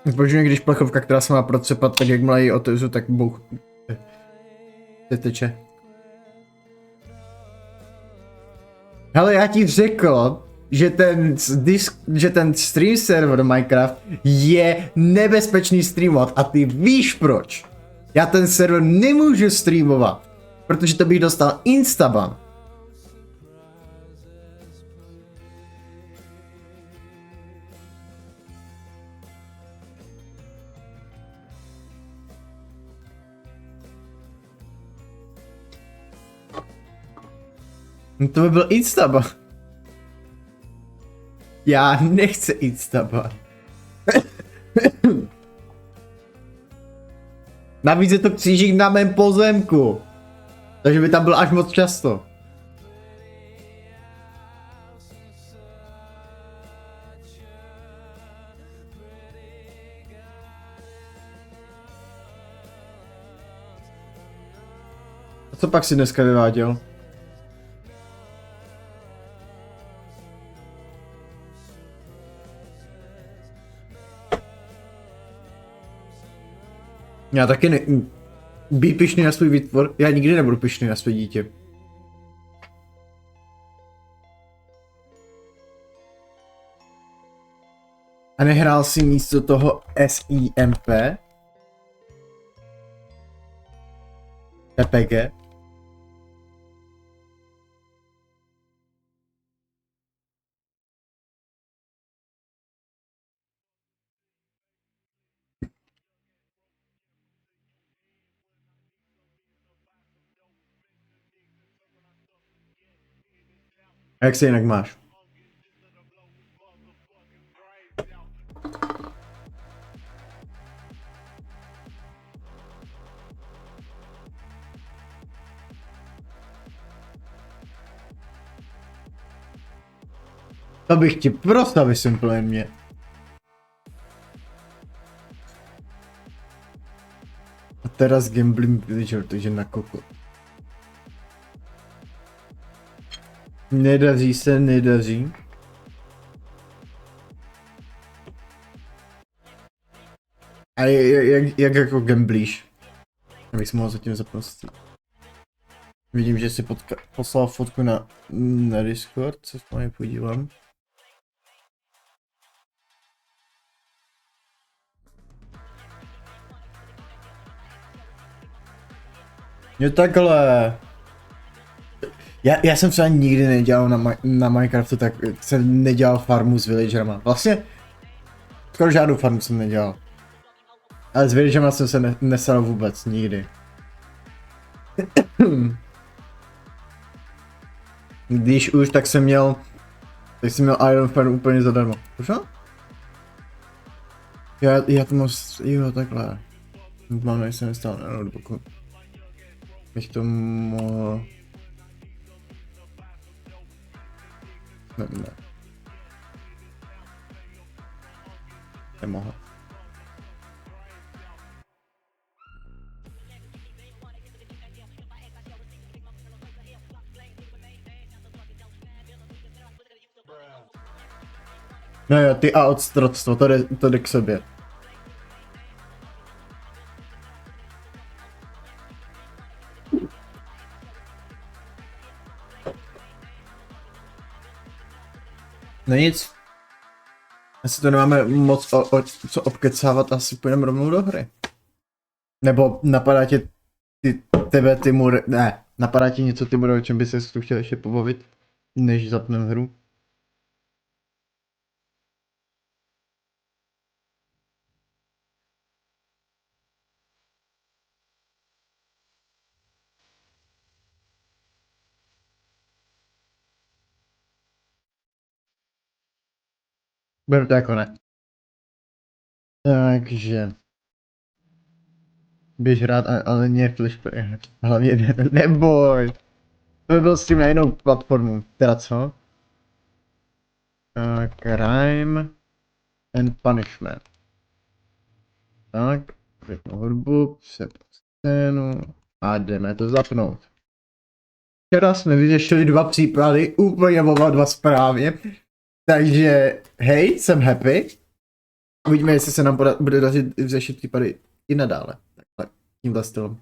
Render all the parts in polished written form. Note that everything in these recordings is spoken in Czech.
Zbožňuji, když plechovka, která se má protřepat, tak jakmile ji otevřu, tak bouch. Teče. Hele, já ti řekl, že ten stream server Minecraft je nebezpečný streamovat a ty víš proč. Já ten server nemůžu streamovat, protože to bych dostal instaban. No to by byl instaban. Já nechci instaban. Navíc je to křížík na mém pozemku. Takže by tam byl až moc často. A co pak si dneska vyváděl? Já taky být pyšný na svůj výtvor, já nikdy nebudu pyšný na své dítě. A nehrál si místo toho SIMP? PPG? A jak se jinak máš? To bych ti prostě vysvětlil mě. A teraz gambling villager, takže na koko. Nedaří se, nedaří. A jak jako gamblíš? Abych si mohl zatím zapnout. Vidím, že si poslal fotku na Discord, co se tam podívám. Jo takhle. Já jsem třeba nikdy nedělal na Minecraftu, tak jsem nedělal farmu s villagerama. Vlastně skoro žádnou farmu jsem nedělal. Ale s villagerama jsem se nesal vůbec, nikdy. Když už, tak jsem měl Iron Farm úplně zadarmo. Už? Já to moc, jo takhle. Mám nejsem nestál na notebooku. Bych to mohl... Ne. Nemohl. No jo, ty a odstroctvo, to jde k sobě. No nic. Asi to nemáme moc co obkecávat, asi půjdeme rovnou do hry. Nebo napadá tě Timur, ne, napadá ti něco Timur, o čem by se chtěl ještě pobavit, než zapneme hru? Beru to jako ne. Takže... Běž rád, ale ne flashplay. Hlavně neboj. To by byl stream na jinou platformu. Teda co? Crime and punishment. Tak, řeknu hudbu, přepnu scénu a jdeme to zapnout. Včera jsme vyřešili 2 případy, úplně oba 2 správně. Takže, hej, jsem happy. Uvidíme, jestli se nám bude dařit řešit případy i nadále. Takhle, tímhle stylem.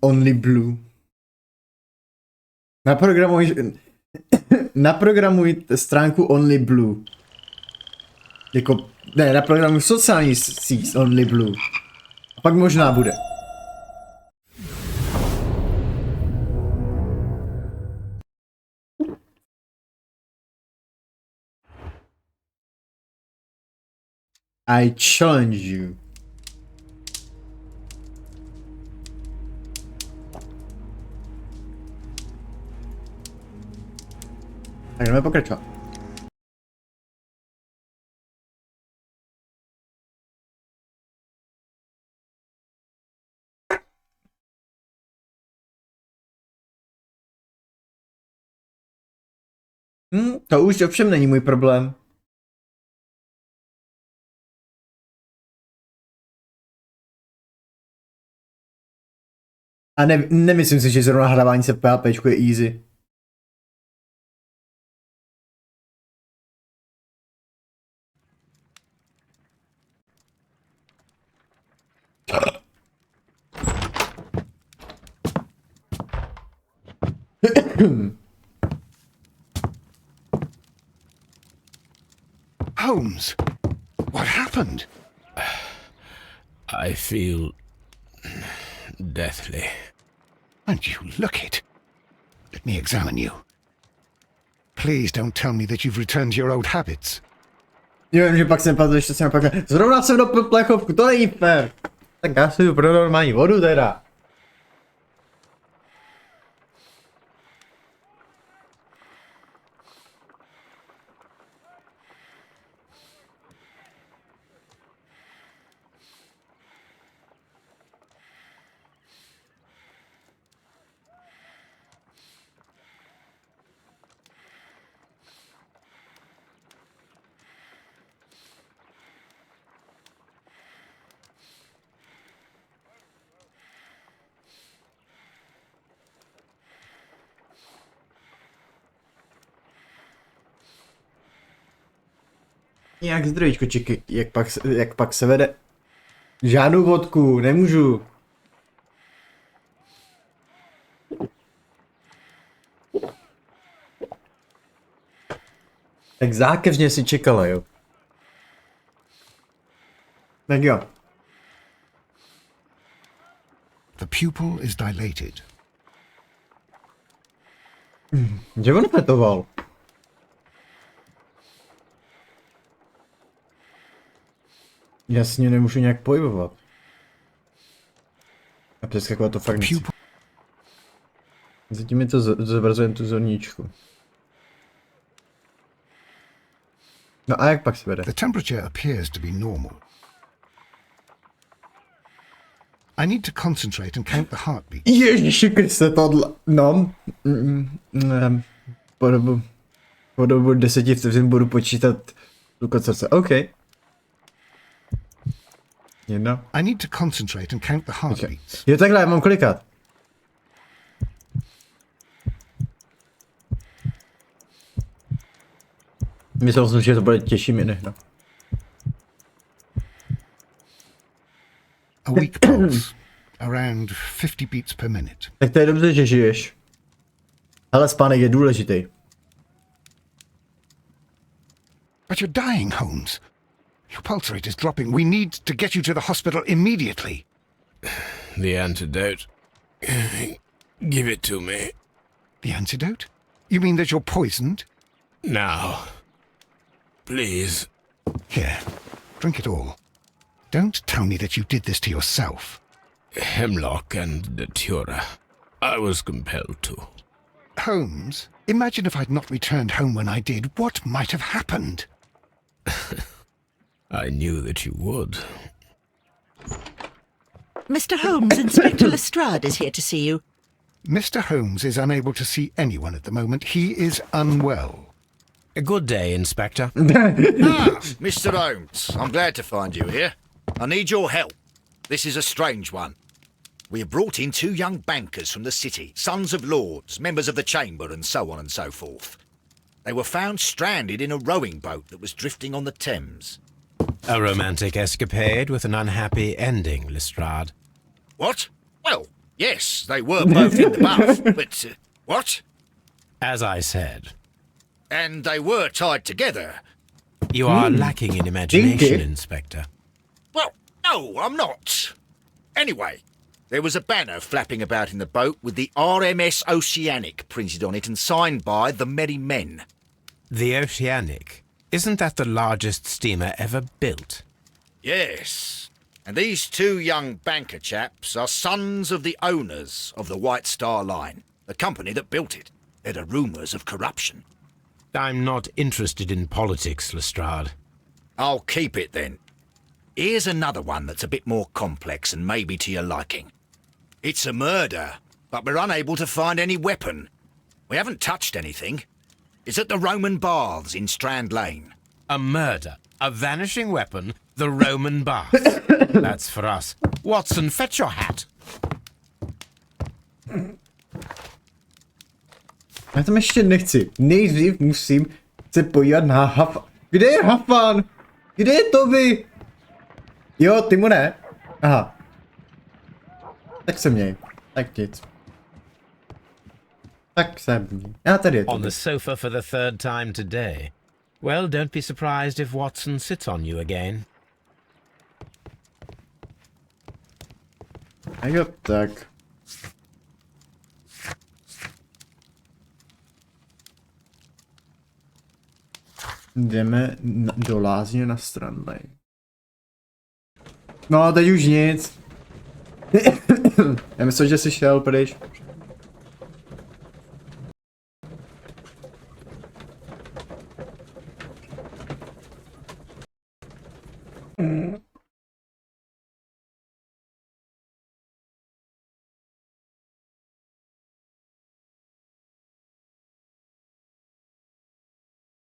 Only blue. Naprogramuj stránku Only Blue. Jako, ne, naprogramuj sociální síť Only Blue. A pak možná bude. I challenge you. Tak jdeme pokračovat. To už ovšem není můj problém. A nemyslím si, že zrovna hravání se v PHPčku je easy. Holmes, what happened? I feel deathly. And you look it. Let me examine you. Please don't tell me that you've returned to your old habits. Jo, že pak jsem padl, ještě jsem pak... Zrovna jsem do plechovku, to není fér. Tak já si jdu pro normální vodu teda. Jak zdravíčko, čiky, jak pak se vede? Žádnou vodku, nemůžu. Tak zákeřně si čekala, jo. Tak jo. The pupil is dilated. Že on fetoval? Jasně, nemůžu nějak pohybovat. A přeskakovat to fakt nechci. Zatím mi to zobrazuje tu zorničku. No a jak pak se vede? The temperature appears to be normal. I need to concentrate and count the heartbeat. Ježiši Kriste, tohle, no. Po dobu 10 vteřin budu počítat tlukat srdce, OK. Jedna. I need to concentrate and count the heartbeats. Jo, takhle, já mám klikat. Myslel jsem, že to bude těžší mi no. A weak pulse, around 50 beats per minute. Tak to je dobře, že žiješ. Ale spánek je důležitý. But you're dying, Holmes. Your pulse rate is dropping. We need to get you to the hospital immediately. The antidote. Give it to me. The antidote? You mean that you're poisoned? Now. Please. Here, drink it all. Don't tell me that you did this to yourself. Hemlock and datura. I was compelled to. Holmes, imagine if I'd not returned home when I did. What might have happened? I knew that you would. Mr. Holmes, Inspector Lestrade is here to see you. Mr. Holmes is unable to see anyone at the moment. He is unwell. A good day, Inspector. Mr. Holmes, I'm glad to find you here. I need your help. This is a strange one. We have brought in 2 young bankers from the city, sons of lords, members of the chamber, and so on and so forth. They were found stranded in a rowing boat that was drifting on the Thames. A romantic escapade with an unhappy ending, Lestrade. What? Well, yes, they were both in the buff, but... what? As I said, And they were tied together. you are lacking in imagination, Dinky. Inspector. Well, no, I'm not. Anyway, there was a banner flapping about in the boat with the RMS Oceanic printed on it and signed by the Merry Men. The Oceanic. Isn't that the largest steamer ever built? Yes. And these 2 young banker chaps are sons of the owners of the White Star Line, the company that built it. There are rumours of corruption. I'm not interested in politics, Lestrade. I'll keep it then. Here's another one that's a bit more complex and maybe to your liking. It's a murder, but we're unable to find any weapon. We haven't touched anything. It's at the Roman Baths in Strand Lane. A murder, a vanishing weapon, the Roman bath. That's for us. Watson, fetch your hat. Já tam ještě nechci. Nejdřív musím se podívat na Hafan. Kde je Hafan? Kde je Toby? Jo, ty mu ne. Aha. Tak se měj. Tak nic. Tak se měj. Já tady je On Toby. the sofa for the 3rd time today. Well, don't be surprised if Watson sits on you again. A jo, tak. Jdeme do lázně na Strandley. No, teď už nic. Já myslím, že jsi šel pryč.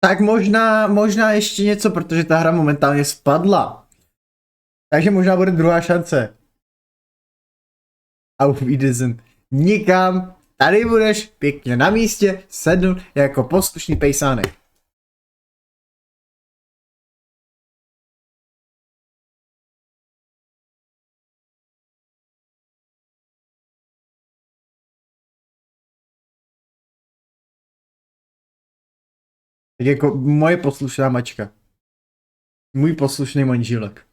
Tak možná ještě něco, protože ta hra momentálně spadla. Takže možná bude druhá šance. Auf Wiedersehen. Nikam. Tady budeš pěkně na místě sednout jako poslušný pejsánek. Tak jako moje poslušná mačka. Můj poslušný manžílek.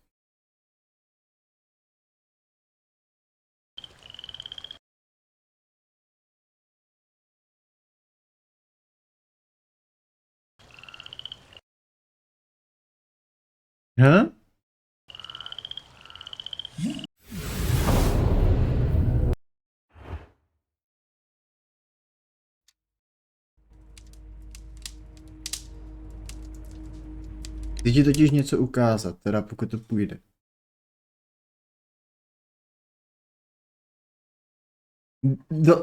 Huh? Chci ti totiž něco ukázat, teda pokud to půjde.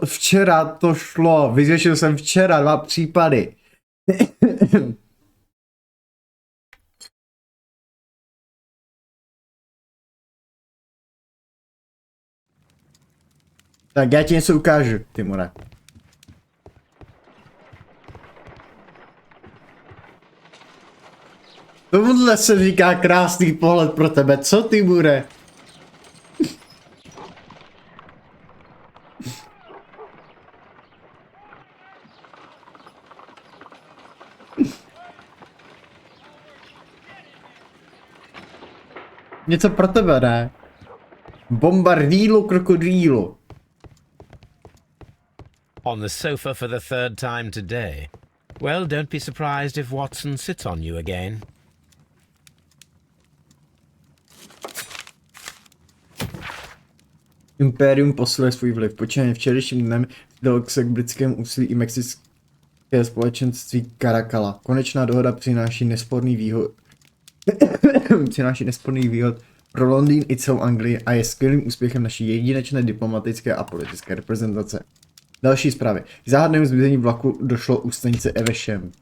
Včera to šlo, vyřešil jsem včera 2 případy. Tak já ti něco ukážu, Timure. Tomuhle se říká krásný pohled pro tebe, co Timure? Něco pro tebe, ne? Bombardílu krokodýlu. On the sofa for the 3rd time today. Well, don't be surprised if Watson sits on you again. Impérium posiluje svůj vliv. Počínaje včerejším dnem dal se k britskému úsilí i mexické společenství Caracalla. Konečná dohoda přináší nesporný výhod pro Londýn i celou Anglii a je skvělým úspěchem naší jedinečné diplomatické a politické reprezentace. Další zprávy. K záhadnému zmizení vlaku došlo u stanice Evesham.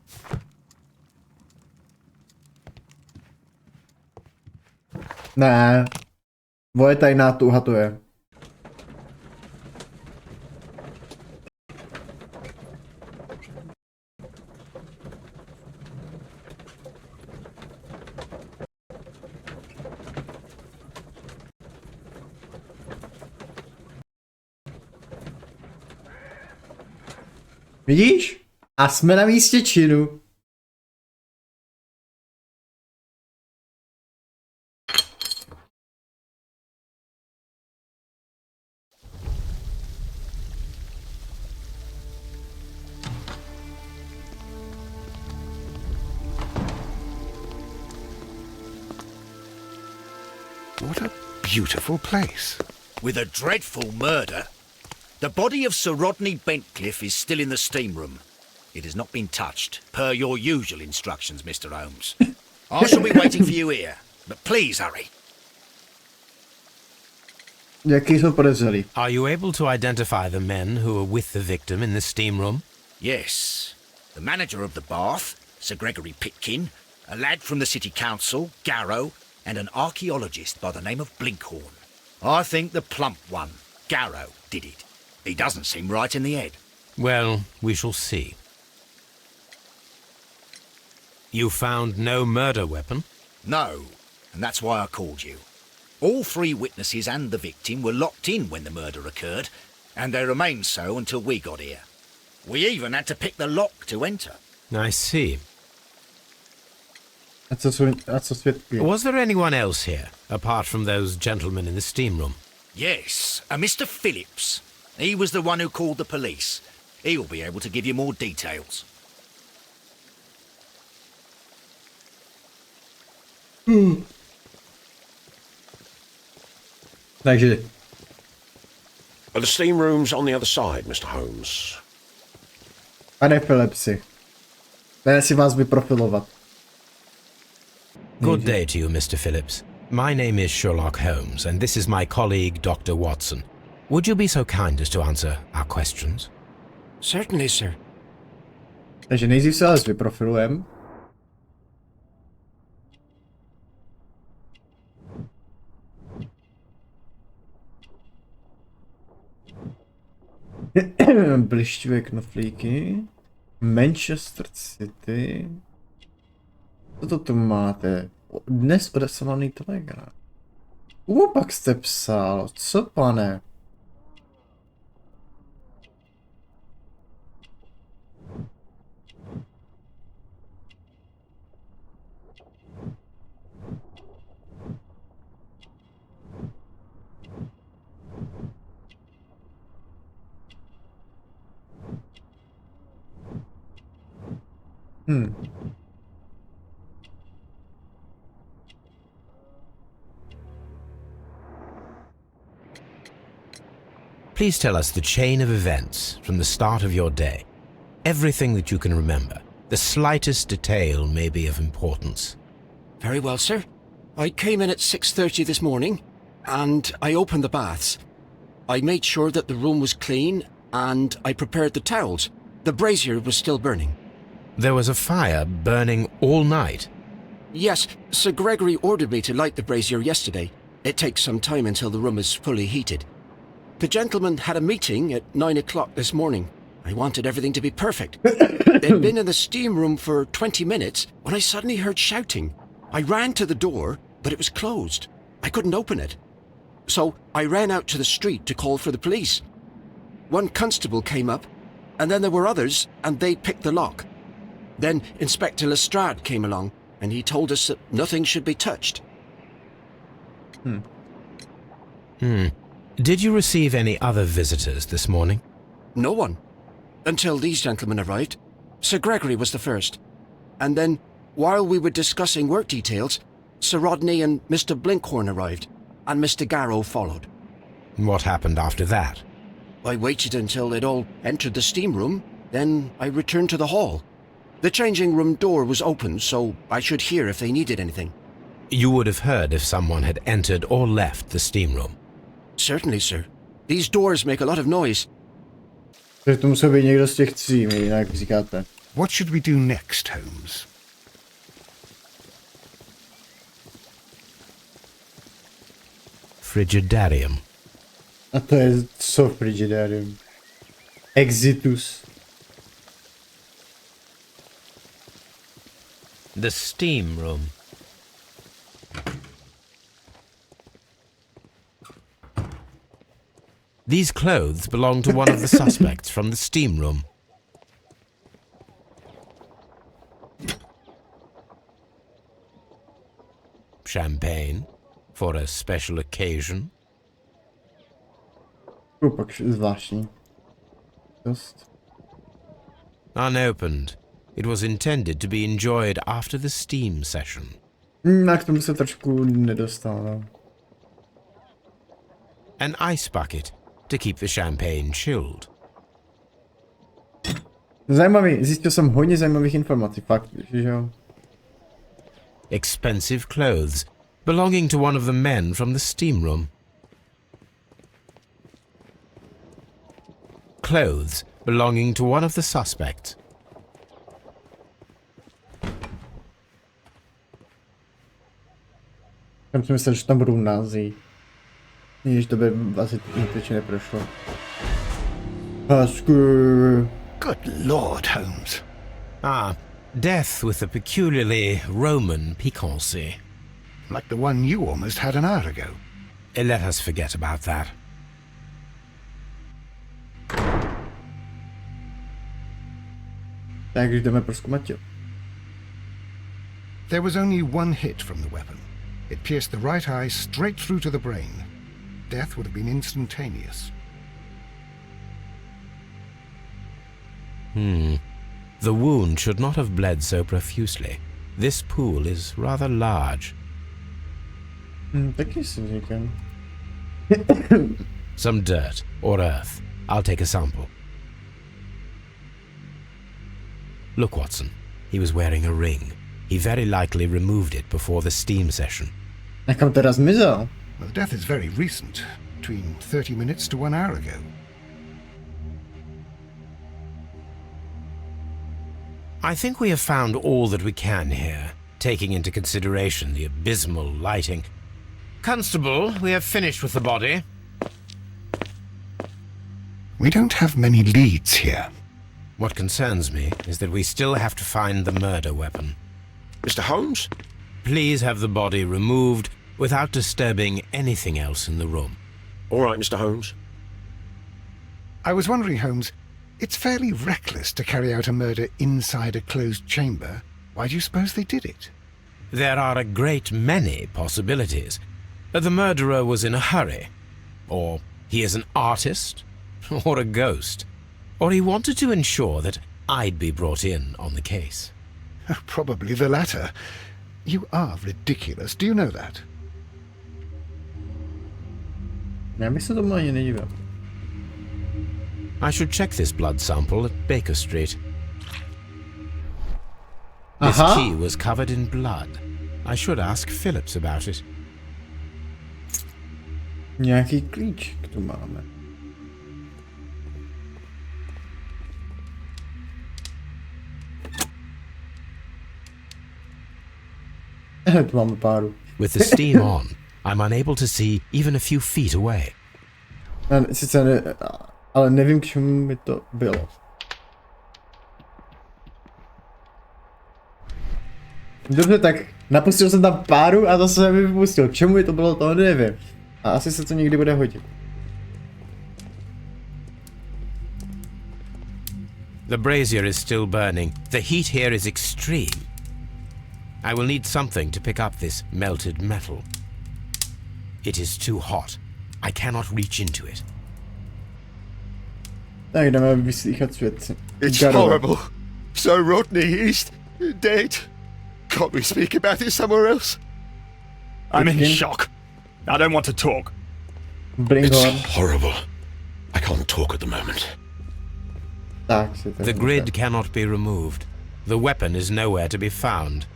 Ne. Tvoje tajná tuha to je. Vidíš? A jsme na místě činu. What a beautiful place. With a dreadful murder. The body of Sir Rodney Bentcliffe is still in the steam room. It has not been touched, per your usual instructions, Mr. Holmes. I shall be waiting for you here, but please hurry. Jaký jsou podezřelí? Are you able to identify the men who were with the victim in the steam room? Yes. The manager of the bath, Sir Gregory Pitkin, a lad from the City Council, Garrow, and an archaeologist by the name of Blinkhorn. I think the plump one, Garrow, did it. He doesn't seem right in the head. Well, we shall see. You found no murder weapon? No, and that's why I called you. All three witnesses and the victim were locked in when the murder occurred, and they remained so until we got here. We even had to pick the lock to enter. I see. A co svědky? Was there anyone else here, apart from those gentlemen in the steam room? Yes, a Mr. Phillips. He was the one who called the police. He'll be able to give you more details. Takže, Are the steam rooms on the other side, Mr. Holmes? pane Philipsi, jdeme si vás vyprofilovat. Good day to you, Mr. Phillips. My name is Sherlock Holmes, and this is my colleague, Dr. Watson. Would you be so kind as to answer our questions? Certainly, sir. Takže nejdřív se vás vyprofilujeme. Blišťové knoflíky. Manchester City. Co to tu máte? Dnes odeslaný telegram. Pak jste psal. Co, pane? Please tell us the chain of events from the start of your day. Everything that you can remember. The slightest detail may be of importance. Very well, sir. I came in at 6:30 this morning, and I opened the baths. I made sure that the room was clean, and I prepared the towels. The brazier was still burning. There was a fire burning all night. Yes, Sir Gregory ordered me to light the brazier yesterday. It takes some time until the room is fully heated. The gentleman had a meeting at 9 o'clock this morning. I wanted everything to be perfect. They'd been in the steam room for 20 minutes when I suddenly heard shouting. I ran to the door, but it was closed. I couldn't open it. So I ran out to the street to call for the police. One constable came up, and then there were others, and they picked the lock. Then Inspector Lestrade came along, and he told us that nothing should be touched. Did you receive any other visitors this morning? No one. Until these gentlemen arrived. Sir Gregory was the first. And then, while we were discussing work details, Sir Rodney and Mr. Blinkhorn arrived, and Mr. Garrow followed. What happened after that? I waited until they'd all entered the steam room, then I returned to the hall. The changing room door was open, so I should hear if they needed anything. You would have heard if someone had entered or left the steam room. Certainly, sir. These doors make a lot of noise. Takže to musel být někdo z těch tří, jinak říkáte. What should we do next, Holmes? frigidarium. A to je co frigidarium? Exitus. The steam room. These clothes belong to one of the suspects from the steam room. Champagne for a special occasion. Chłopak zvláštní. Dost. Unopened. It was intended to be enjoyed after the steam session. A k tomu se trošku nedostal, no. An ice bucket to keep the champagne chilled. Zajímavý, zjistil jsem hodně zajímavých informací, fakt, že jo. Expensive clothes belonging to one of the men from the steam room. Clothes belonging to one of the suspects. Jsem si myslel, že tam budou názvy. Jež to by asi teď neprošlo. Pasku. Good Lord, Holmes. Ah, death with a peculiarly Roman piquancy. Like the one you almost had an hour ago. Let us forget about that. Tak když jdeme prozkoumat tělo. There was only one hit from the weapon. It pierced the right eye straight through to the brain. Death would have been instantaneous. The wound should not have bled so profusely. This pool is rather large. Taky si říkám. Some dirt or earth. I'll take a sample. Look, Watson. He was wearing a ring. He very likely removed it before the steam session. A kam teda zmizel? Well, the death is very recent. Between 30 minutes to 1 hour ago. I think we have found all that we can here, taking into consideration the abysmal lighting. Constable, we have finished with the body. We don't have many leads here. What concerns me is that we still have to find the murder weapon. Mr. Holmes? Please have the body removed without disturbing anything else in the room. All right, Mr. Holmes. I was wondering, Holmes, it's fairly reckless to carry out a murder inside a closed chamber. Why do you suppose they did it? There are a great many possibilities. The murderer was in a hurry. Or he is an artist. Or a ghost. Or he wanted to ensure that I'd be brought in on the case. Probably the latter. You are ridiculous. Do you know that? Já bych se tomu ani nedíval. I should check this blood sample at Baker Street. This Aha. key was covered in blood. I should ask Phillips about it. Nějaký klíček tu máme. Tu máme páru. With the steam on, I'm unable to see even a few feet away. Sice ne, ale nevím, k čemu by to bylo. Dobře, tak napustil jsem tam páru a zase jsem mi vypustil. K čemu by to bylo, to nevím. A asi se to někdy bude hodit. The brazier is still burning. The heat here is extreme. I will need something to pick up this melted metal. It is too hot. I cannot reach into it. Tak jdeme vyslýchat svědci. It's Garova. horrible. So Rodney, he's dead. Can't we speak about it somewhere else? I'm in Again? shock. I don't want to talk. Bringhorn. It's horrible. I can't talk at the moment. Tak si to The grid cannot be removed. The weapon is nowhere to be found.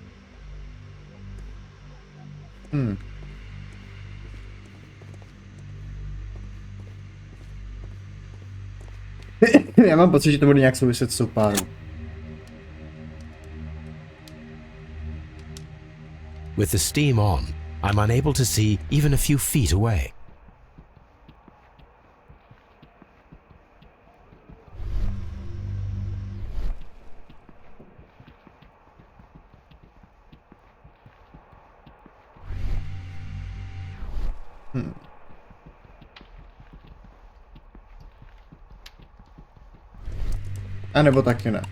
Já mám pocit, že to bude nějak souviset s tou párou. With the steam on, I'm unable to see even a few feet away. A nebo taky ne.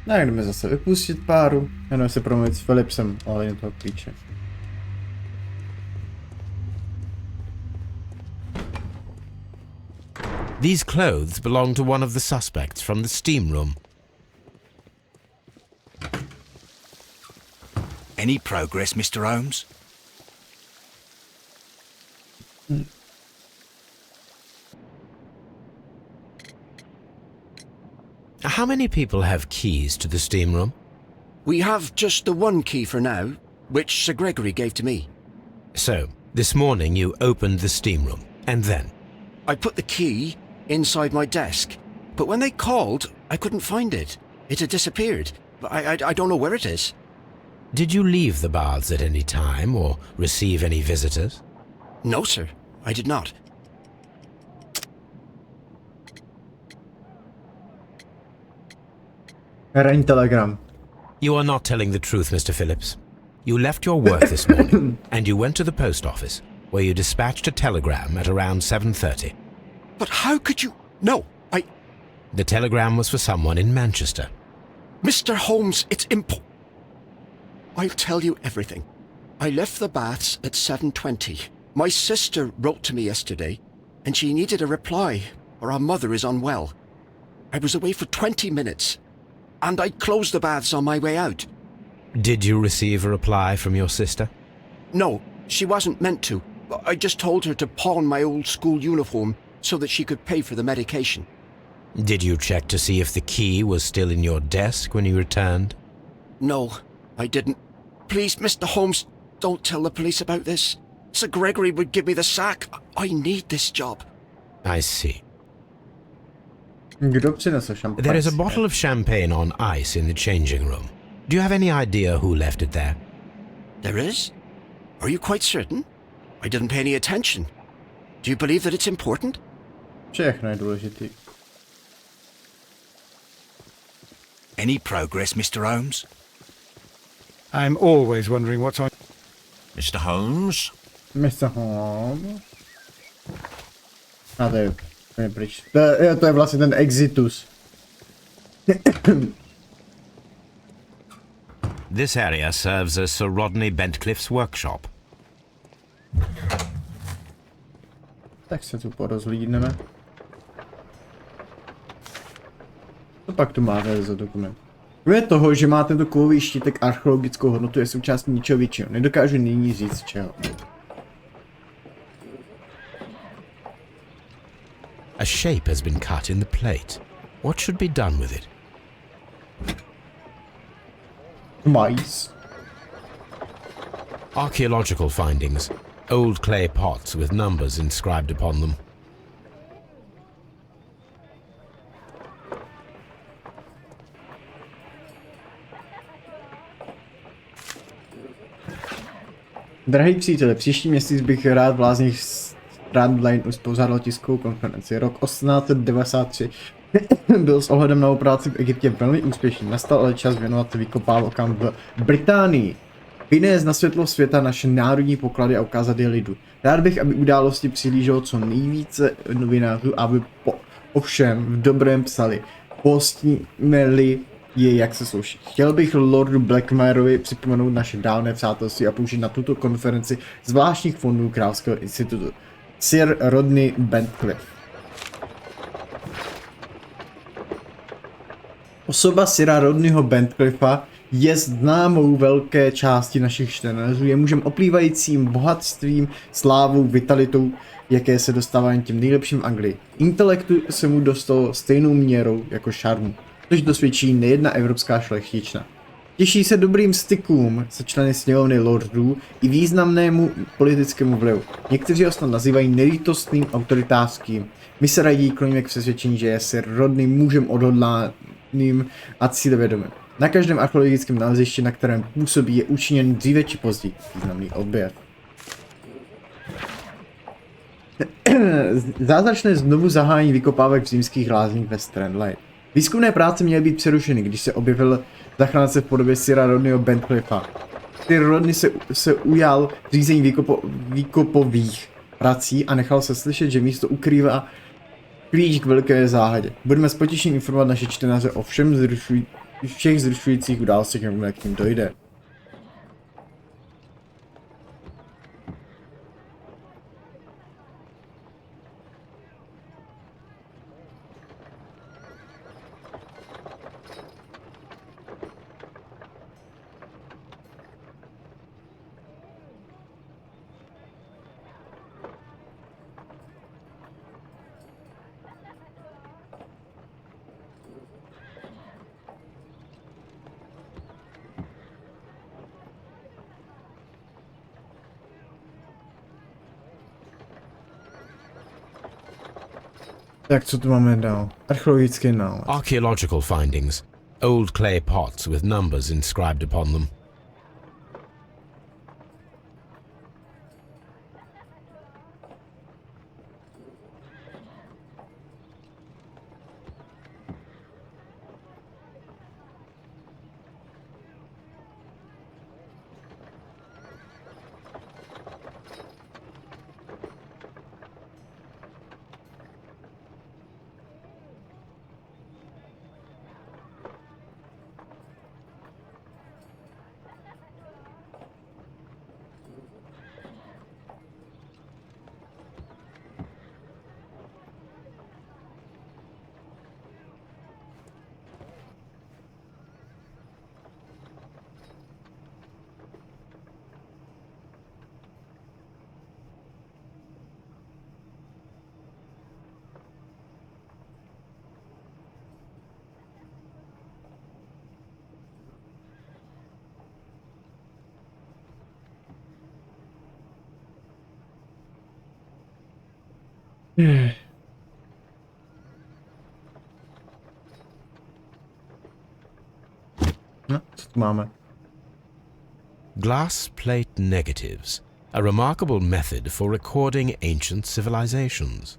Tak jdeme zase vypustit páru, jenom se promluvit s Philipsem ohledně toho klíče. These clothes belong to one of the suspects from the steam room. Any progress, Mr. Holmes? How many people have keys to the steam room? We have just the one key for now, which Sir Gregory gave to me. So, this morning you opened the steam room, and then? I put the key inside my desk, but when they called, I couldn't find it. It had disappeared. I don't know where it is. Did you leave the baths at any time, or receive any visitors? No, sir, I did not. Raň telegram. You are not telling the truth, Mr. Phillips. You left your work this morning, and you went to the post office, where you dispatched a telegram at around 7:30. But how could you... No, The telegram was for someone in Manchester. Mr. Holmes, it's I'll tell you everything. I left the baths at 7:20. My sister wrote to me yesterday, and she needed a reply, or our mother is unwell. I was away for 20 minutes, and I closed the baths on my way out. Did you receive a reply from your sister? No, she wasn't meant to. I just told her to pawn my old school uniform so that she could pay for the medication. Did you check to see if the key was still in your desk when you returned? No, I didn't. Please, Mr. Holmes, don't tell the police about this. Sir Gregory would give me the sack. I need this job. I see. Kdo přinesl šampaň? There is a bottle of champagne on ice in the changing room. Do you have any idea who left it there? There is? Are you quite certain? I didn't pay any attention. Do you believe that it's important? Všechno je důležitý. Any progress, Mr. Holmes? I'm always wondering what's on... Mr. Holmes? Mr. Holmes. A to je úplně pryč. To je vlastně ten exitus. This area serves as Sir Rodney Bentcliffe's workshop. Tak se tu porozhlídneme. Co pak tu máte za dokument? Kromě toho, že má tento kovový štítek archeologickou hodnotu, je součástí něčeho většího. Nedokážu nyní říct čeho. A shape has been cut in the plate. What should be done with it? Mice. Archaeological findings. Old clay pots with numbers inscribed upon them. Drahý příteli, příští měsíc bych rád v Lázních Strandline uspořádal tiskovou konferenci. Rok 1893 byl s ohledem na práci v Egyptě velmi úspěšný. Nastal ale čas věnovat se vykopávkám v Británii. Vynést na světlo světa naše národní poklady a ukázat je lidu. Rád bych, aby události přihlíželo co nejvíce novinářů, aby ovšem v dobrém psali. Postíme-li je, jak se sluší. Chtěl bych Lordu Blackmarovi připomenout naše dávné přátelství a použít na tuto konferenci zvláštních fondů Královského institutu. Sir Rodney Bentcliffe. Osoba Sira Rodneyho Bentcliffa je známou velké části našich čtenářů, je mužem oplývajícím bohatstvím, slávou, vitalitou, jaké se dostává jen těm nejlepším v Anglii. Intelektu se mu dostalo stejnou měrou jako šarmu, což dosvědčí nejedna evropská šlechtična. Těší se dobrým stykům se členy sněmovny lordů i významnému politickému vlivu. Někteří ho snad nazývají nelítostným autoritářským. My se raději kloníme k přesvědčení, že je Sir Rodney mužem odhodlaným a cílevědomým. Na každém archeologickém nalezišti, na kterém působí, je učiněn dříve či později významný objev. Zázračné znovu zahájení vykopávek v římských lázních ve Strandline. Výzkumné práce měly být přerušeny, když se objevil zachránce v podobě Sira Rodneyho Bentcliffa. Sir Rodney se ujal řízení výkopových prací a nechal se slyšet, že místo ukrývá klíč k velké záhadě. Budeme s potěšením informovat naše čtenáře o všech zrušujících událostech, jakmile k ním dojde. Tak co tu máme dál? Archeologický nález. Archaeological findings. Old clay pots with numbers inscribed upon them. No, co tu máme? Glass plate negatives, a remarkable method for recording ancient civilizations.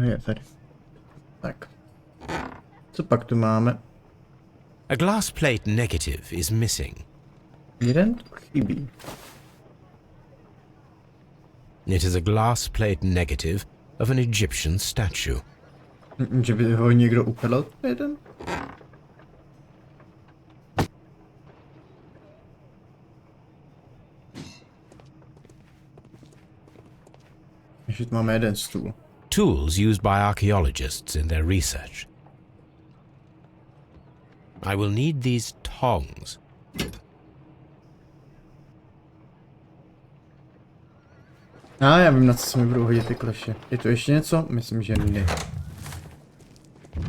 Je tady. Tak. Co pak tu máme? A glass plate negative is missing. Jeden tu chybí. It is a glass plate negative of an Egyptian statue. Že by ho někdo ukradl jeden? Ještě tu máme jeden stůl. Tools used by archaeologists in their research. I will need these tongs. Já vím, na co se mi budou hodit ty kleše. Je tu ještě něco? Myslím, že ne.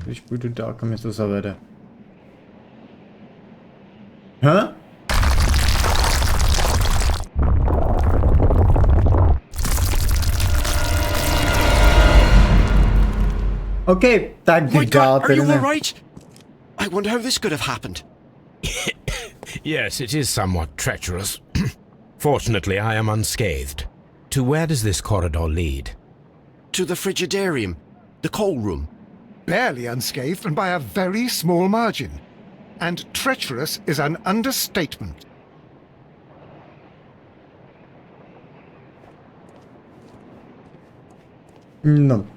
Když půjdu dál, kam mě to zavede. Huh? Okay, tak My dál, God, are you tedy all ne. right? I wonder how this could have happened. Yes, it is somewhat treacherous. Fortunately, I am unscathed. To where does this corridor lead? To the frigidarium, the coal room. Barely unscathed and by a very small margin. And treacherous is an understatement. No.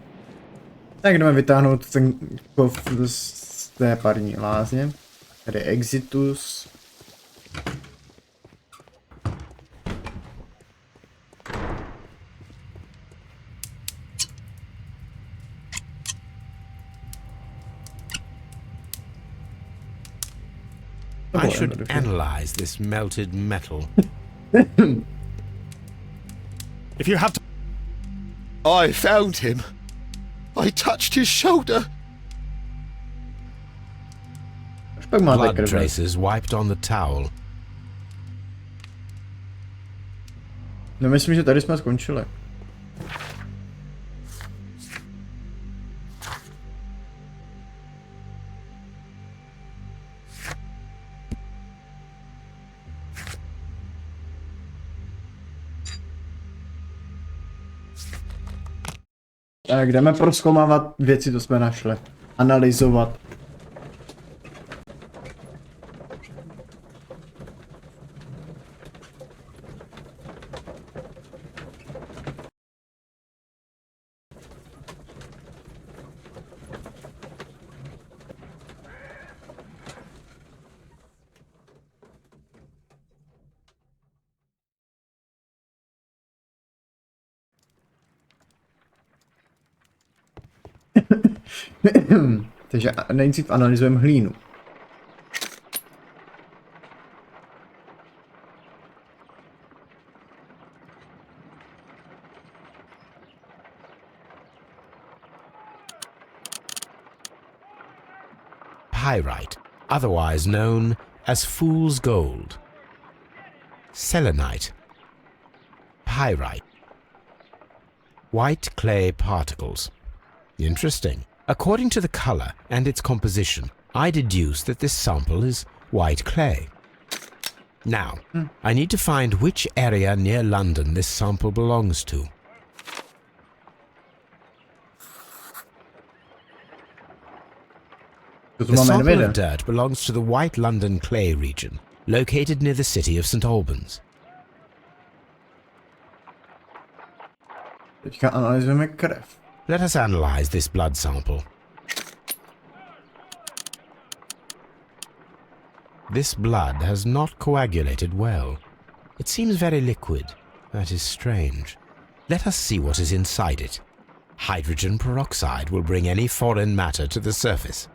Tak jdeme vytáhnout ten kov z té parní lázně. Tady je exitus. I should analyze this melted metal. If you have to... I found him. I touched his shoulder. Pak máte Blood krve. traces wiped on the towel. No myslím, že tady jsme skončili. Tak jdeme prozkoumávat věci, co jsme našli. Analyzovat. Takže nejdřív analyzujeme hlínu. Pyrite, otherwise known as fool's gold. Selenite. Pyrite. White clay particles. Interesting. According to the color and its composition, I deduce that this sample is white clay. Now, I need to find which area near London this sample belongs to. The sample of dirt belongs to the White London clay region, located near the city of St. Albans. Teďka analyzujeme krev. Let us analyze this blood sample. This blood has not coagulated well. It seems very liquid. That is strange. Let us see what is inside it. Hydrogen peroxide will bring any foreign matter to the surface.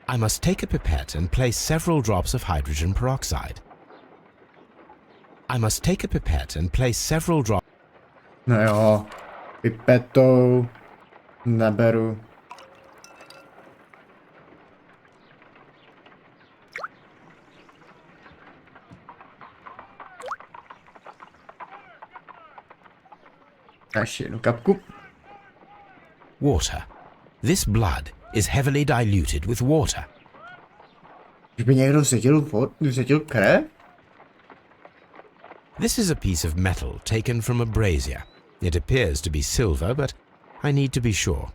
I must take a pipette and place several drops of hydrogen peroxide. I must take a pipette and place several drops. No jo, pipetou naberu. Ještě jednu kapku. Water. This blood is heavily diluted with water. Už by někdo zředil krev? This is a piece of metal taken from a brazier. It appears to be silver, but I need to be sure.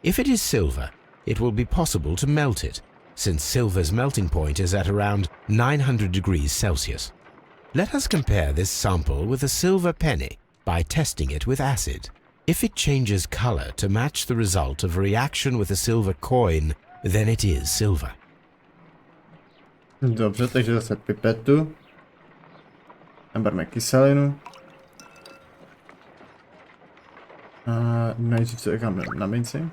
If it is silver, it will be possible to melt it, since silver's melting point is at around 900 degrees Celsius. Let us compare this sample with a silver penny by testing it with acid. If it changes color to match the result of a reaction with a silver coin, then it is silver. Dobře, takže zase pipetu. Naberme kyselinu. A nejdřív se necháme na minci.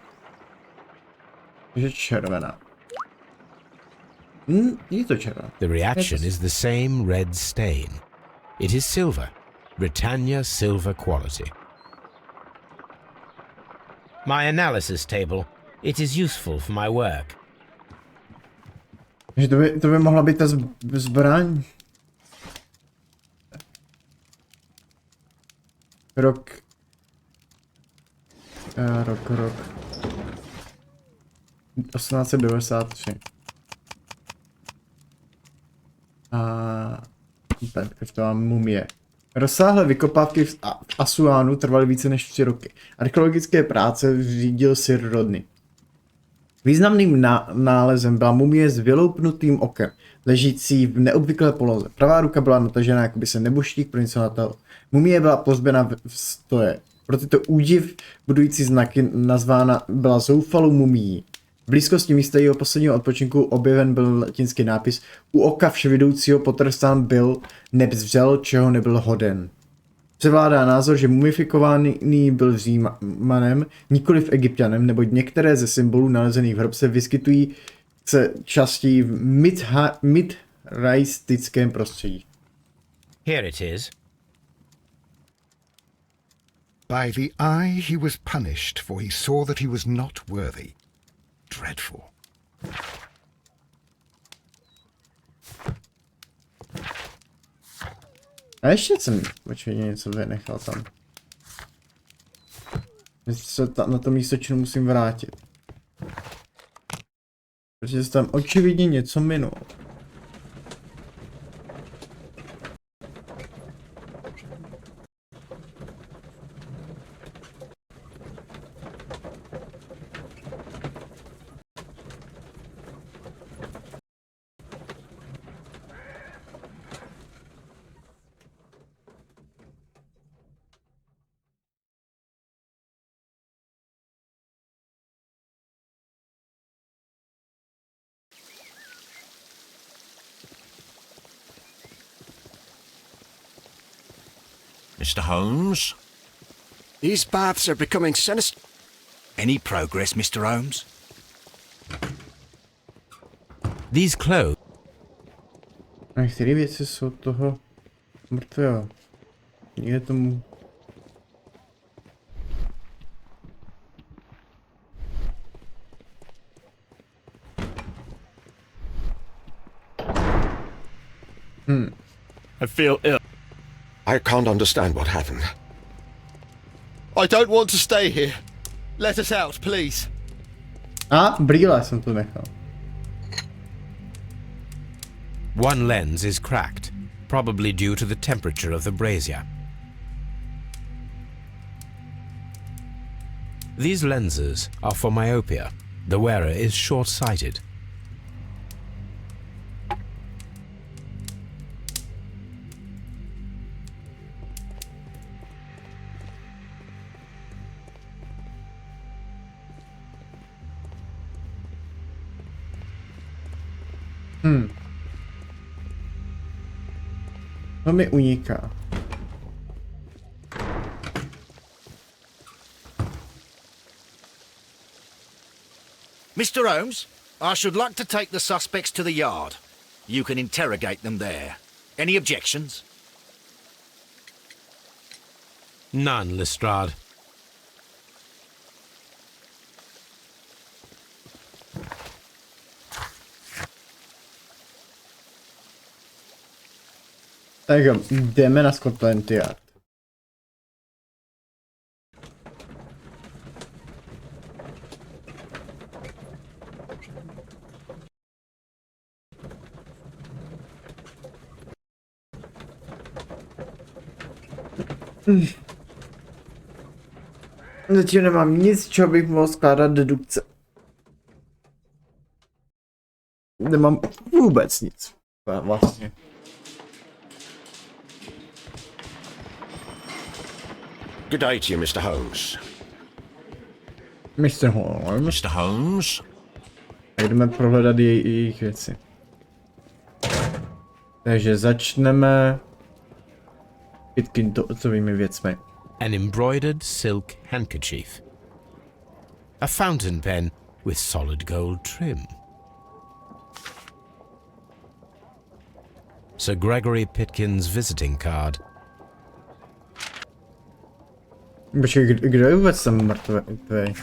Takže červená. Je to červená. The reaction is the same red stain. It is silver. Britannia silver quality. My analysis table. It is useful for my work. Takže to by mohla být ta zbraň. Rok. 1893. A krvtová mumie. Rozsáhlé vykopávky v Asuánu trvaly více než 3 roky. Archeologické práce řídil Sir Rodney. Významným nálezem byla mumie s vyloupnutým okem, ležící v neobvyklé poloze. Pravá ruka byla natažená, jako by se nebožtík pronicl na tělo. Mumie byla pozběna v stoje. Pro tyto údiv budující znaky nazvána byla zoufalou mumií. V blízkosti místa jeho posledního odpočinku objeven byl latinský nápis: u oka vševidoucího potrestán byl, neb zřel, čeho nebyl hoden. Převládá názor, že mumifikovaný byl Římanem, nikoliv Egypťanem, neboť některé ze symbolů nalezených v hrobce vyskytují se častěji v midraistickém prostředí. Here it is. By the eye he was punished, for he saw that he was not worthy. Dreadful. A ještě jsem očividně něco vynechal tam. Se na to místo činu musím vrátit. Protože se tam očividně něco minul. Mr. Holmes? These baths are becoming sinister. Any progress, Mr. Holmes? These clothes. A některé věci jsou toho mrtvého. Je tomu... I feel ill. I can't understand what happened. I don't want to stay here. Let us out, please. A brýle jsem tu nechal. One lens is cracked, probably due to the temperature of the brazier. These lenses are for myopia. The wearer is short-sighted. To mi uniká. Mr. Holmes, I should like to take the suspects to the yard. You can interrogate them there. Any objections? None, Lestrade. Tak jo, jdeme na Scotland Yard. Zatím nemám nic, čeho bych mohl skládat dedukce. Nemám vůbec nic. Vlastně. Good day to you, Mr. Holmes. Mr. Holmes. Mr. Holmes? Jdeme prohledat jejich věci. Takže začneme Pitkintovými věcmi. An embroidered silk handkerchief. A fountain pen with solid gold trim. Sir Gregory Pitkin's visiting card. Počkej, kdo je vůbec tam mrtvý?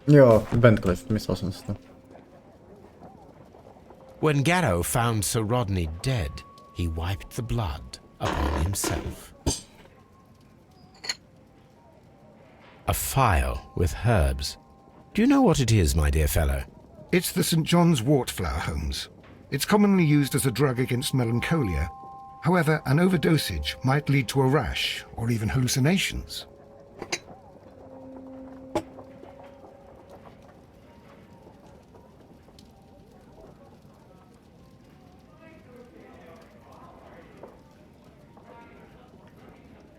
Jo, Bencliff, myslel jsem si to. When Garrow found Sir Rodney dead, he wiped the blood upon himself. A phial with herbs. Do you know what it is, my dear fellow? It's the St. John's wort flower, Holmes. It's commonly used as a drug against melancholia. However, an overdosage might lead to a rash or even hallucinations.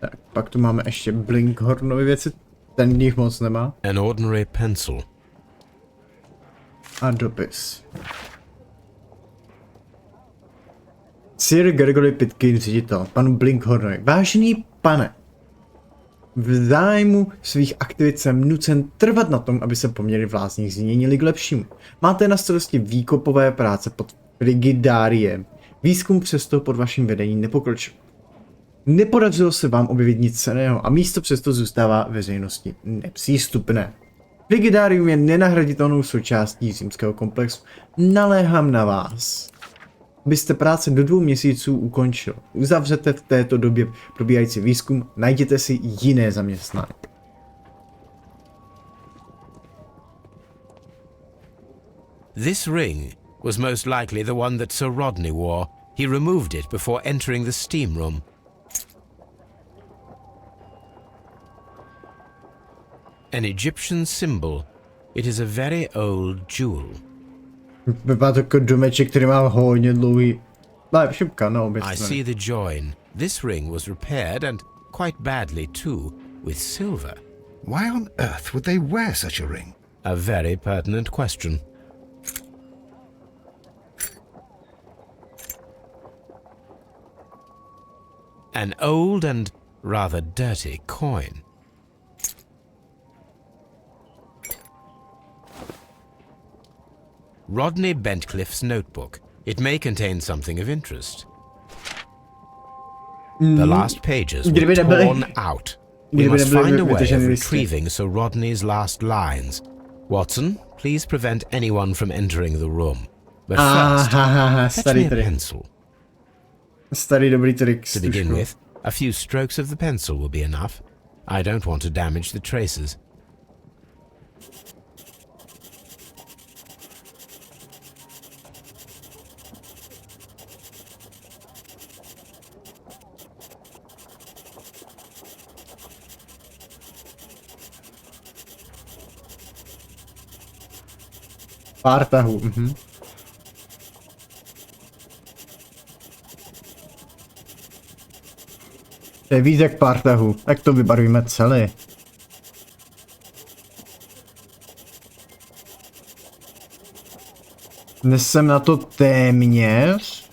Tak, pak tu máme ještě Blinkhornovy věci, ten v nich moc nemá. An ordinary pencil. A dopis. Sir Gregory Pitkin, ředitel, panu Blinkhornovi. Vážený pane, v zájmu svých aktivit jsem nucen trvat na tom, aby se poměry v lázních změnily k lepšímu. Máte na starosti výkopové práce pod frigidáriem. Výzkum přesto pod vaším vedením nepokročil. Nepodařilo se vám objevit nic cenného a místo přesto zůstává veřejnosti nepřístupné. Frigidárium je nenahraditelnou součástí římského komplexu. Naléhám na vás, abyste práce do 2 měsíců ukončil. Uzavřete v této době probíhající výzkum, najděte si jiné zaměstnání. This ring was most likely the one that Sir Rodney wore. He removed it before entering the steam room. An Egyptian symbol. It is a very old jewel. Vypadá to jako domeček, který má hodně dlouhý... šipka, no, I see the join. This ring was repaired, and quite badly too, with silver. Why on earth would they wear such a ring? A very pertinent question. An old and rather dirty coin. Rodney Bentcliffe's notebook. It may contain something of interest. The last pages were torn out. We must find a way of retrieving Sir Rodney's last lines. Watson, please prevent anyone from entering the room. But first, fetch me a pencil. Starý dobrý trik. To begin with, a few strokes of the pencil will be enough. I don't want to damage the traces. Pár tahů, To je víc jak pár tahů, tak to vybarvíme celé. Dnes jsem na to téměř.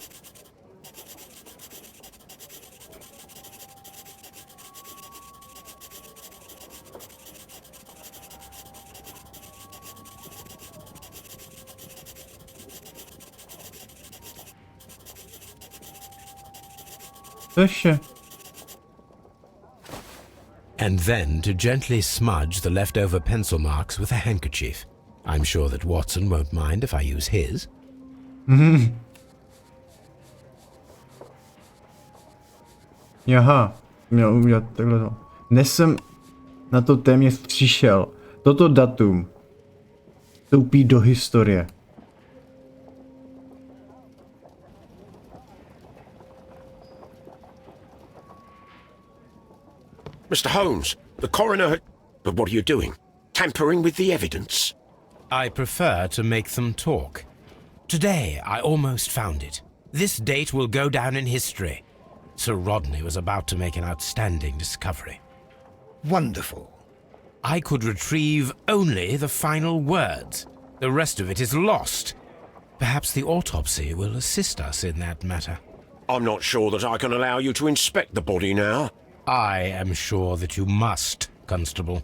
Cože? And then to gently smudge the leftover pencil marks with a handkerchief. I'm sure that Watson won't mind if I use his. Jaha, měl udělat takhle to. Dnes jsem na to téměř přišel. Toto datum vstoupí do historie. Mr. Holmes, the coroner... But what are you doing? Tampering with the evidence? I prefer to make them talk. Today, I almost found it. This date will go down in history. Sir Rodney was about to make an outstanding discovery. Wonderful. I could retrieve only the final words. The rest of it is lost. Perhaps the autopsy will assist us in that matter. I'm not sure that I can allow you to inspect the body now. I am sure that you must, Constable.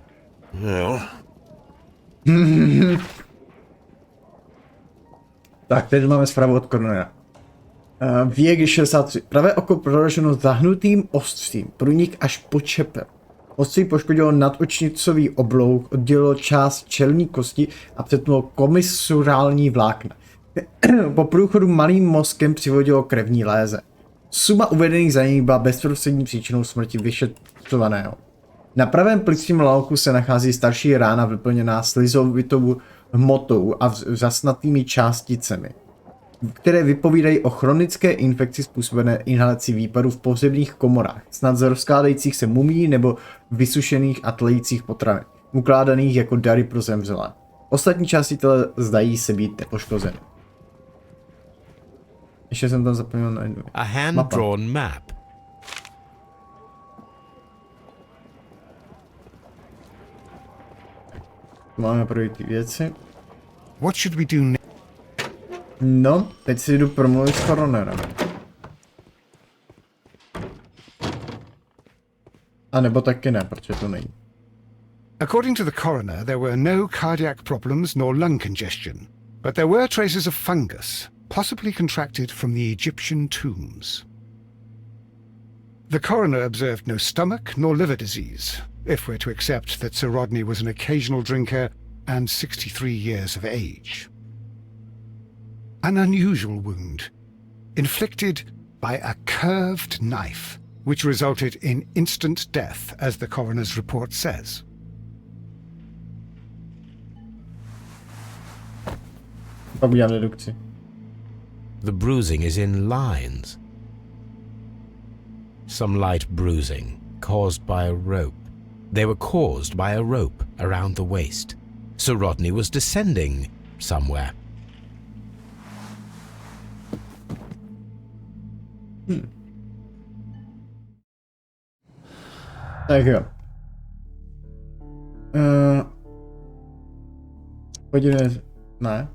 Well... Tak, teď máme zprávu od koronera. Věk 63. Pravé oko proraženo zahnutým ostřím. Průnik až po čepel. Ostří poškodilo nadočnicový oblouk, oddělilo část čelní kosti a přetnulo komisurální vlákna. Po průchodu malým mozkem přivodilo krevní léze. Suma uvedených zranění byla bezprostřední příčinou smrti vyšetřovaného. Na pravém plicním lalku se nachází starší rána vyplněná slizovitou hmotou a vřasnatými částicemi, které vypovídají o chronické infekci způsobené inhalací výparů v pohřebních komorách, snad z rozkládajících se mumí nebo vysušených a tlejících potravin, ukládaných jako dary pro zemřelé. Ostatní části těla zdají se být nepoškozeny. Ještě jsem tam zapomněl na jednu. A hand-drawn map. Máme projít ty věci. What should we do next? No, teď si jdu promluvit s koronerem. A nebo taky ne, protože to není. According to the coroner, there were no cardiac problems nor lung congestion, but there were traces of fungus, possibly contracted from the Egyptian tombs. The coroner observed no stomach nor liver disease, if we're to accept that Sir Rodney was an occasional drinker and 63 years of age. An unusual wound, inflicted by a curved knife, which resulted in instant death, as the coroner's report says. Pobíjám dedukci. The bruising is in lines. Some light bruising, caused by a rope. They were caused by a rope around the waist. Sir Rodney was descending somewhere. Tak jo. Podívejme. Ne.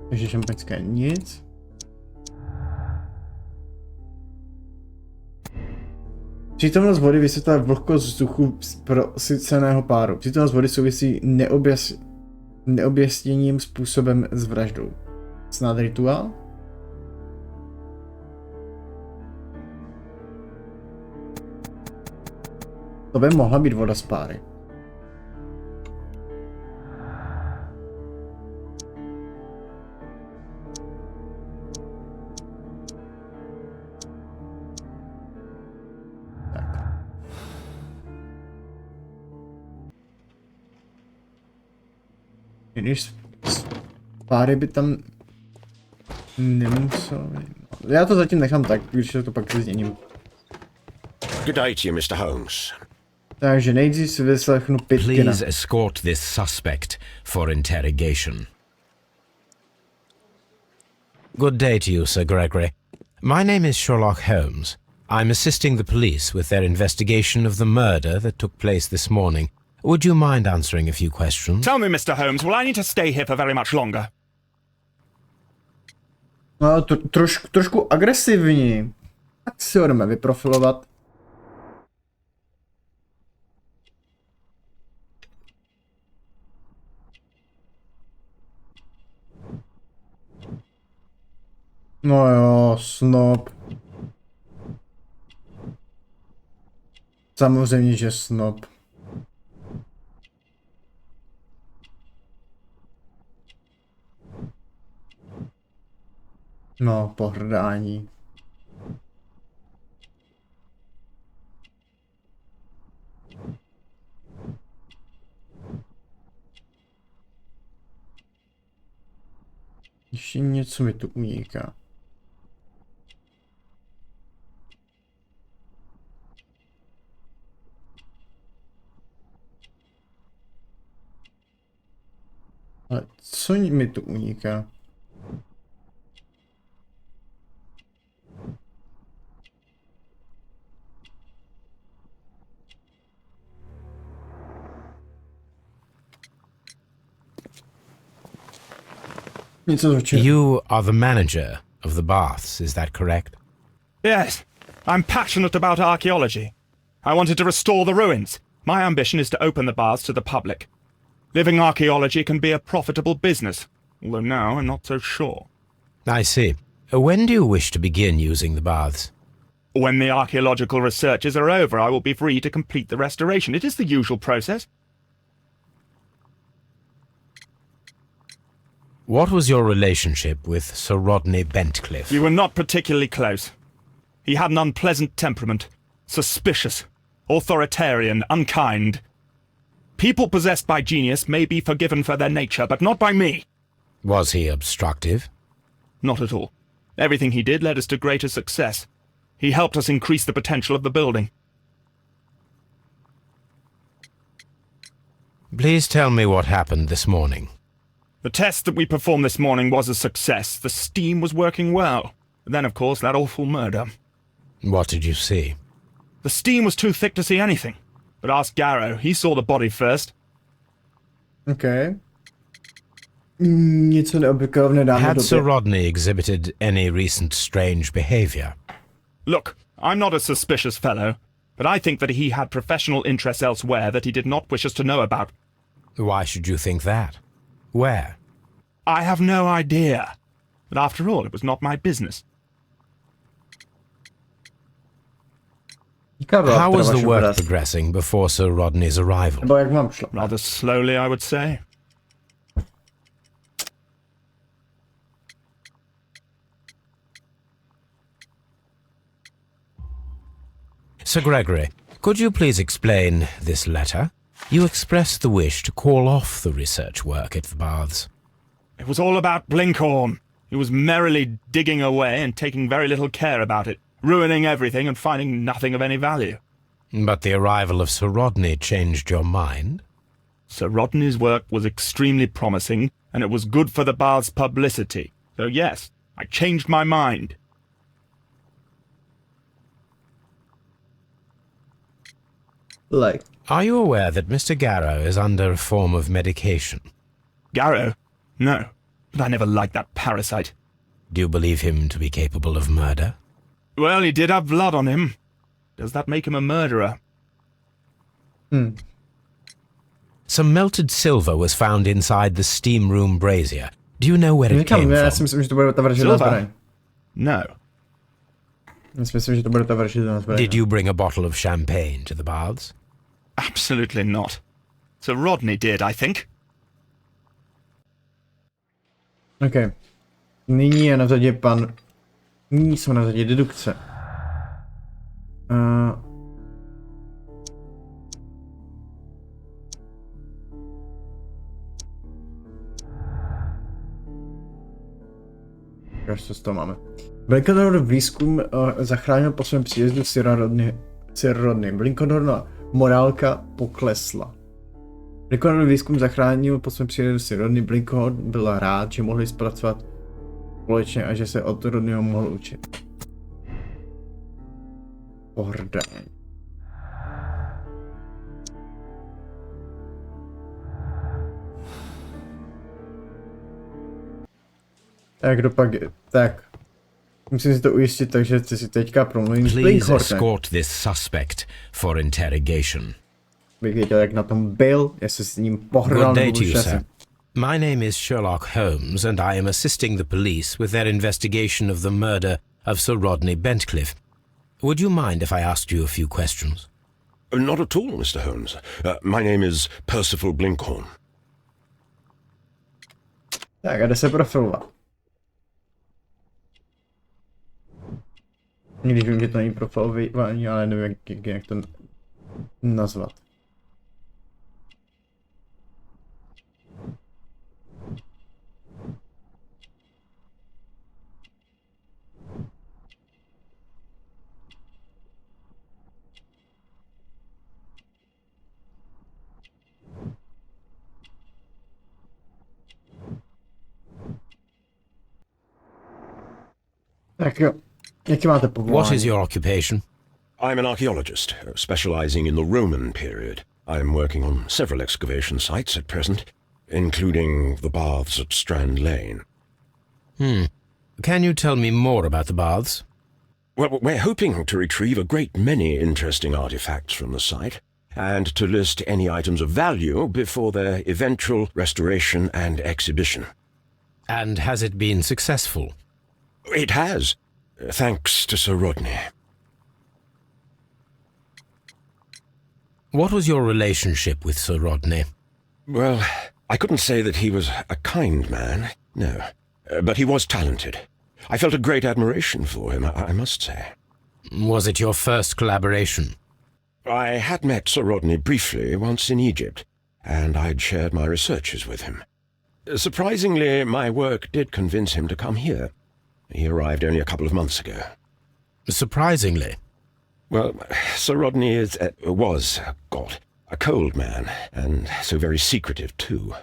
Takže šampaňská nic. Přítomnost vody vysvětluje vlhkost vzduchu pro syceného páru. Přítomnost vody souvisí neobjasněným způsobem s vraždou. Snad rituál? To by mohla být voda z páry. Když páry by tam nemusel. Já to zatím nechám tak, když to pak změním. Good day to you, Mr. Holmes. Takže nejdřív si vyslechnu Pitkina. Please escort this suspect for interrogation. Good day to you, Sir Gregory. My name is Sherlock Holmes. I'm assisting the police with their investigation of the murder that took place this morning. Would you mind answering a few questions? Tell me, Mr. Holmes, will I need to stay here for very much longer? No, trošku agresivní. Tak si ho jdeme vyprofilovat. No jo, snob. Samozřejmě, že snob. No, pohrdání. Ještě něco mi tu uniká. Ale co mi tu uniká? You are the manager of the baths, is that correct? Yes. I'm passionate about archaeology. I wanted to restore the ruins. My ambition is to open the baths to the public. Living archaeology can be a profitable business, although now I'm not so sure. I see. When do you wish to begin using the baths? When the archaeological researches are over, I will be free to complete the restoration. It is the usual process. What was your relationship with Sir Rodney Bentcliffe? We were not particularly close. He had an unpleasant temperament, suspicious, authoritarian, unkind. People possessed by genius may be forgiven for their nature, but not by me. Was he obstructive? Not at all. Everything he did led us to greater success. He helped us increase the potential of the building. Please tell me what happened this morning. The test that we performed this morning was a success. The steam was working well. Then, of course, that awful murder. What did you see? The steam was too thick to see anything. But ask Garrow. He saw the body first. Okay. Něco neobvyklého v nedávné Had době. Sir Rodney exhibited any recent strange behavior? Look, I'm not a suspicious fellow. but I think that he had professional interests elsewhere that he did not wish us to know about. Why should you think that? Where? I have no idea. But after all, it was not my business. How was the work progressing before Sir Rodney's arrival? Nebo jak mám šlapat? Rather slowly, I would say. Sir Gregory, could you please explain this letter? You expressed the wish to call off the research work at the baths. It was all about Blinkhorn. He was merrily digging away and taking very little care about it, ruining everything and finding nothing of any value. But the arrival of Sir Rodney changed your mind? Sir Rodney's work was extremely promising, and it was good for the bath's publicity. So yes, I changed my mind. Like, Are you aware that Mr. Garrow is under a form of medication? Garrow? No, but I never liked that parasite. Do you believe him to be capable of murder? Well, he did have blood on him. Does that make him a murderer? Some melted silver was found inside the steam room brazier. Do you know where it came já from? si myslím, že to bude ta vražedná zbraň. No. Já si myslím, že to bude ta vražedná zbraň. Did you bring a bottle of champagne to the baths? Absolutely not. Sir Rodney did, I think. OK. Nyní je na řadě pan... Nyní jsou na řadě dedukce. Co z toho máme? Blinkhornův výzkum zachránil po svém příjezdu Sir Rodney. Blinkhornova morálka poklesla. Blinkhornův výzkum zachránil po svém příjezdu Sir Rodney. Blinkhorn byl rád, že mohli zpracovat společně a že se od Rodneyho mohl učit. Pohrdání. Tak dopak, tak. Musím si to ujistit, takže si teďka promluvím s Please Blinkhornem. escort this suspect for interrogation. Bych věděl, jak na tom byl, jestli s ním pohrdal Good day nebo to you, šťastný. sir. My name is Sherlock Holmes, and I am assisting the police with their investigation of the murder of Sir Rodney Bentcliffe. Would you mind if I asked you a few questions? Not at all, Mr. Holmes. My name is Percival Blinkhorn. Tak a jde se profilovat. Když vím, že to není profilování, ale nevím, jak to nazvat. Tak jo. Jaký máte povolání? What is your occupation? I'm an archaeologist, specializing in the Roman period. I'm working on several excavation sites at present, including the baths at Strand Lane. Can you tell me more about the baths? Well, we're hoping to retrieve a great many interesting artifacts from the site, and to list any items of value before their eventual restoration and exhibition. And has it been successful? It has, thanks to Sir Rodney. What was your relationship with Sir Rodney? Well, I couldn't say that he was a kind man, no. But he was talented. I felt a great admiration for him, I must say. Was it your first collaboration? I had met Sir Rodney briefly once in Egypt, and I'd shared my researches with him. Surprisingly, my work did convince him to come here. He arrived only a couple of months ago. Surprisingly. Well, Sir Rodney was a cold man, and so very secretive too.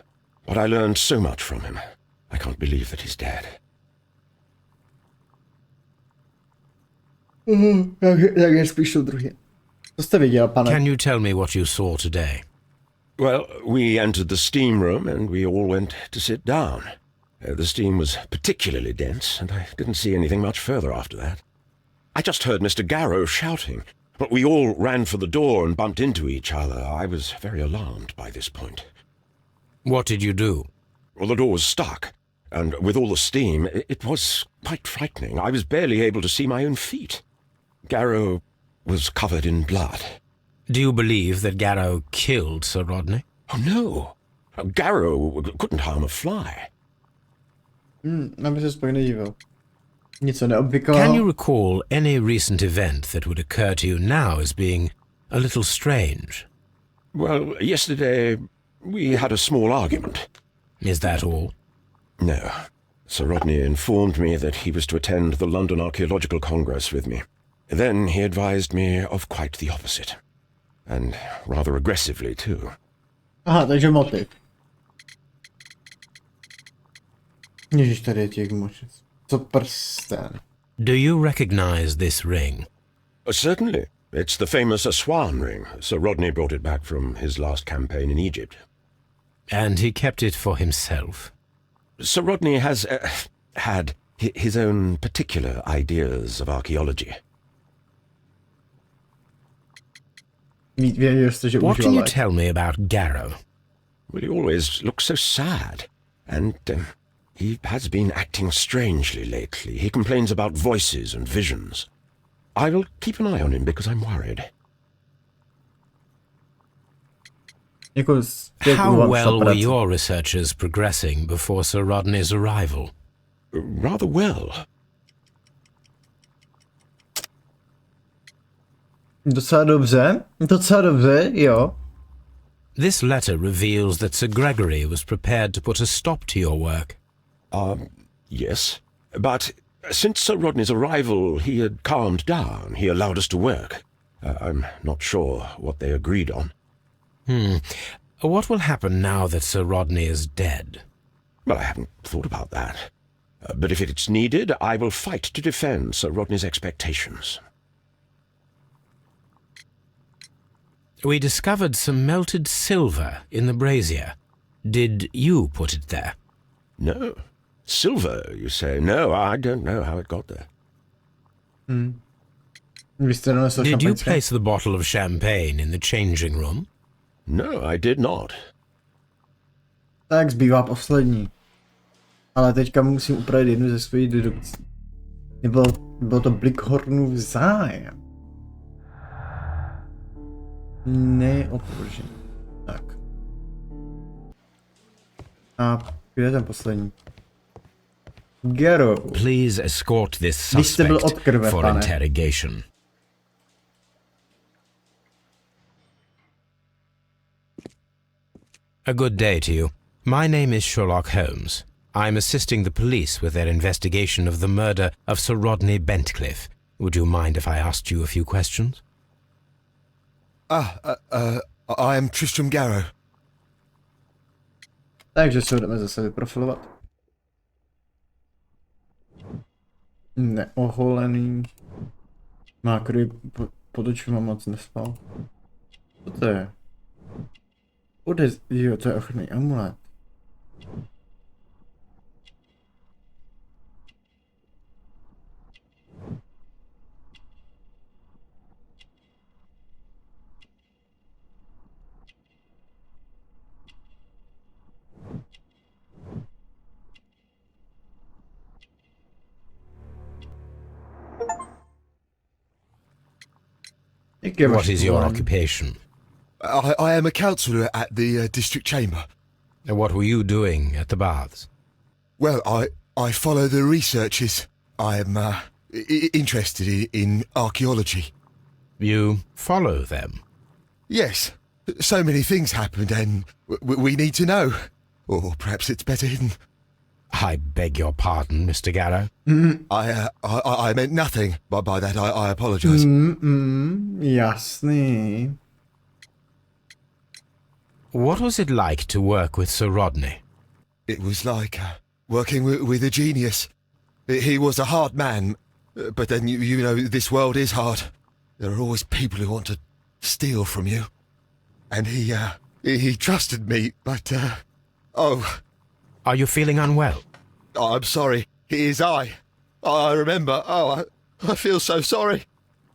But I learned so much from him. I can't believe that he's dead. Jak je spíš druhý. Co jste viděl, pane? Can you tell me what you saw today? Well, we entered the steam room and we all went to sit down. The steam was particularly dense, and I didn't see anything much further after that. I just heard Mr. Garrow shouting, But we all ran for the door and bumped into each other. I was very alarmed by this point. What did you do? Well, the door was stuck, and with all the steam, it was quite frightening. I was barely able to see my own feet. Garrow was covered in blood. Do you believe that Garrow killed Sir Rodney? Oh, no. Garrow couldn't harm a fly. Aby se spojně nedíval. Něco neobvyklého. Can you recall any recent event that would occur to you now as being a little strange? Well, yesterday we had a small argument. Is that all? No. Sir Rodney informed me that he was to attend the London Archaeological Congress with me. Then he advised me of quite the opposite. And rather aggressively, too. Aha, takže motiv. Ježiš, tady je těch močic. Co prsten? Do you recognize this ring? Certainly. It's the famous Aswan ring. Sir Rodney brought it back from his last campaign in Egypt. And he kept it for himself? Sir Rodney has had his own particular ideas of archaeology. What can you tell me about Garrow? Well, he always looks so sad. And he has been acting strangely lately. He complains about voices and visions. I will keep an eye on him because I'm worried. How well were your researchers progressing before Sir Rodney's arrival? Rather well. Docela dobře, jo. This letter reveals that Sir Gregory was prepared to put a stop to your work. Yes. But since Sir Rodney's arrival, he had calmed down. He allowed us to work. I'm not sure what they agreed on. What will happen now that Sir Rodney is dead? Well, I haven't thought about that. But if it's needed, I will fight to defend Sir Rodney's expectations. We discovered some melted silver in the brazier. Did you put it there? No. Silver, you say? No, I don't know how it got there. Did you place the bottle of champagne in the changing room? No, I did not. Tak zbývá poslední. Ale teďka musím upravit jednu ze svých dedukcí. Bylo to Blickhornův zájem. Neopoužení. Tak. A kde je ten poslední? Garrow. Please escort this suspect for interrogation. A good day to you. My name is Sherlock Holmes. I'm assisting the police with their investigation of the murder of Sir Rodney Bentcliffe. Would you mind if I asked you a few questions? I am Tristram Garrow. Takže se budeme zase vyprofilovat. Neoholený. Má kruj pod očima moc nespal. Co to je? Jo, to je ochranný amulet. What is your occupation? I am a counsellor at the district chamber. What were you doing at the baths? Well, I follow the researches. I am interested in archaeology. You follow them? Yes. So many things happened and we need to know. Or perhaps it's better hidden. I beg your pardon, Mr. Garrow. I meant nothing by that. I apologise. Jasný. What was it like to work with Sir Rodney? It was like working with a genius. He was a hard man, but then you know this world is hard. There are always people who want to steal from you. And he trusted me, but oh. Are you feeling unwell? Oh, I'm sorry. It is I remember. Oh, I feel so sorry.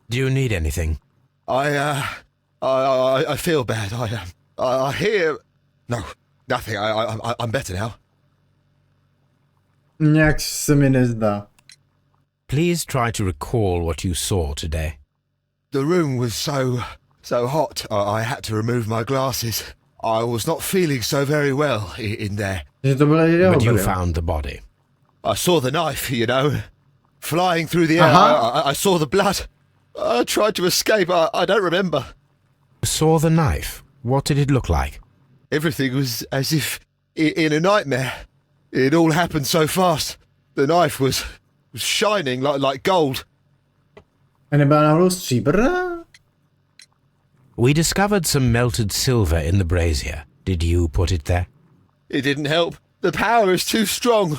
Do you need anything? I feel bad. I hear... No, nothing. I'm better now. Nějak se mi nezdá. Please try to recall what you saw today. The room was so hot. I had to remove my glasses. I was not feeling so very well in there. Že to byla jeho But you brýle. found the body. I saw the knife, you know, flying through the air. I saw the blood. I tried to escape. I don't remember. You saw the knife. What did it look like? Everything was as if in a nightmare. It all happened so fast. The knife was shining like gold. A nebyla náhodou stříbrná? We discovered some melted silver in the brazier. Did you put it there? It didn't help. The power is too strong.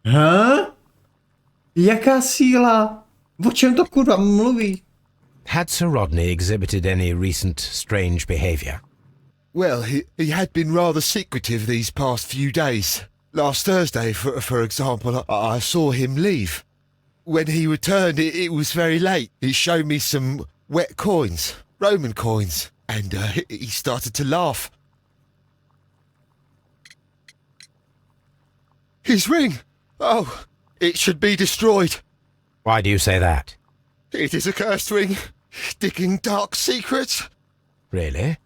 Jaká síla? O čem to kurva mluví? Had Sir Rodney exhibited any recent strange behaviour? Well, he had been rather secretive these past few days. Last Thursday, for example, I saw him leave. When he returned, it was very late. He showed me some wet coins, Roman coins, and he started to laugh. His ring! Oh, it should be destroyed. Why do you say that? It is a cursed ring, digging dark secrets. Really?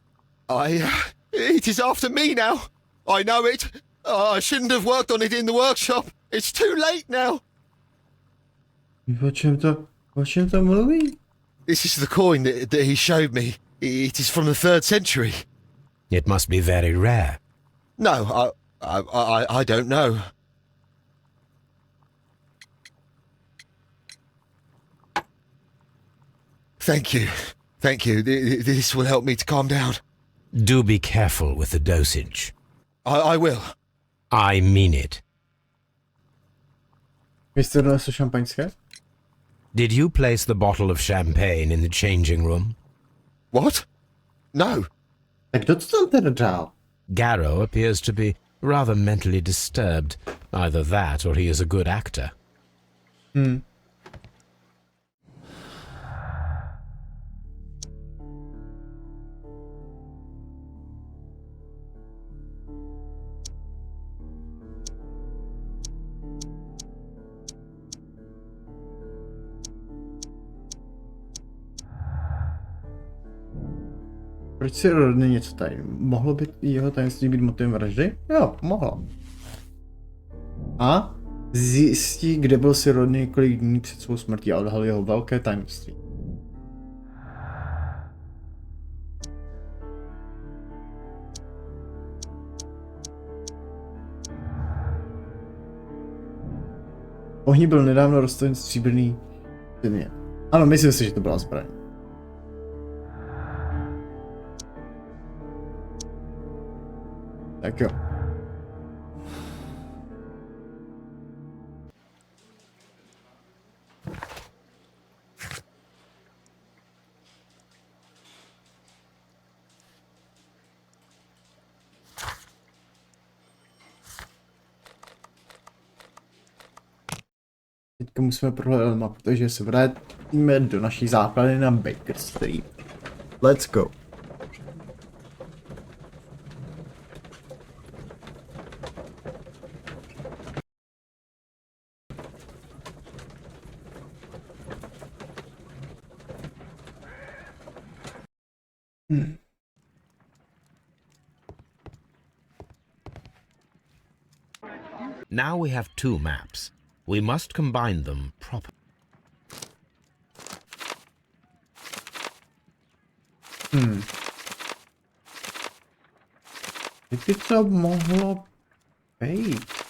It is after me now. I know it. I shouldn't have worked on it in the workshop. It's too late now. O čem to mluví? This is the coin that he showed me. It is from the 3rd century. It must be very rare. No, I don't know. Thank you. Thank you. This will help me to calm down. Do be careful with the dosage. I will. I mean it. Vy jste donesl šampaňské? Did you place the bottle of champagne in the changing room? What? No. Tak kdo to tam teda dál? Garrow appears to be rather mentally disturbed. Either that or he is a good actor. Proč si Rodney něco tady? Mohlo by jeho tajemství být motivem vraždy? Jo, mohlo. A zjistí, kde byl si Rodney několik dní před svou smrtí a odhalil jeho velké tajemství. Ohni byl nedávno rozstaven stříbrný předmět. Ano, myslím si, že to byla zbraň. Tak jo. Teďka musíme prohledat mapu, takže se vrátíme do naší základny na Baker Street. Let's go. Now we have two maps. We must combine them properly. Kdyby to mohlo být?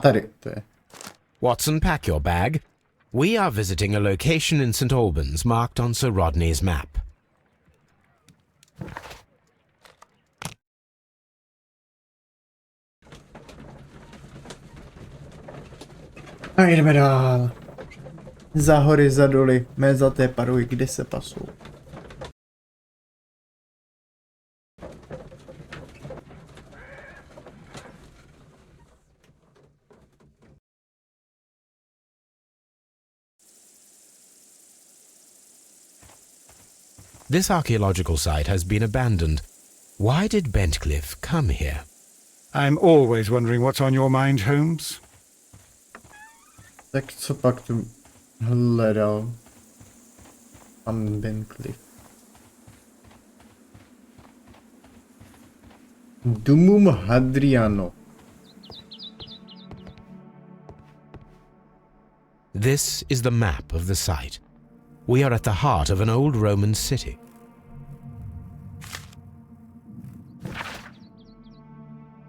Tady, to je. Watson, pack your bag. We are visiting a location in St. Albans marked on Sir Rodney's map. A jdeme dál. Za hory, za doly, mé zlaté paruji, kde se pasou. This archaeological site has been abandoned. Why did Bentcliffe come here? I'm always wondering what's on your mind, Holmes. Tak co pak tu hledal pan Bentcliffe? Dumum Hadriano. This is the map of the site. We are at the heart of an old Roman city.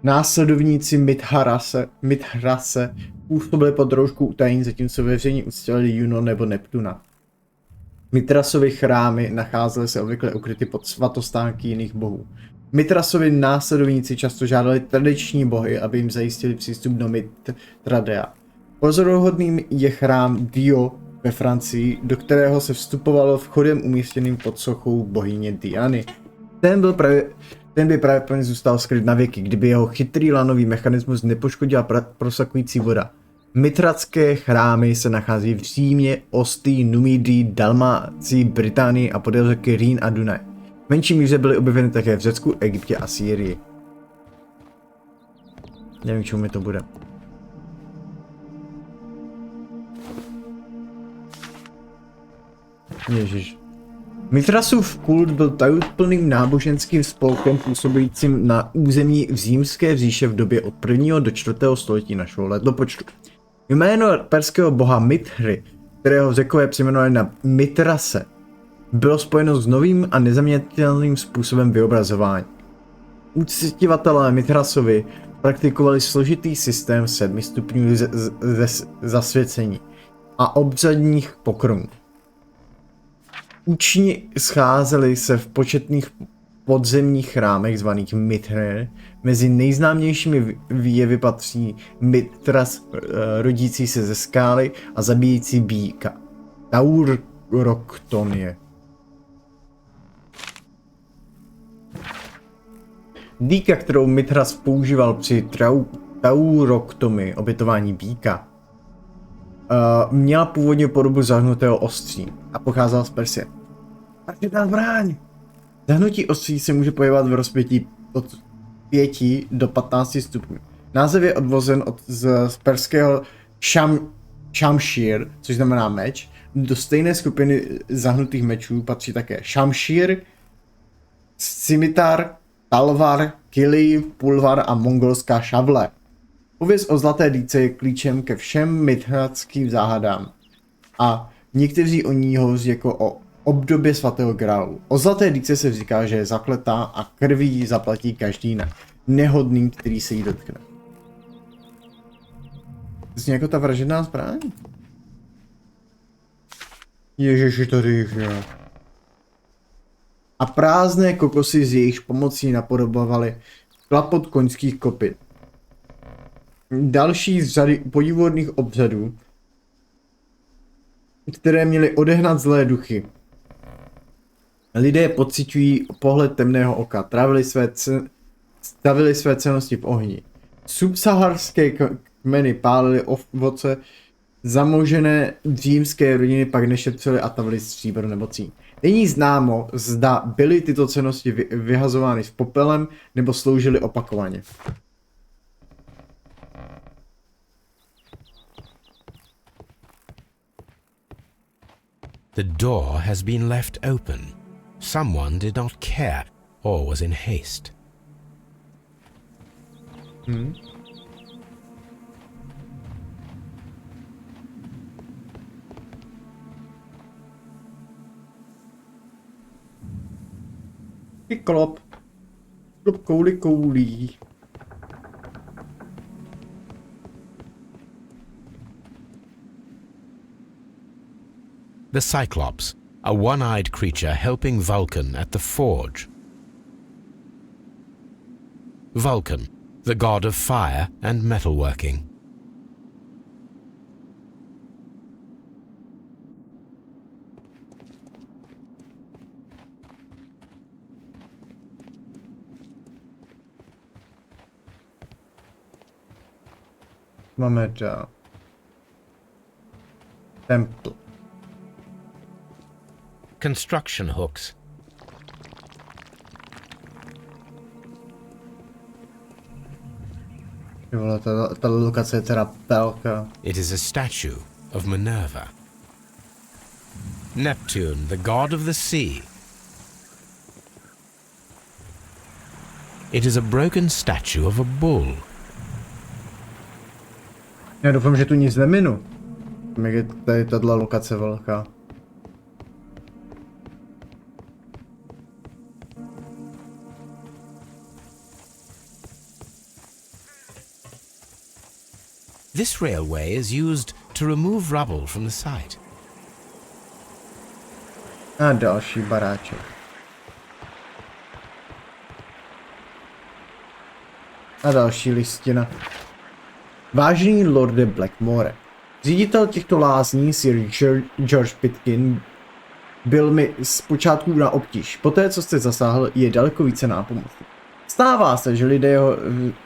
Následovníci Mithrase působili pod rouškou utajení, zatímco veřejně uctívali Juno nebo Neptuna. Mitrasovy chrámy nacházely se obvykle ukryty pod svatostánky jiných bohů. Mitrasovi následovníci často žádali tradiční bohy, aby jim zajistili přístup do Mitradea. Pozoruhodným je chrám Dio ve Francii, do kterého se vstupovalo vchodem umístěným pod sochou bohyně Diany. Ten by pravděpodobně zůstal skryt na věky, kdyby jeho chytrý lanový mechanismus nepoškodila prosakující voda. Mitradské chrámy se nachází v Římě, Ostii, Numídii, Dalmácii, Británii a podél řeky Rýn a Dunaj. V menší míře byly objeveny také v Řecku, Egyptě a Sýrii. Nevím, čemu mi to bude. Ježiš. Mitrasův kult byl tajuplným náboženským spolkem působícím na území římské říše v době od 1. do 4. století našeho letopočtu. Jméno perského boha Mithry, kterého Řekové přejmenovali na Mitrase, bylo spojeno s novým a nezaměnitelným způsobem vyobrazování. Uctivatelé Mitrasovi praktikovali složitý systém 7 stupňů zasvěcení a obřadních pokrmů. Učni scházeli se v početných podzemních chrámech zvaných Mithry. Mezi nejznámějšími výjevy patří Mithras rodící se ze skály a zabíjející býka. Tauroktonie. Dýka, kterou Mithras používal při tauroktomii, obětování býka, měla původně podobu zahnutého ostří a pocházela z Persie. Raketová zbraň! Zahnutí ostří se může pohybovat v rozpětí od 5 do 15 stupňů. Název je odvozen z perského šamšír, což znamená meč. Do stejné skupiny zahnutých mečů patří také šamšír, scimitar, talvar, kili, pulvar a mongolská šavle. Pověst o zlaté dýce je klíčem ke všem mithradským záhadám a někteří o ní hovoří jako o obdobě svatého grálu. O zlaté dýce se říká, že je zakletá a krví zaplatí každý nehodný, který se jí dotkne. To je jako ta vražedná zbraň? Ježiši, to je. A prázdné kokosy z jejichž pomocí napodobovaly klapot koňských kopyt. Další z řady podivuhodných obřadů, které měly odehnat zlé duchy. Lidé pociťují pohled temného oka, stavili své cennosti v ohni. Subsaharské kmeny pálily ovoce, zamožené římské rodiny pak nešetřily a tavily stříbro nemocí. Není známo, zda byly tyto cennosti vyhazovány s popelem nebo sloužily opakovaně. The door has been left open. Someone did not care or was in haste. Klop. Klop kouli koulí. The Cyclops, a one-eyed creature helping Vulcan at the forge. Vulcan, the god of fire and metalworking. Máme dál. Temple. Construction hooks. Ty vole, ta lokace je teda velká. It is a statue of Minerva. Neptune, the god of the sea. It is a broken statue of a bull. Já doufám, že tu nic neminu. Jak je tady tato lokace velká. This railway is used to remove rubble from the site. A další baráček. A další listina. Vážený lorde Blackmore, ředitel těchto lázní Sir George Pitkin byl mi zpočátku na obtíž. Poté, co jste zasáhl, je daleko více nápomocný. Stává se, že lidé jeho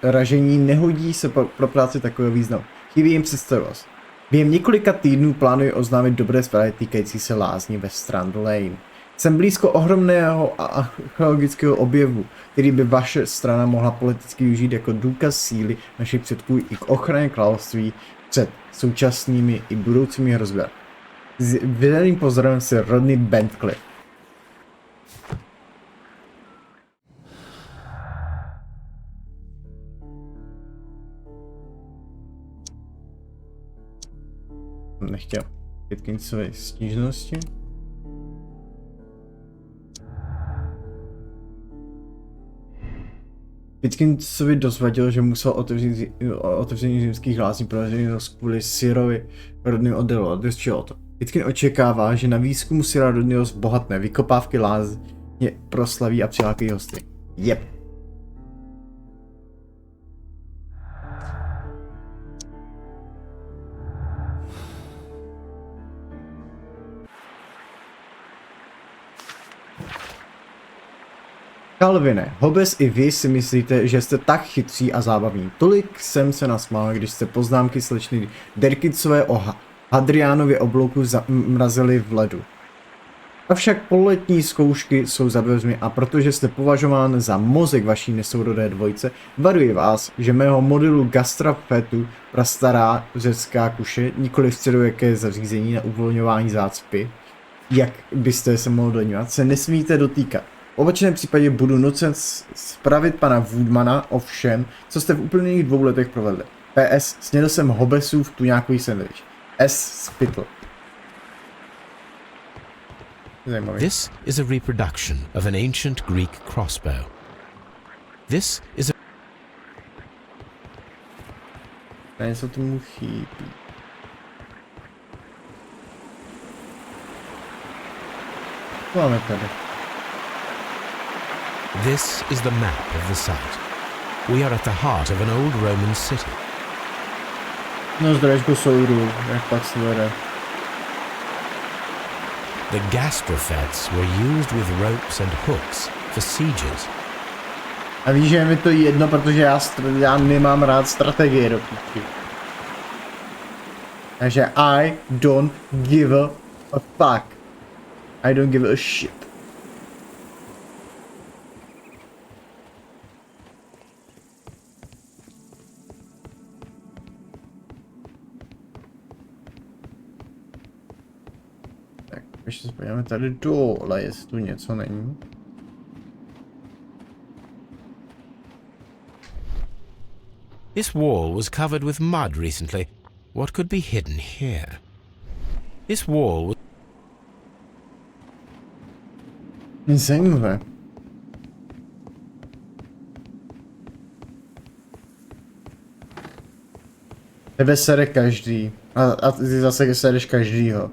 ražení nehodí se pro práci takového významu. Chybí jim představivost. Během několika týdnů plánuji oznámit dobré zprávy týkající se lázní ve Strand Lane. Jsem blízko ohromného archeologického objevu, který by vaše strana mohla politicky využít jako důkaz síly našich předků i k ochraně království před současnými i budoucími hrozbami. S vydaným pozdravem si Rodney Bentley. Nechtěl Pitkinsové stížnosti. Pitkinsovi dozvadil, že musel otevření zimských lázní proveřejnost kvůli Sirovi Rodney oddělu a odvěstčilo to. Pitkin očekává, že na výzkumu Sira Rodneyho zbohatne, vykopávky lázně proslaví a přilákají hosty. Jep. Calvine, Hobbes i vy si myslíte, že jste tak chytří a zábavní. Tolik jsem se nasmál, když jste poznámky slečny Derkinsové o Hadriánově oblouku zamrazili v ledu. Avšak pololetní zkoušky jsou za dveřmi a protože jste považován za mozek vaší nesourodé dvojice, varuji vás, že mého modelu gastrafetu prastará řecká kuše, nikoli středověké zařízení na uvolňování zácpy, jak byste se mohl domnívat, se nesmíte dotýkat. V opačném případě budu nucen spravit pana Woodmana o všem, co jste v úplných 2 letech provedli. PS, snědl jsem Hobbesův tuňákový sandwich. S. Spittle. Zajímavý. This is a reproduction of an ancient Greek crossbow. This is a... Něco tomu chybí. Máme tady. This is the map of the site. We are at the heart of an old Roman city. No zdravečku soudu, jak pak se vede. The gastrofeds were used with ropes and hooks for sieges. A víš, že je mi to jedno, protože já nemám rád strategie do píči. Takže I don't give a fuck. I don't give a shit. Tak, ještě se podíváme tady dole, jestli tu něco není. This wall was covered with mud recently. What could be hidden here? This wall was... Zajímavé. Tebe sere každý. A ty zase sereš každýho.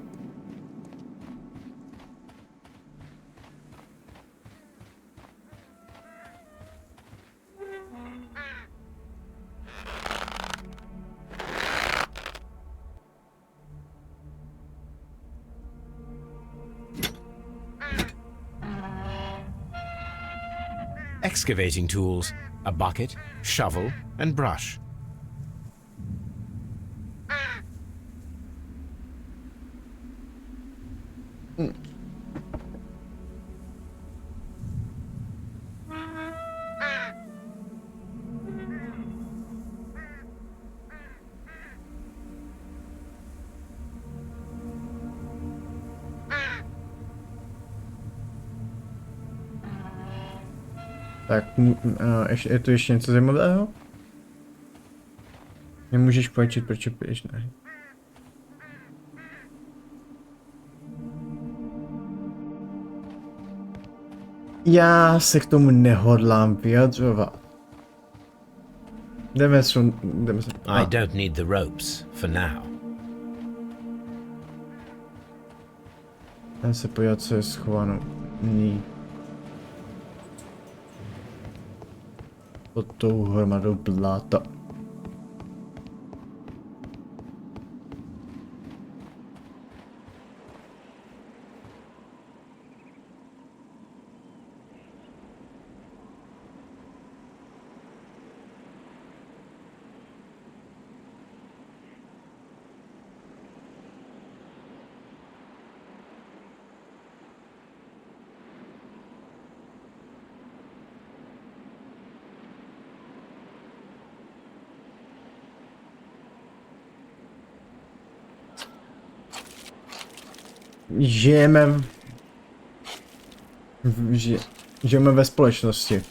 excavating tools, a bucket, shovel, and brush. Tak, je tu ještě něco zajímavého? Nemůžeš pojčit, proč piješ, ne? Já se k tomu nehodlám vyjadřovat. Jdeme se. I don't need the ropes for now. Jdeme se podívat, co je schovanou. Ní. Pod tou hromadou bláta. Žijeme ve společnosti.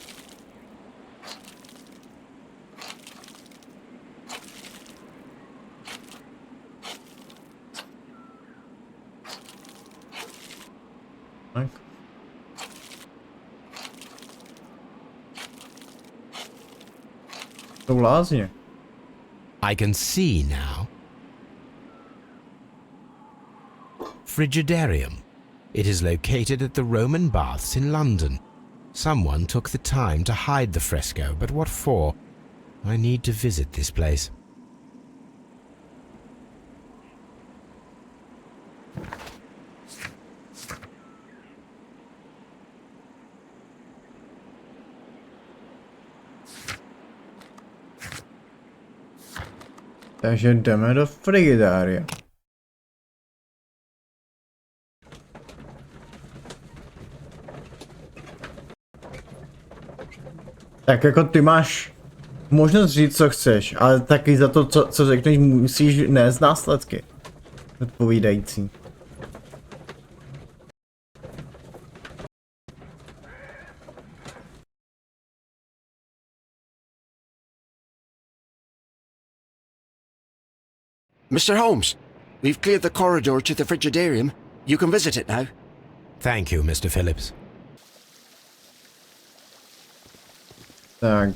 Tak. Jsou lázně. I can see now. Frigidarium. It is located at the Roman Baths in London. Someone took the time to hide the fresco, but what for? I need to visit this place. Takže jdeme do frigidária. Tak jako ty máš možnost říct, co chceš, ale taky za to, co řekneš, musíš nést následky. Odpovídající. Mr. Holmes, we've cleared the corridor to the Frigidarium. You can visit it now. Thank you, Mr. Phillips. Tak.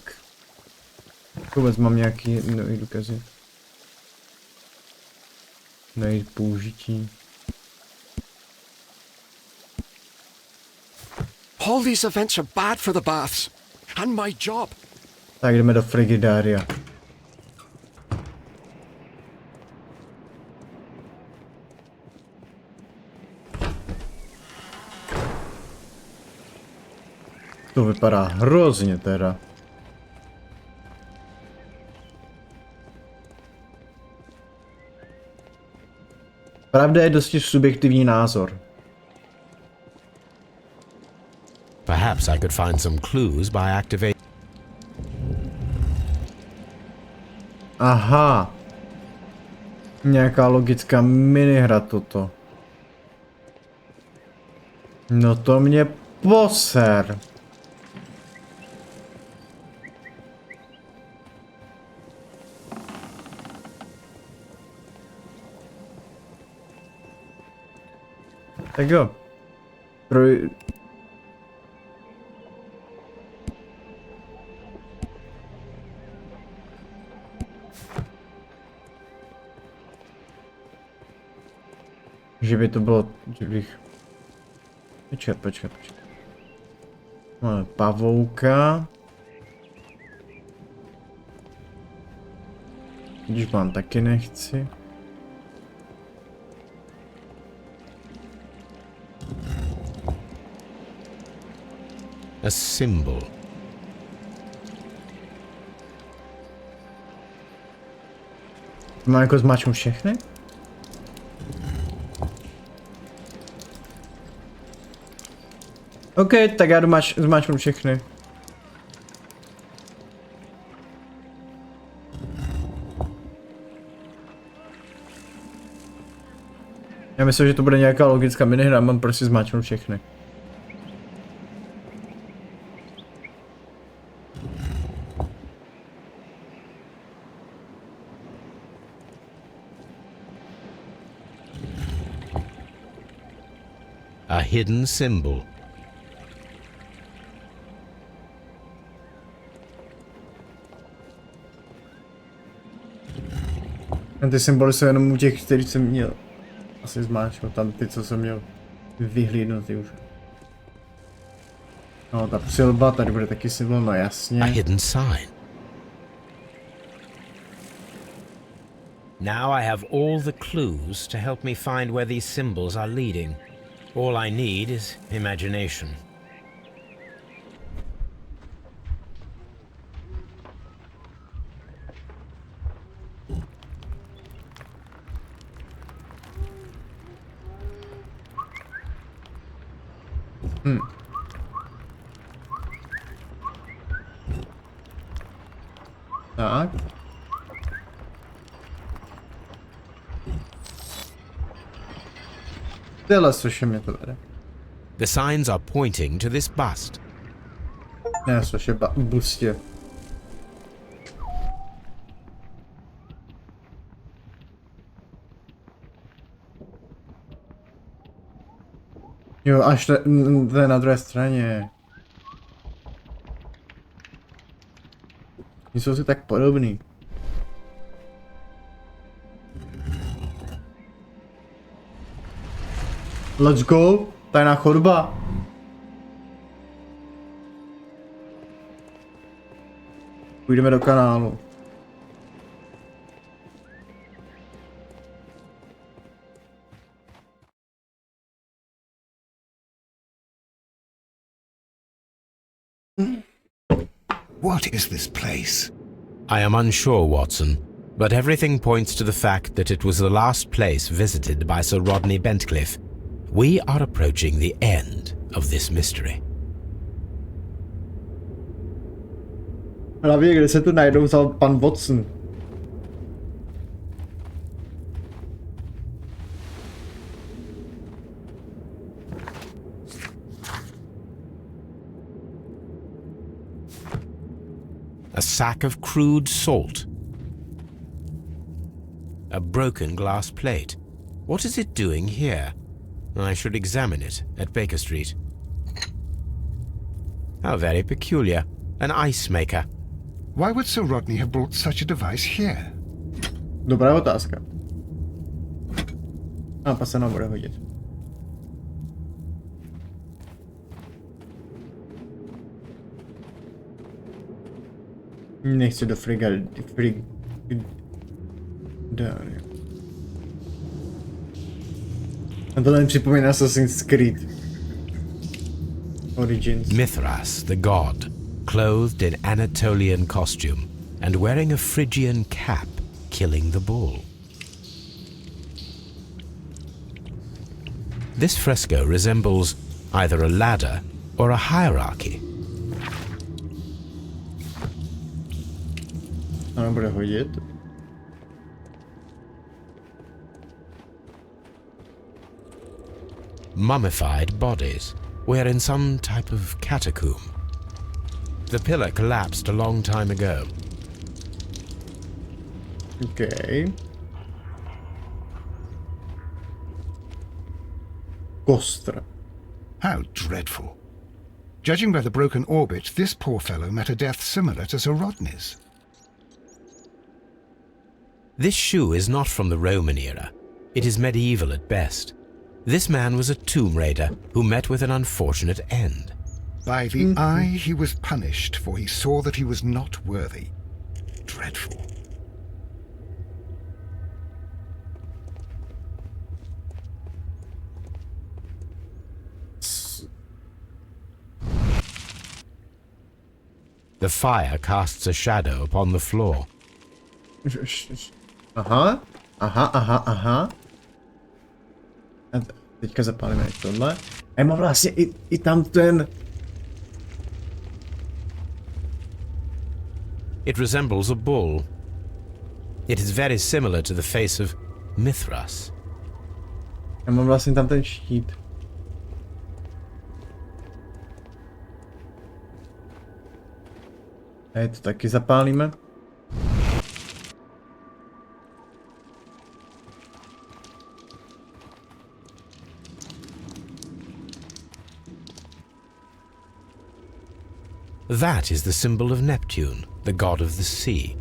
Vůbec mám nějaký nový důkazy. Najít použití. All these events are bad for the baths. And my job. Tak jdeme do frigidária. To vypadá hrozně teda. Pravda je dosti subjektivní názor. Perhaps I could find some clues by activating. Aha. Nějaká logická minihra toto. No to mě poser. Tak jo. Že by to bylo, že bych... Počkat. Máme pavouka. Když mám taky nechci. A symbol. Mám jako zmáčknout všechny? OK, tak já zmáčknu všechny. Já myslím, že to bude nějaká logická minihra, mám prostě zmáčknout všechny. A hidden symbol. A ty symboly jsou jenom u těch, který jsem měl. Asi zmáčknu tam ty, co jsem měl vyhlídnutý už. No, ta přilba, tady bude taky symbol, no jasně. A hidden sign. Now I have all the clues to help me find where these symbols are leading. All I need is imagination. Tak. Tyhle což mě to vede. The signs are pointing to this bust. Ne, což je bustě. Jo, až to je na druhé straně. Jsou si tak podobný. Let's go, tajná chodba. Půjdeme do kanálu. What is this place? I am unsure, Watson, but everything points to the fact that it was the last place visited by Sir Rodney Bentcliffe. We are approaching the end of this mystery. Hlavně, kde se tu najdou vzal pan Watson? A sack of crude salt. A broken glass plate. What is it doing here? I should examine it at Baker Street. How very peculiar. An ice maker. Why would Sir Rodney have brought such a device here? Dobrá otázka. A pak se nám bude hodit. Nechci do A tohle mi připomíná Assassin's Creed Origins. Mithras, the god, clothed in Anatolian costume and wearing a Phrygian cap, killing the bull. This fresco resembles either a ladder or a hierarchy. Ano, bude hodit. Mummified bodies. We're in some type of catacomb. The pillar collapsed a long time ago. Okay. Kostra. How dreadful. Judging by the broken orbit, this poor fellow met a death similar to Sir Rodney's. This shoe is not from the Roman era. It is medieval at best. This man was a tomb raider who met with an unfortunate end. By the eye he was punished, for he saw that he was not worthy. Dreadful. The fire casts a shadow upon the floor. Aha. Teďka zapálíme i tohle. A já mám vlastně i tam ten... It resembles a bull. It is very similar to the face of Mithras. Já mám vlastně tam ten štít. A to taky zapálíme. That is the symbol of Neptune, the god of the sea.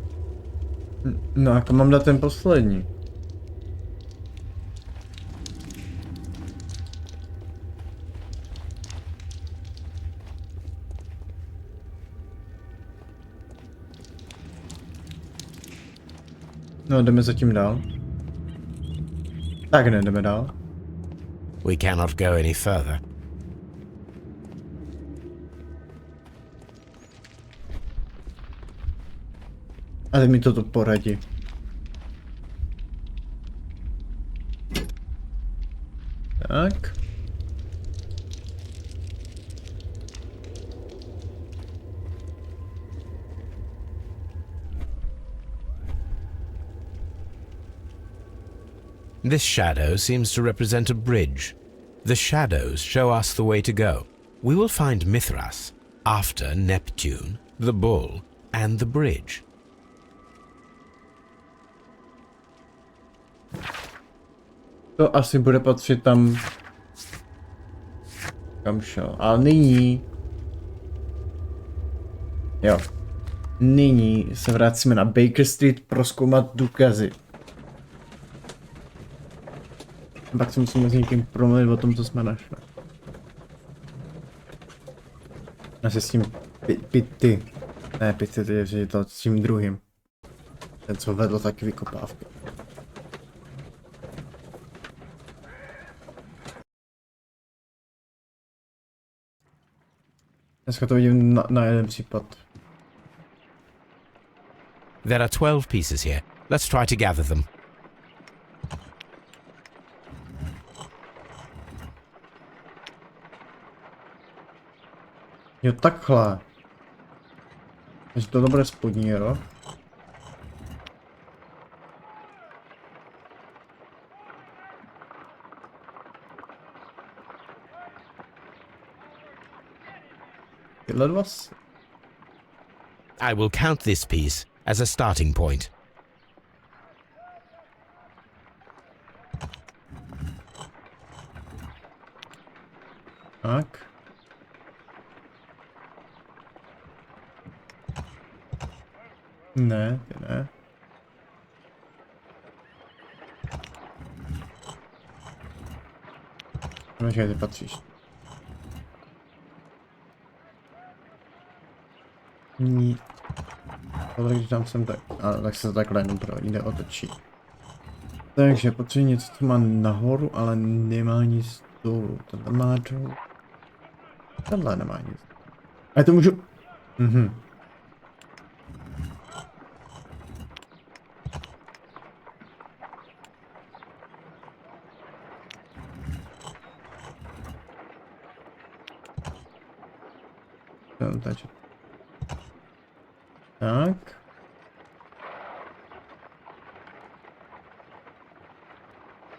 No a to mám dát ten poslední. No, jdeme zatím dál. Tak ne, jdeme dál. We cannot go any further. A teď mi to poradí. Tak. This shadow seems to represent a bridge. The shadows show us the way to go. We will find Mithras after Neptune, the bull, and the bridge. To asi bude patřit tam, kam šel. A nyní... Jo. Nyní se vracíme na Baker Street prozkoumat důkazy. Pak si musíme s někým promluvit o tom, co jsme našli. Asi s tím Pitty. Ne, Pitty, to je to s tím druhým. Ten, co vedl taky vykopávky. Dneska to vidím na jeden případ. There are 12 pieces here. Let's try to gather them. Jo, takhle. Takže to bude spodní, jo? Tyhle dva. I will count this piece as a starting point. Tak. Ne, ty ne. Počkej, ty patříš. Ní. Tohle, když tam jsem tak... A tak se to takhle jenom jde otočí. Takže potřebuji něco, co má nahoru, ale nemá nic dolů. Tohle má dolů. Tohle nemá nic. A já to můžu... Mhm. Tak.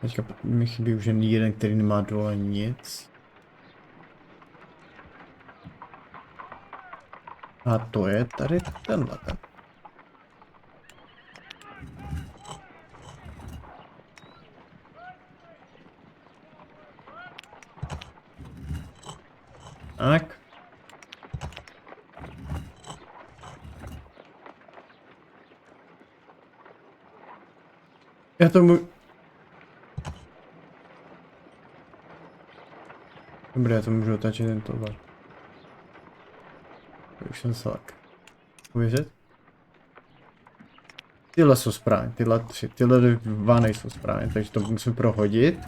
Teďka mi chybí už jen jeden, který nemá dole nic. A to je tady tenhle ten. Tak. Já tomu... Dobré, já to můžu otáčet jen tohle. To už jsem slak. Uvěřit? Tyhle jsou správně, tyhle tři, tyhle dva nejsou správně, takže to musím prohodit.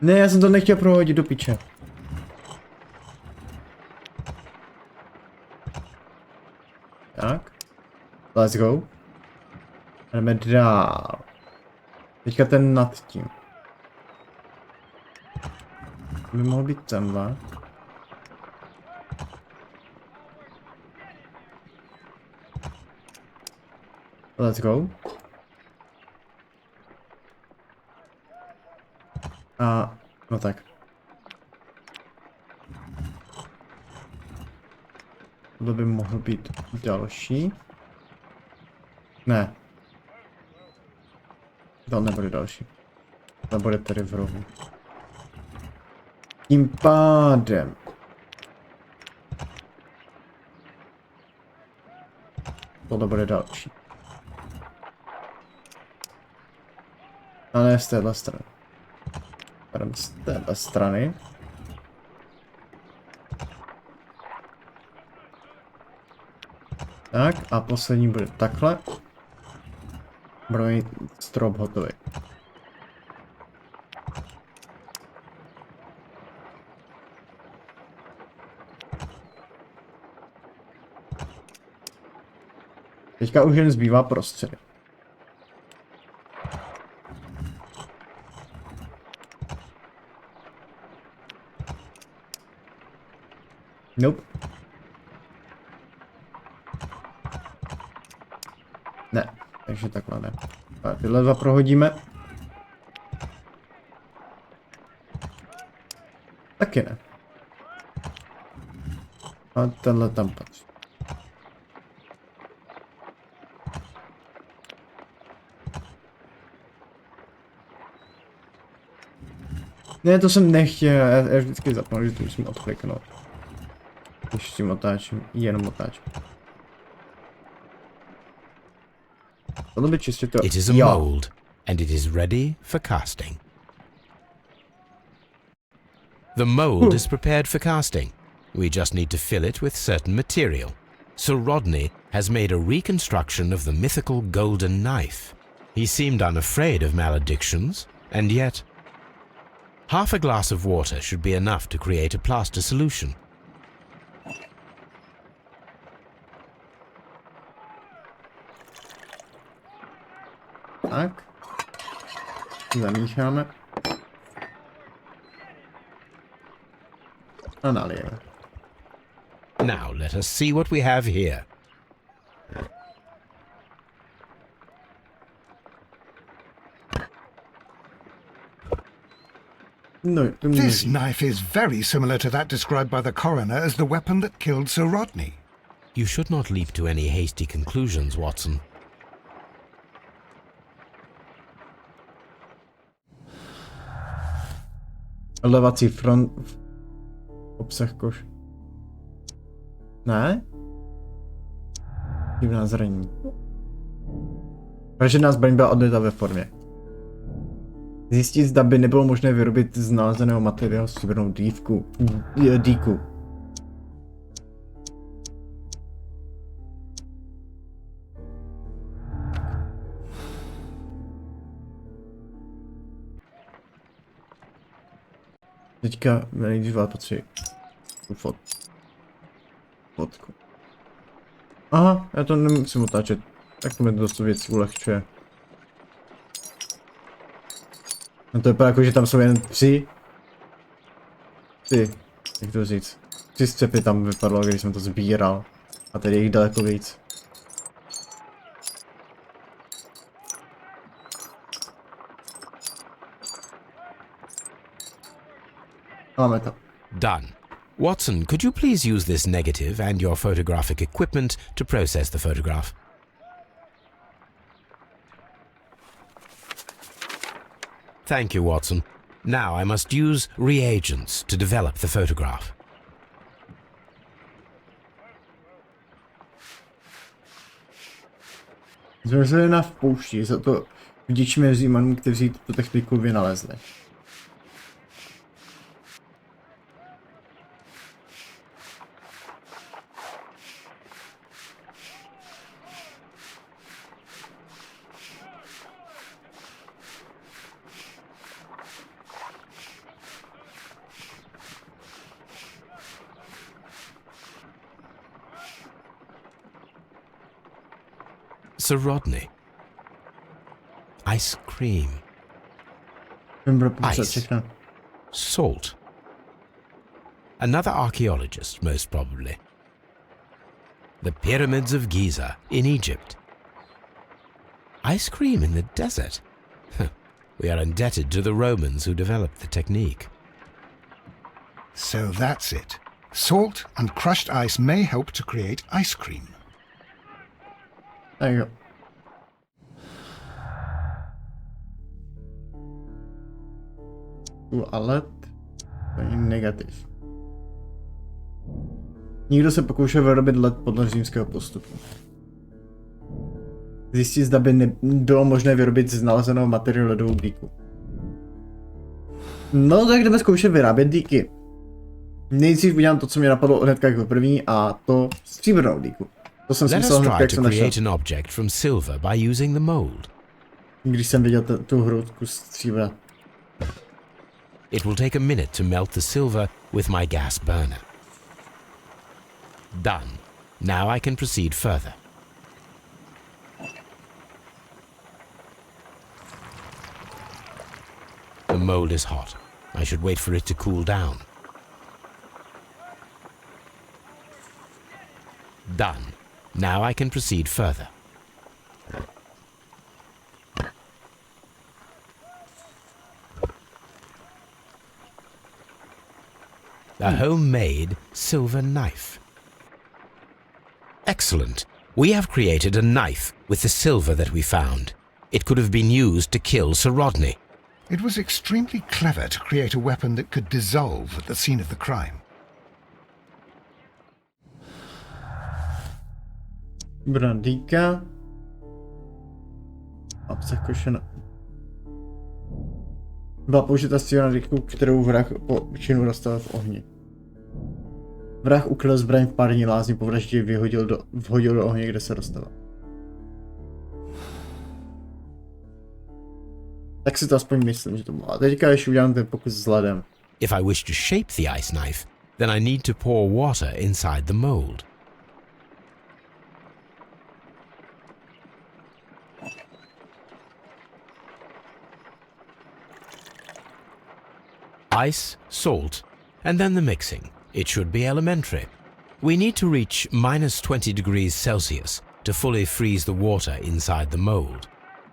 Ne, já jsem to nechtěl prohodit do piče. Tak. Let's go. Jdeme dál. Teďka ten nad tím. By mohl být tenhle. Let's go. A no tak. To by mohl být další. Ne. To nebude další. To bude tady v rohu. Tím pádem. Tohle bude další. A ne z téhle strany. Pardon, z téhle strany. Tak a poslední bude takhle. Budeme mít strop hotový. Teďka už jen zbývá prostředek. Nope. Ne, takže takhle ne. A tyhle dva prohodíme. Taky ne. A tenhle tam patří. Ne, to jsem nechtěl, já vždycky zapnu, že to musím odkliknout. Když s tím otáčím, jenom otáčím. Tohle by čistě to... It is a mold, and it is ready for casting. The mold is prepared for casting. We just need to fill it with certain material. Sir Rodney has made a reconstruction of the mythical golden knife. He seemed unafraid of maledictions, and yet... half a glass of water should be enough to create a plaster solution. Tak. Zamícháme. A nalijeme. Now let us see what we have here. No, This knife is very similar to that described by the coroner as the weapon that killed Sir Rodney. You should not leap to any hasty conclusions, Watson. Levací front... obsah koš. Ne? Divná zranění. Vražená zbraň byla odněta ve formě. Zjistit, zda by nebylo možné vyrobit z nalezeného materiálu stříbrnou dýku. Teďka nejdřív potřebuji tu fotku. Aha, já to nemusím otáčet. Tak to mi dost věcí ulehčuje. No to vypadá jako, že tam jsou jen jak to říct, 3 střepy tam vypadlo, když jsem to sbíral. A tady je jich daleko víc. Máme to. Done. Watson, could you please use this negative and your photographic equipment to process the photograph? Thank you, Watson. Now I must use reagents to develop the photograph. Zmrzlina v poušti, za to vděčíme Římanům, kteří tuto techniku vynalezli. Sir Rodney. Ice cream. Ice. Salt. Another archaeologist, most probably. The pyramids of Giza in Egypt. Ice cream in the desert. We are indebted to the Romans who developed the technique. So that's it. Salt and crushed ice may help to create ice cream. There you go. Ale to je negativ. Nikdo se pokoušel vyrobit led podle římského postupu. Zjistit, zda by nebylo možné vyrobit z nalezeného materiálu ledovou dýku. No tak jdeme zkoušet vyrábět dýky. Nejdřív udělám to, co mě napadlo hnedka jako první, a to stříbrnou dýku. To jsem si myslel hnedka, jak jsem našel. Když jsem viděl tu hroutku stříbra. It will take a minute to melt the silver with my gas burner. Done. Now I can proceed further. The mold is hot. I should wait for it to cool down. Done. Now I can proceed further. A homemade silver knife. Excellent. We have created a knife with the silver that we found. It could have been used to kill Sir Rodney. It was extremely clever to create a weapon that could dissolve at the scene of the crime. Brandýka. Obsakošena. Byla použita stříbrná dýku, kterou vrah po činu rozstavil v ohni. Vrah ukryl zbraň v pární lázni, po vraždě vhodil do ohně, kde se rozstavil. Tak si to aspoň myslím, že to bylo. A teďka ještě udělám ten pokus s ledem. If I wish to shape the ice knife, then I need to pour water inside the mold. Ice, salt, and then the mixing. It should be elementary. We need to reach minus 20 degrees Celsius to fully freeze the water inside the mold.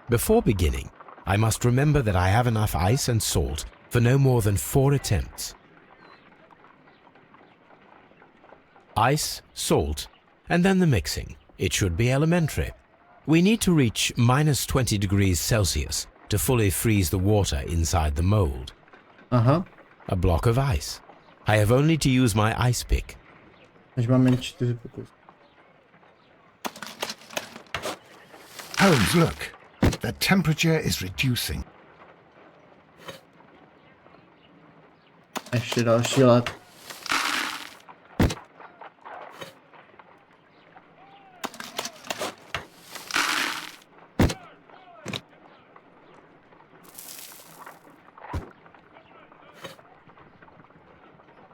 Before beginning, I must remember that I have enough ice and salt for no more than 4 attempts. Ice, salt, and then the mixing. It should be elementary. We need to reach minus 20 degrees Celsius to fully freeze the water inside the mold. Aha. A block of ice. I have only to use my ice pick. Až máme 4 pokus. Holmes, look. The temperature is reducing. Ještě další led.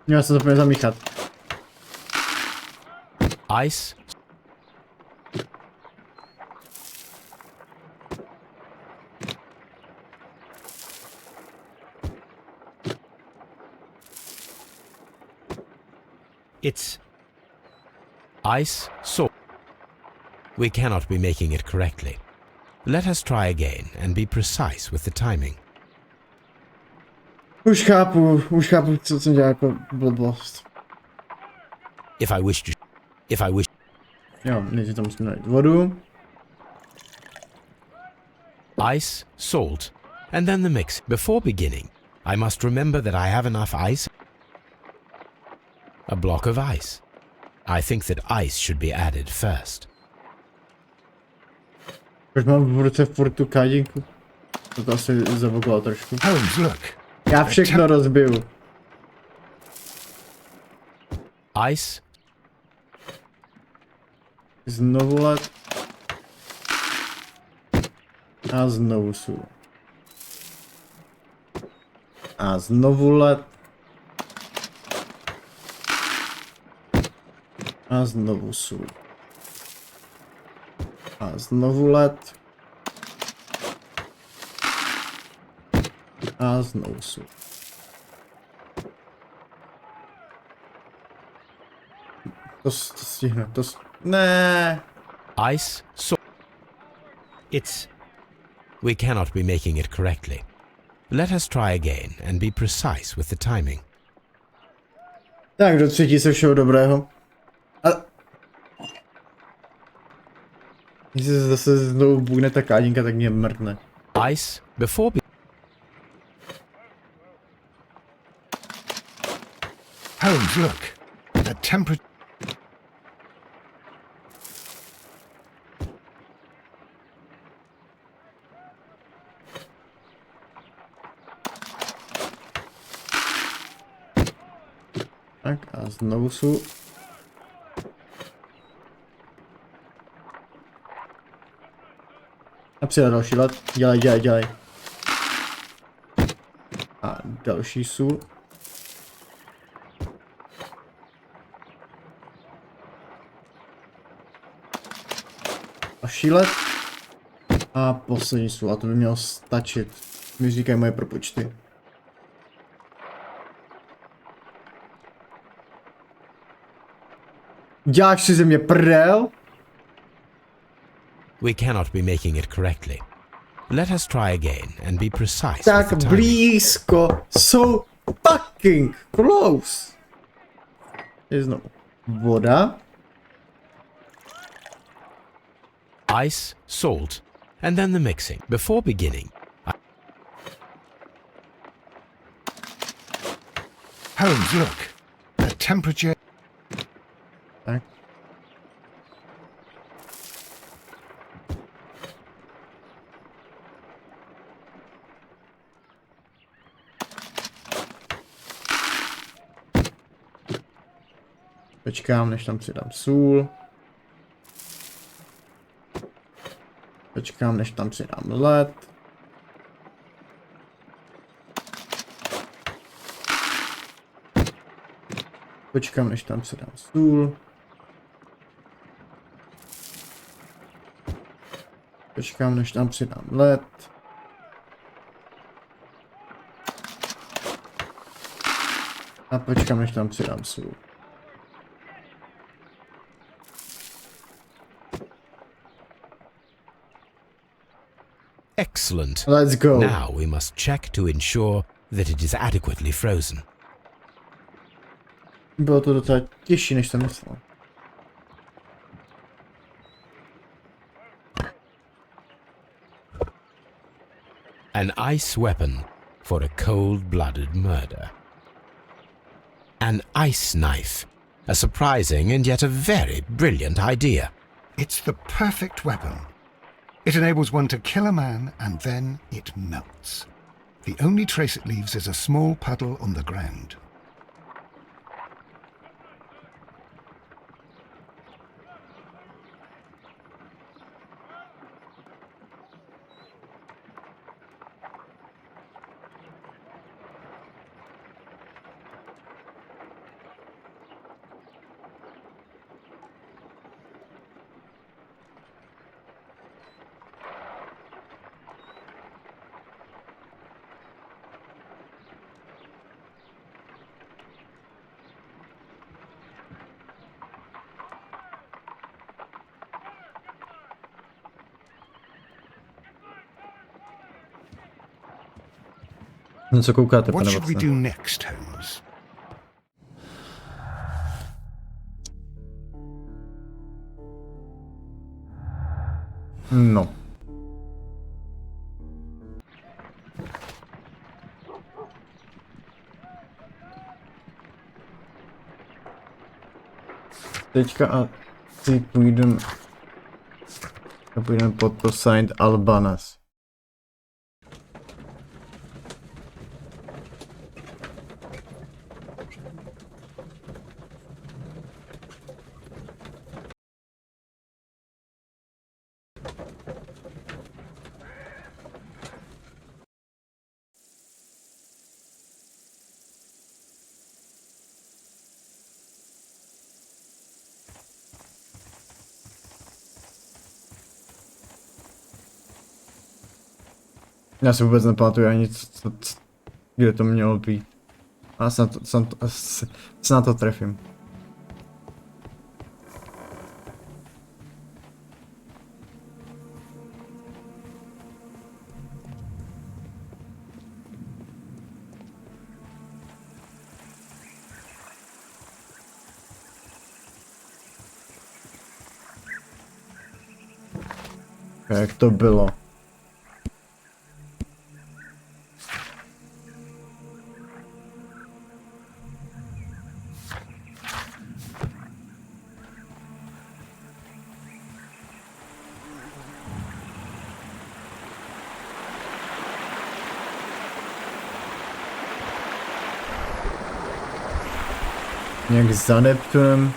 Já se zapomněl zamíchat. Ice. It's ice, salt. We cannot be making it correctly. Let us try again and be precise with the timing. Už chápu, co jsem dělal jako blbost. If I wish. Jo, nejdřív tam musím najít vodu. Ice, salt, and then the mix. Before beginning, I must remember that I have enough ice. A block of ice. I think that ice should be added first. Proč mám v ruce furt tu kádinku? To asi zavokalo trošku. Holmes, look. Já všechno rozbiju. Ice. Znovu led. A znovu sůl. A znovu led. A znovu sůl. A znovu led. A znovu sůl. To stihne, ne. Ice, salt. We cannot be making it correctly. Let us try again and be precise with the timing. Tak, do třetí se všeho dobrého. A... Když se zase znovu bůhne ta kádinka, tak mě mrkne. Ice, before... Holmes, look. The temperature... Tak a znovu sůl. A přijde další led. Dělej. A další sůl. Další led. A poslední sůl. A to by mělo stačit. Mi říkají moje propočty. Děláš si ze mě prdel? We cannot be making it correctly. Let us try again and be precise Tak with the timing. blízko. So fucking close. Je znovu voda. Ice, salt, and then the mixing. Before beginning, Holmes, look. The temperature... Tak. Počkám, než tam přidám sůl. Počkám, než tam přidám led. Počkám, než tam přidám sůl. Počkám, než tam přidám led. A počkám, než tam přidám sůl. excellent. Let's go. Now we must check to ensure that it is adequately frozen. Bylo to docela těžší, než jsem myslel. An ice weapon for a cold-blooded murder. An ice knife. A surprising and yet a very brilliant idea. It's the perfect weapon. It enables one to kill a man and then it melts. The only trace it leaves is a small puddle on the ground. Na co koukáte, What pane should we Watson? do next, Holmes? No. Teďka a ty půjdeme pod to Saint Albanas. Já si vůbec nepamatuju ani kde to mělo být. A snad to trefím. Jak to bylo? Nějak za Neptunem.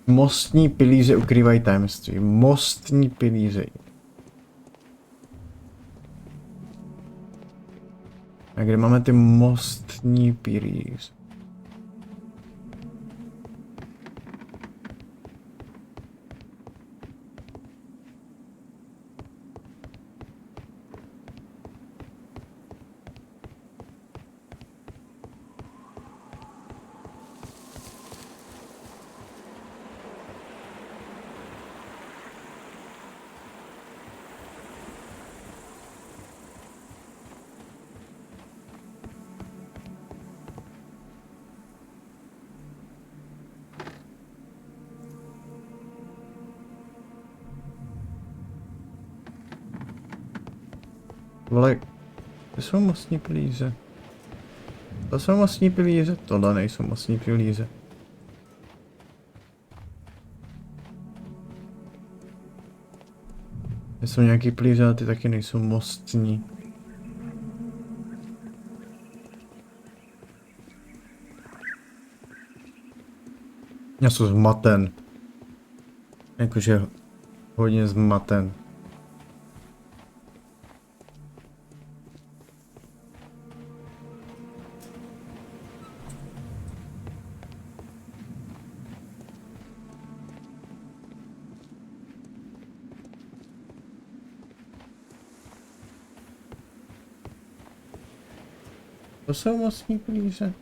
Mostní pilíře ukrývají tajemství. Mostní pilíře. A kde máme ty mostní pilíře? Vole, to jsou mostní pilíře. To jsou mostní pilíře, tohle nejsou mostní pilíře. Jsou nějaký pilíře, ale ty taky nejsou mostní. Já jsem zmaten. Jakože hodně zmaten. To jsou mostní pilíře.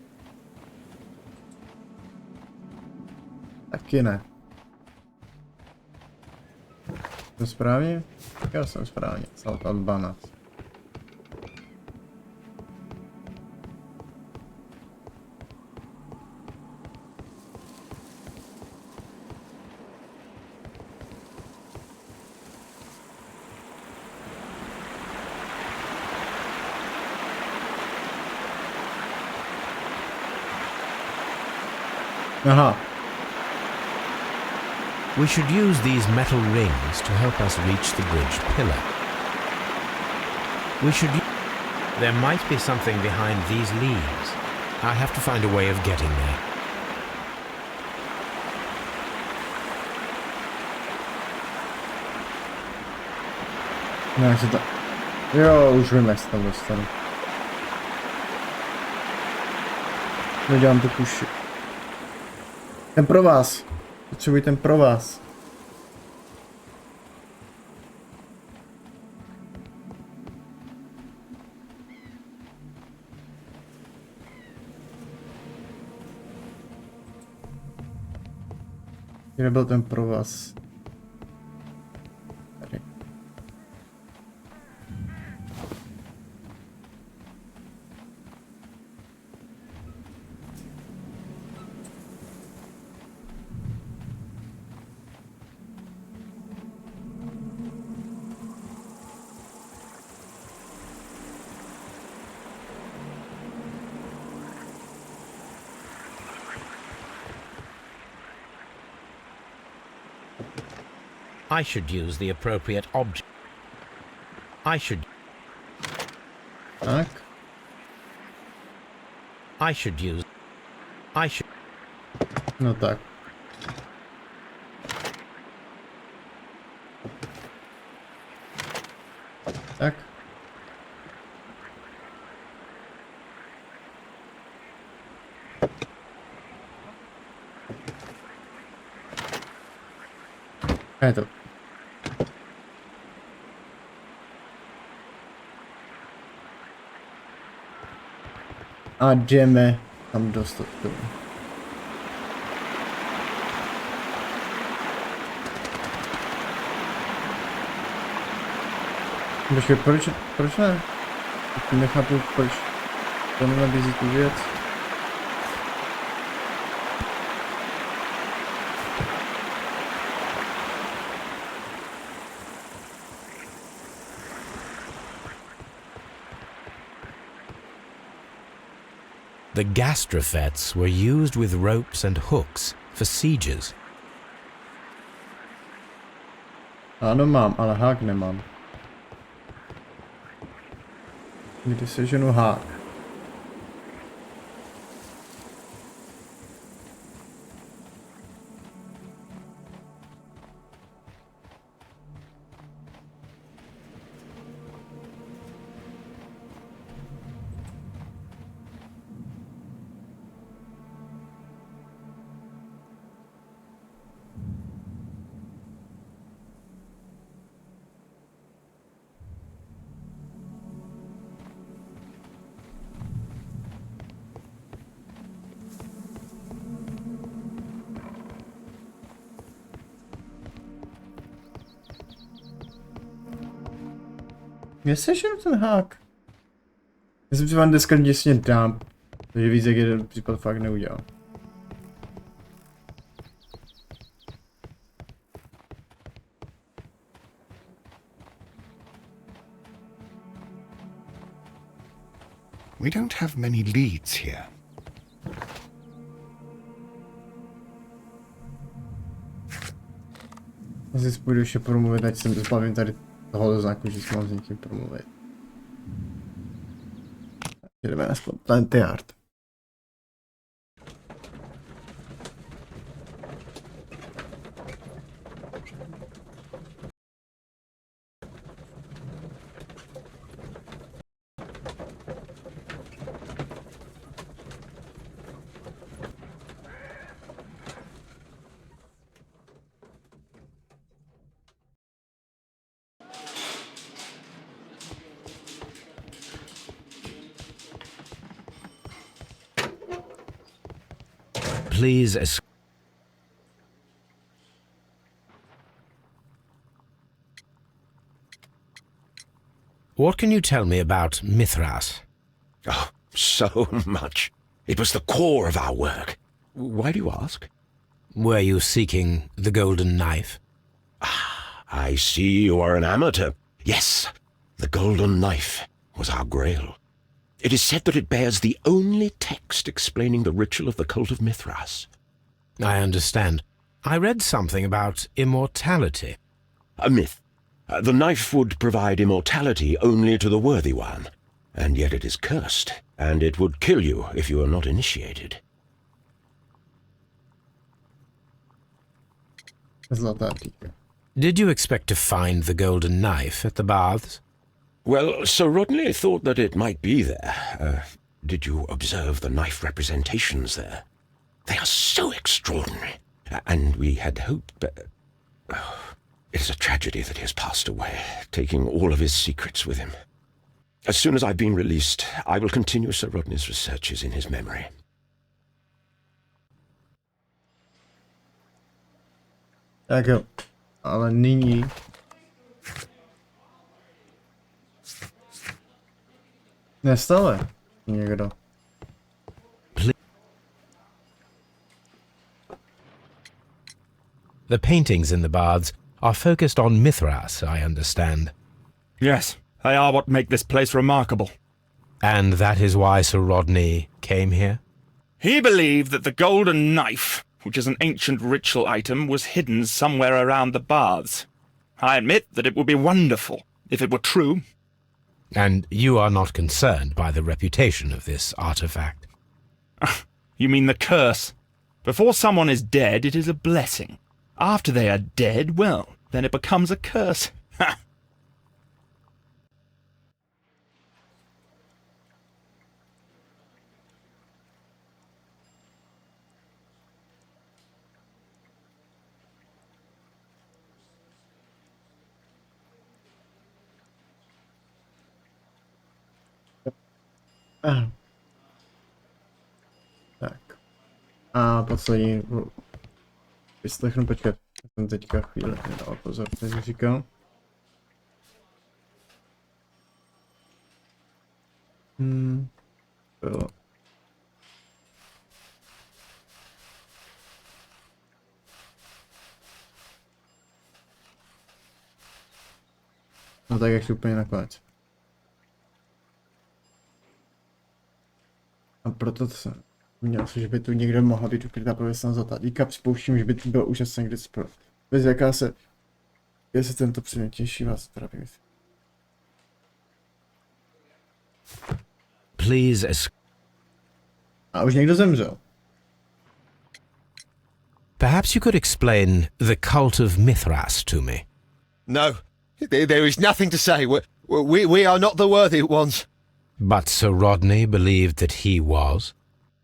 Taky ne. Jsem správně? Já jsem správně. Salta 12. Aha. We should use these metal rings to help us reach the bridge pillar. There might be something behind these leaves. I have to find a way of getting there. No, jak se to... Jo, už vím, jak se tam dostanu. Nedělám to puši. Ten pro vás. Potřebuji ten pro vás. Kde byl ten pro vás? Tady. I should use the appropriate object. Tak. No tak. A je to. A jdeme tam dostat to. Počkej, proč ne? Nechápu, proč to nenabízí tu věc. The gastrofets were used with ropes and hooks for sieges. Ano mám, ale hák nemám. Kdy seženu hák? Kde seženu ten hák? Já jsem si vám dneska děsně dám, takže víc jak jeden případ fakt neudělal. We don't have many leads here. Asi půjdu ještě promluvit, ať se zbavím tady tohoto znaku, že jsem mám s někým promluvit. Jdeme na Plenty Art. Please What can you tell me about Mithras? Oh, so much. It was the core of our work. Why do you ask? Were you seeking the golden knife? I see you are an amateur. Yes, the golden knife was our grail. It is said that it bears the only text explaining the ritual of the cult of Mithras. I understand. I read something about immortality. A myth. The knife would provide immortality only to the worthy one, and yet it is cursed, and it would kill you if you are not initiated. Zlatá týka. Did you expect to find the golden knife at the baths? Well, Sir Rodney thought that it might be there. Did you observe the knife representations there? They are so extraordinary, and we had hoped, but... it is a tragedy that he has passed away, taking all of his secrets with him. As soon as I've been released, I will continue Sir Rodney's researches in his memory. Tak jo, ale nyní... Nestale někdo. The paintings in the baths are focused on Mithras, I understand. Yes, they are what make this place remarkable. And that is why Sir Rodney came here? He believed that the golden knife, which is an ancient ritual item, was hidden somewhere around the baths. I admit that it would be wonderful if it were true. And you are not concerned by the reputation of this artifact? You mean the curse? Before someone is dead, it is a blessing. After they are dead, well, then it becomes a curse. Ha! Tak. A poslední vyslechnu, počkat. Já jsem teďka chvíli nedal pozor, co jsi říkal. Bylo. No tak jak úplně nakonec. A proto to jsem měl si, že by tu někde mohla být ukrytá pověstná zlatá dýka. Připouštím, že by to bylo úžasné, když bez jaká se tento předmět těší vás trapí. Please A už někdo zemřel. perhaps you could explain the cult of Mithras to me. No, there is nothing to say. We are not the worthy ones. But Sir Rodney believed that he was.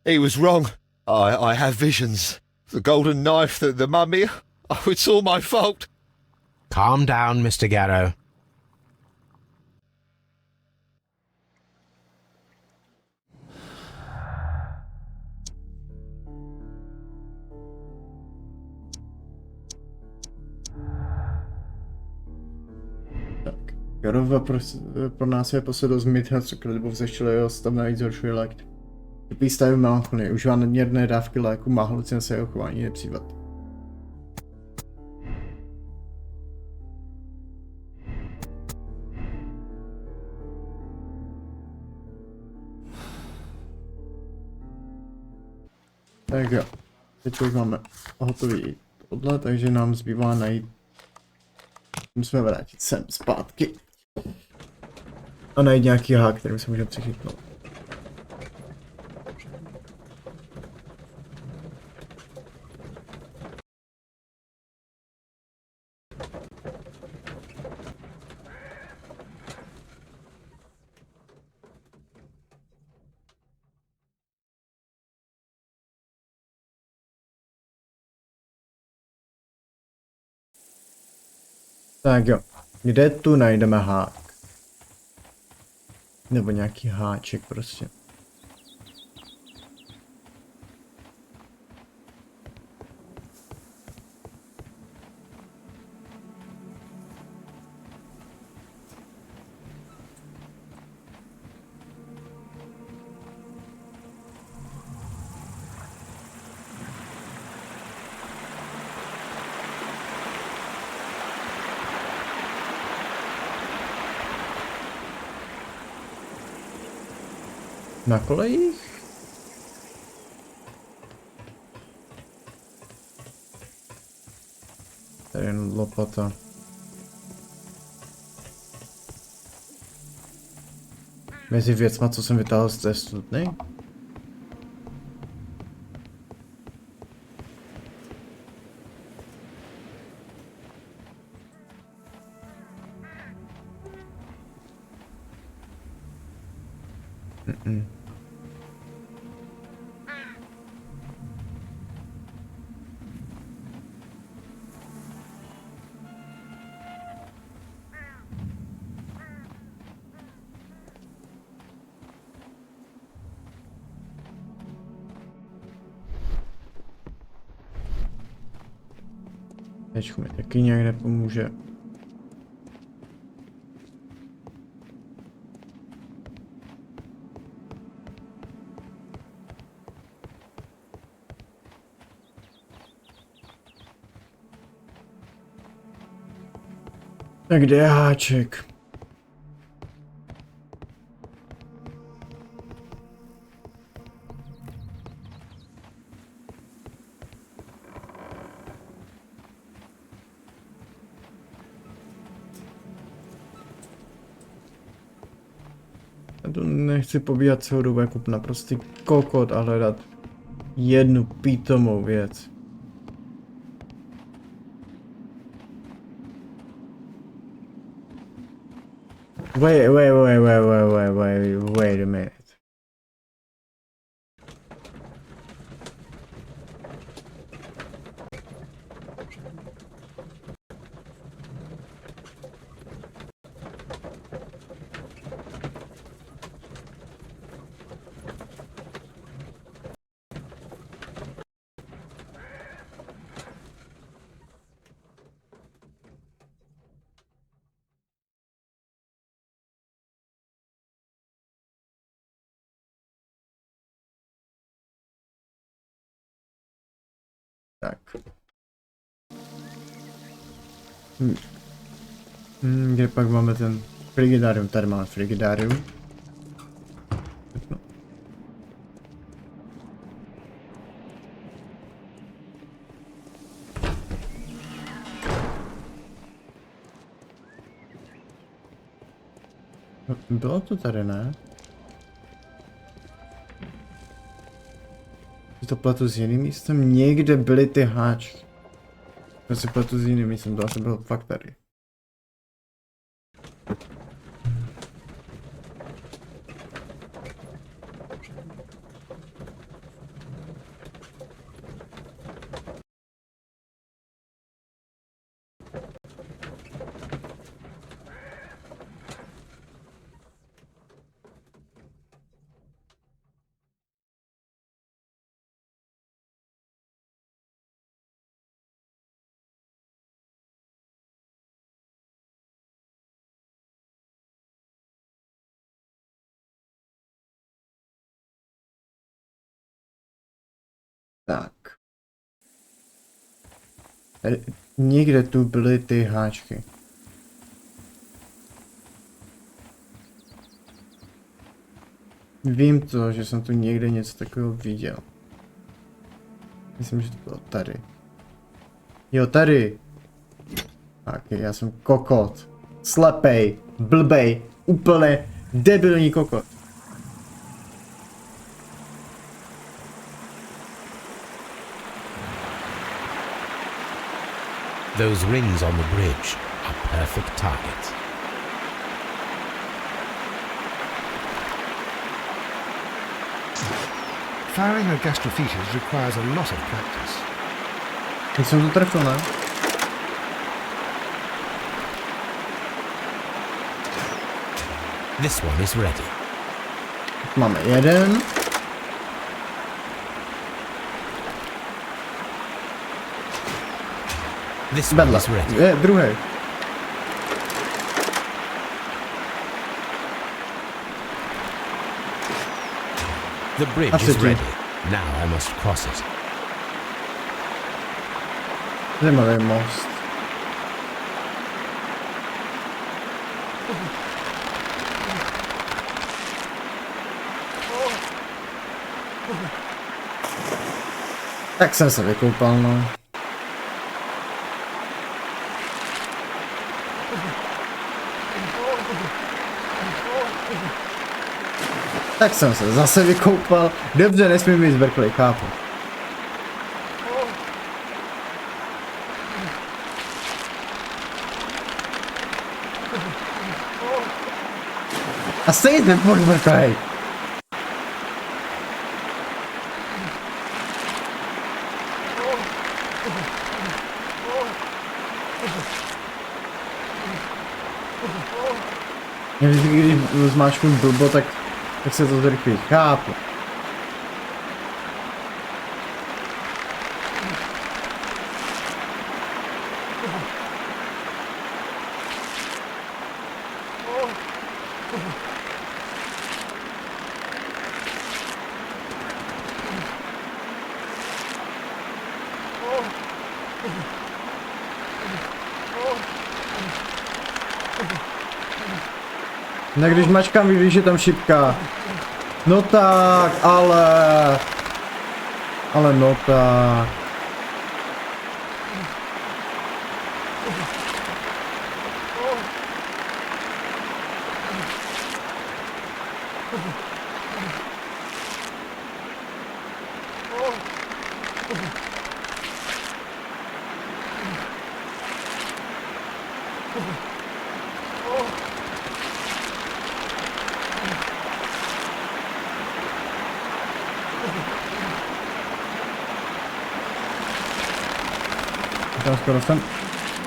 He was wrong. I have visions. The golden knife, the mummy. Oh, it's all my fault. Calm down, Mr. Garrow. Garova pro nás je posedl z Mithras, nebo vzešel jeho stav navíc zhoršuje lék. Trpí stavy melancholie, užívá nadměrné dávky léku, má halucinace jeho chování nepřívat. Tak jo, teď už máme hotový tohle, takže nám zbývá najít. Musíme vrátit sem zpátky. A najít nějaký hák, kterým se můžeme přichytnout. Tak jo, kde tu najdeme hák? Nebo nějaký háček prostě. Na kolejích? Tady je lopata. Mezi věcma, co jsem vytáhl z té studny? Teďko mi taky nějak nepomůže. Tak kde je háček? Já tu nechci pobíhat celou dobu jako naprostý kokot a hledat jednu pítomou věc. Wait a minute. Tak. Kde pak máme ten frigidárium? Tady máme frigidárium. Bylo to tady, ne? Si to pletu s jiným místem? Někde byly ty háčky. Já si pletu s jiným místem, to asi bylo fakt tady. Tak. Tady, někde tu byly ty háčky. Vím to, že jsem tu někde něco takového viděl. Myslím, že to bylo tady. Jo, tady. Tak, já jsem kokot. Slepej, blbej, úplně debilní kokot. Those rings on the bridge are perfect targets. Firing a gastrophetus requires a lot of practice. Teď jsem to trefil, ne? This one is ready. Máme jeden. This one Vedle. is ready. Je, druhý. The bridge That's is it, ready. Now I must cross it. Zajímavý most. Tak jsem se vykoupal, no. Tak jsem se zase vykoupal. Dobře, nesmím být zbrklý, chápu. A stejně jsem furt zbrklý. Když zmáčknu blbo, tak se to zrychlí. Chápu. Ne, když mačkám, víš, že tam šipka. No tak, ale no tak. Tam skoro jsem.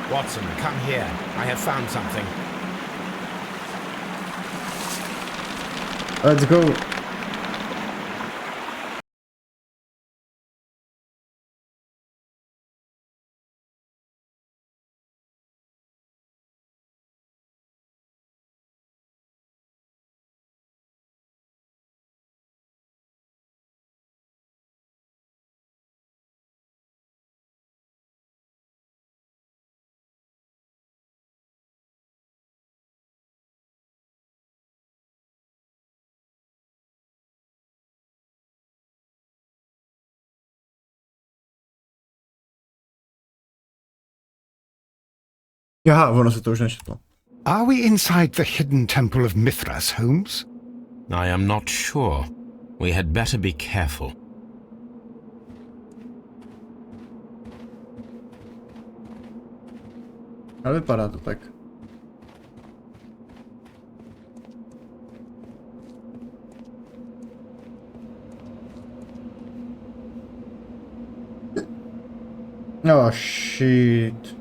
Watson, come here. I have found something. Let's go. Aha, ono se to už nečetlo. Are we inside the hidden temple of Mithras, Holmes? I am not sure. We had better be careful. Ale vypadá to tak. Oh shit.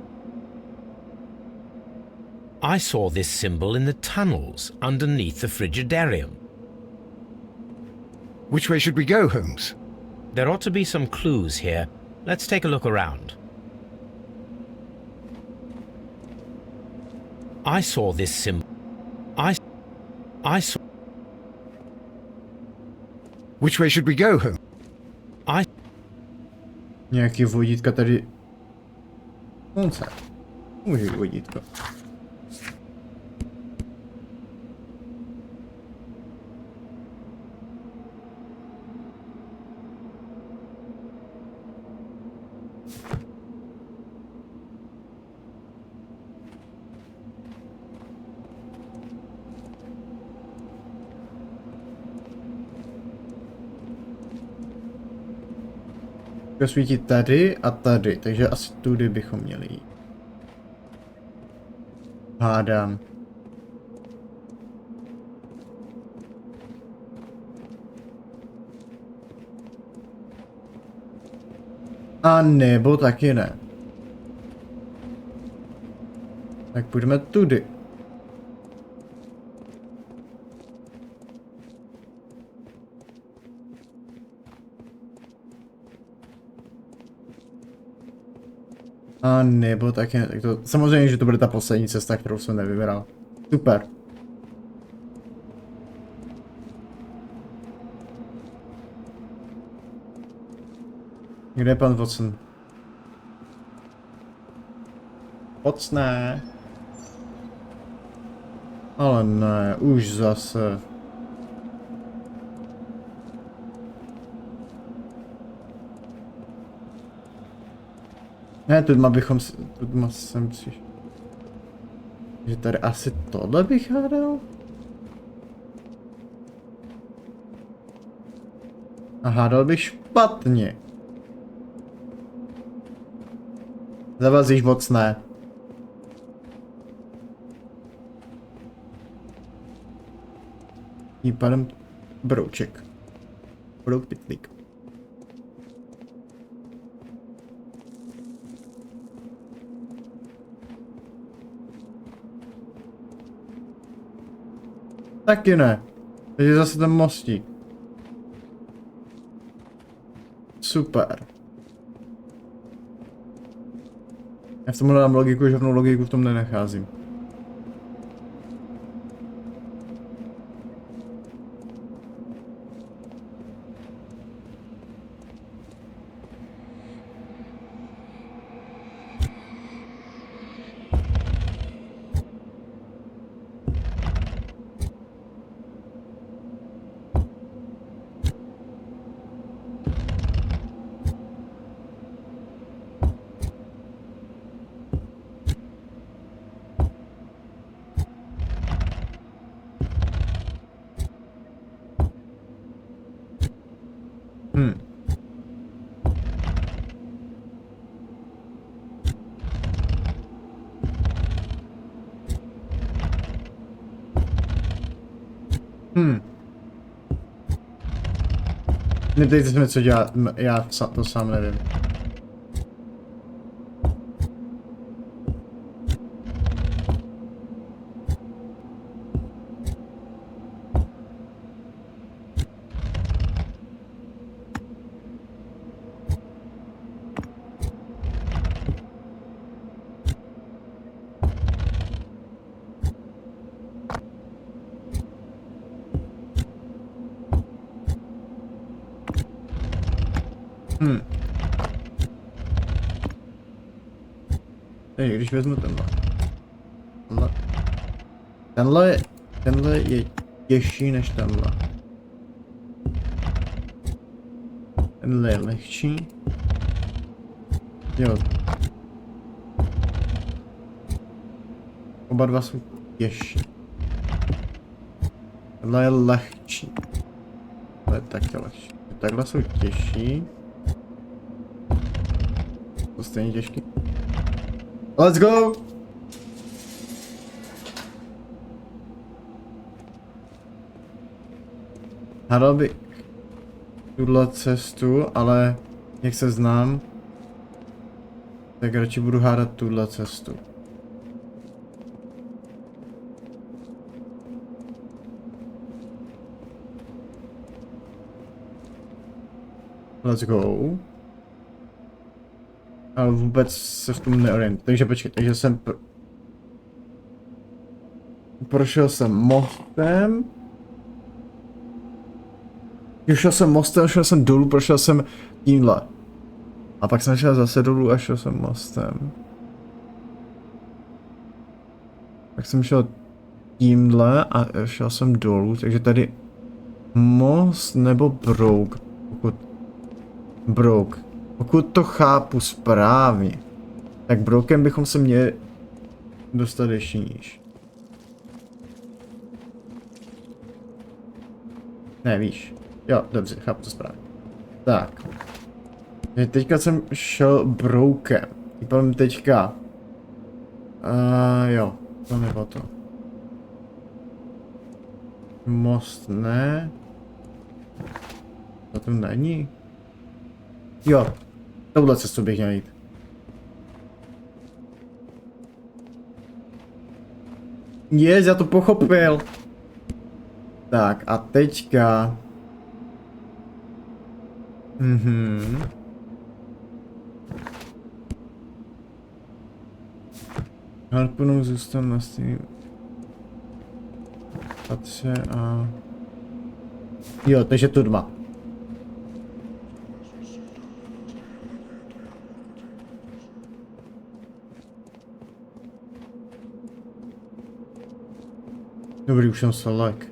I saw this symbol in the tunnels underneath the Frigidarium. Which way should we go, Holmes? There ought to be some clues here. Let's take a look around. I saw this symbol. I saw. Which way should we go, Holmes? Nějaký vodítka tady. Slunce. Může být vodítko. Svítí tady a tady, takže asi tudy bychom měli jít. Hádám. A nebo taky ne. Tak půjdeme tudy. A nebo taky ne, tak to samozřejmě, že to bude ta poslední cesta, kterou jsem nevybral. Super. Kde je pan Watson? Watsone. Ale ne, už zase. Ne, tudma bychom si, tudma jsem si... Že tady asi tohle bych hádal? A hádal bych špatně. Zavazíš Watsone. Tím pádem brouček. Brouk pitlík. Taky ne. Takže zase ten mostík. Super. Já v tom hledám logiku, žádnou logiku v tom nenacházím. Neptejte se mi, co dělat, já to sám nevím. Teď, když vezmu tenhle je těžší než tenhle. Tenhle je lehčí. Jo. Oba dva jsou těžší. Tohle je lehčí. To je taky lehčí. Takhle jsou těžší. To stejně těžký. Let's go! Hádal bych tuhle cestu, ale jak se znám, tak radši budu hádat tuhle cestu. Let's go. Ale vůbec se v tom neorientuji. Takže počkej, takže jsem prošel jsem mostem. Šel jsem mostem, šel jsem dolů, prošel jsem tímhle. A pak jsem šel zase dolů a šel jsem mostem. Pak jsem šel tímhle a šel jsem dolů, takže tady most nebo brouk. Pokud to chápu správně, tak broukem bychom se měli dostat ještě níž. Ne, víš. Jo, dobře, chápu to správně. Tak. Teďka jsem šel broukem. Vypadám teďka. Jo, to nebo to. Most ne. To tu není. Jo, tohle cestu bych měl jít. Jest, já to pochopil. Tak a teďka. Harpunou zůstanu na stejným patře a... Jo, takže tu dva. Dobrý, už jsem se like.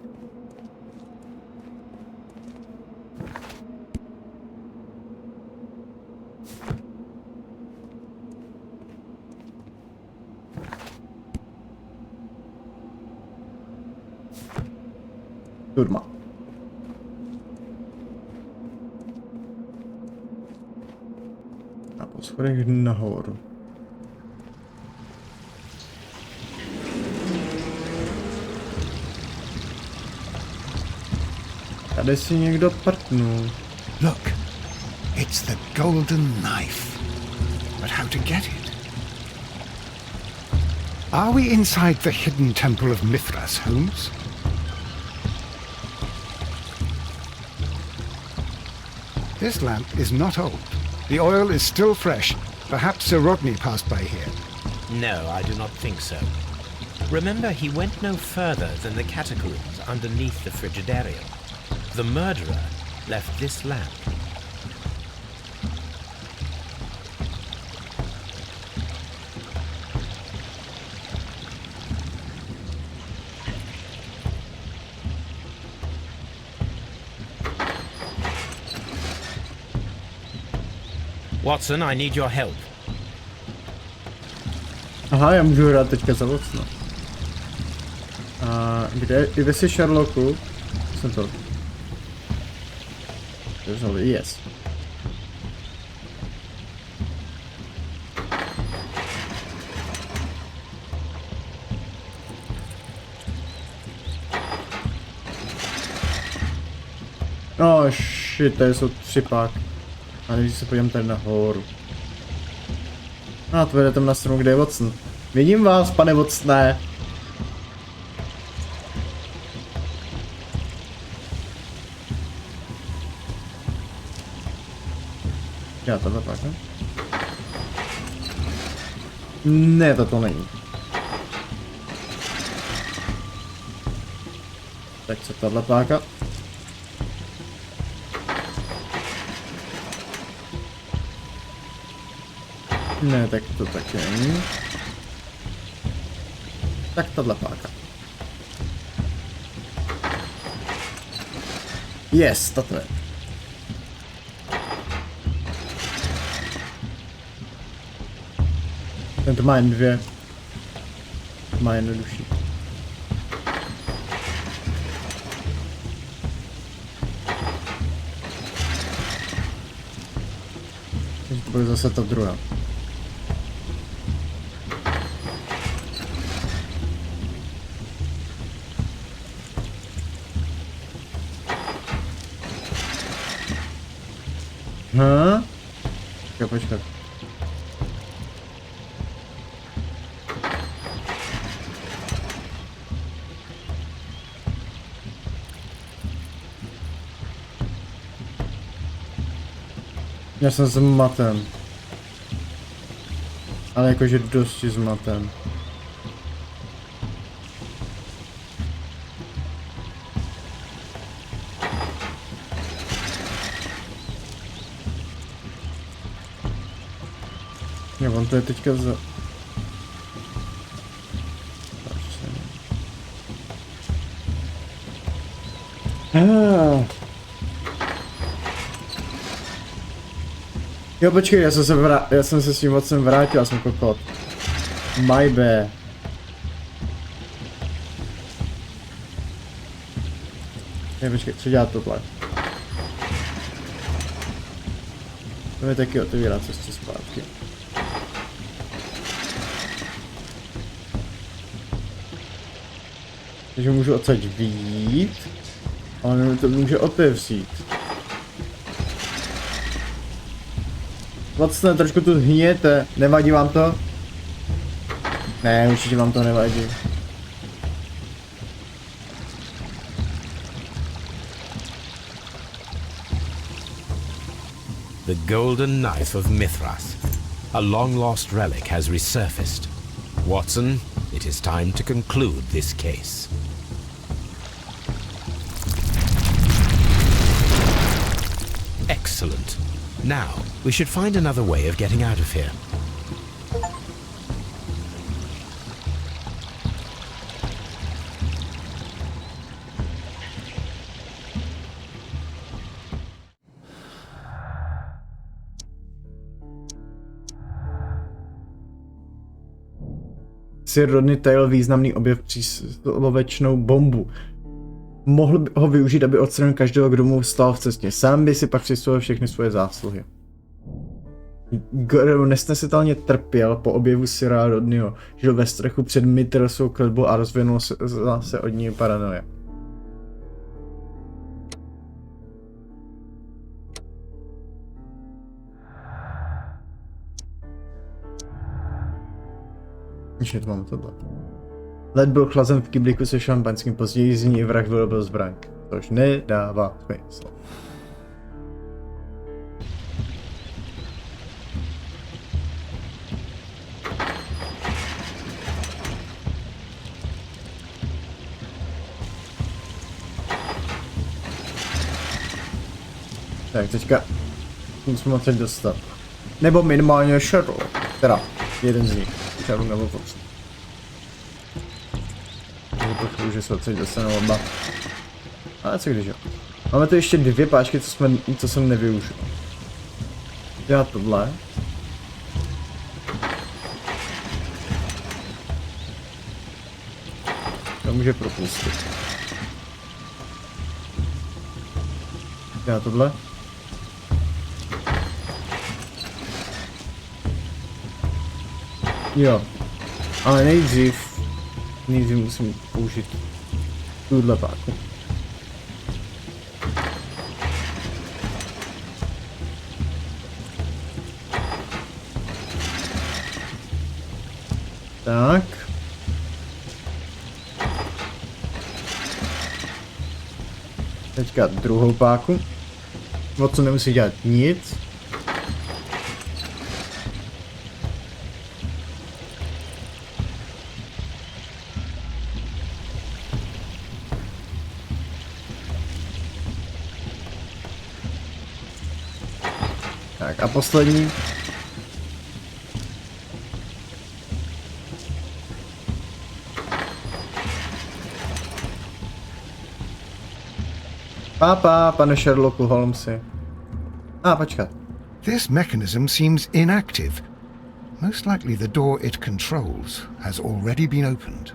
Turma. A po schodech nahoru. Tady si někdo prtnul. Look, it's the golden knife. But how to get it? Are we inside the hidden temple of Mithras, Holmes? This lamp is not old. The oil is still fresh. Perhaps Sir Rodney passed by here. No, I do not think so. Remember, he went no further than the catacombs underneath the frigidarium. The murderer left this lamp. Watson, I need your help. Aha, já můžu hrát teďka za Watsona. A kde jsi Sherlocku? Jsem to. Yes. Oh shit, tady jsou tři pak. A když se podívám tady nahoru. A to vede tam na stranu, kde je Watson. Vidím vás, pane Watsone. Já tohle pak, ne? Ne, to není. Tak co tahle páka? Ne, tak to taky není. Tak tahle páka. Yes, tato je. Ten to má jen dvě. má jednodušší. Takže to bude zase ta druhá. Počkat. Já jsem zmaten. Ale jakože dosti zmaten. Jo, on to je teďka za... Jo, počkej, já jsem se s tím vocem vrátil, já jsem kokot. My bad. Jo, počkej, co dělá tohle? To mi taky otevírá cestu zpátky. Takže můžu odsaď vyjít, ale to může otevřít. Vlastně trošku tu hníjete, nevadí vám to? Ne, určitě vám to nevadí. The golden knife of Mithras, a long-lost relic, has resurfaced. Watson, it is time to conclude this case. Excellent. Now, we should find another way of getting out of here. Sir Rodney tajil významný objev příslovečnou bombu. Mohl by ho využít, aby odstranil každého, kdo mu stál v cestě. Sám by si pak přisvojil všechny svoje zásluhy. Gordon nesnesitelně trpěl po objevu Sira Rodneyho. Žil ve strachu před Mithrasovou kletbou a rozvinul se od ní paranoje. Ještě to máme tohle. Led byl chlazen v kyblíku se šampaňským, později z ní vrah vyrobil zbraň, což nedává smysl. Tak teďka musíme teď dostat. Nebo minimálně šedou, teda jeden z nich, šedou nebo prostě. Pochopil, že se odsaď dostanou oba. Ale co když jo. Máme tu ještě dvě páčky, co jsem nevyužil. Dělat tohle. To může propustit. Dělat tohle. Jo. Ale nejdřív musím použít tuhle páku. Tak. Teďka druhou páku. O co nemusí dělat nic. Tak a poslední. Pane Sherlocku Holmesi. Počkat. This mechanism seems inactive. Most likely the door it controls has already been opened.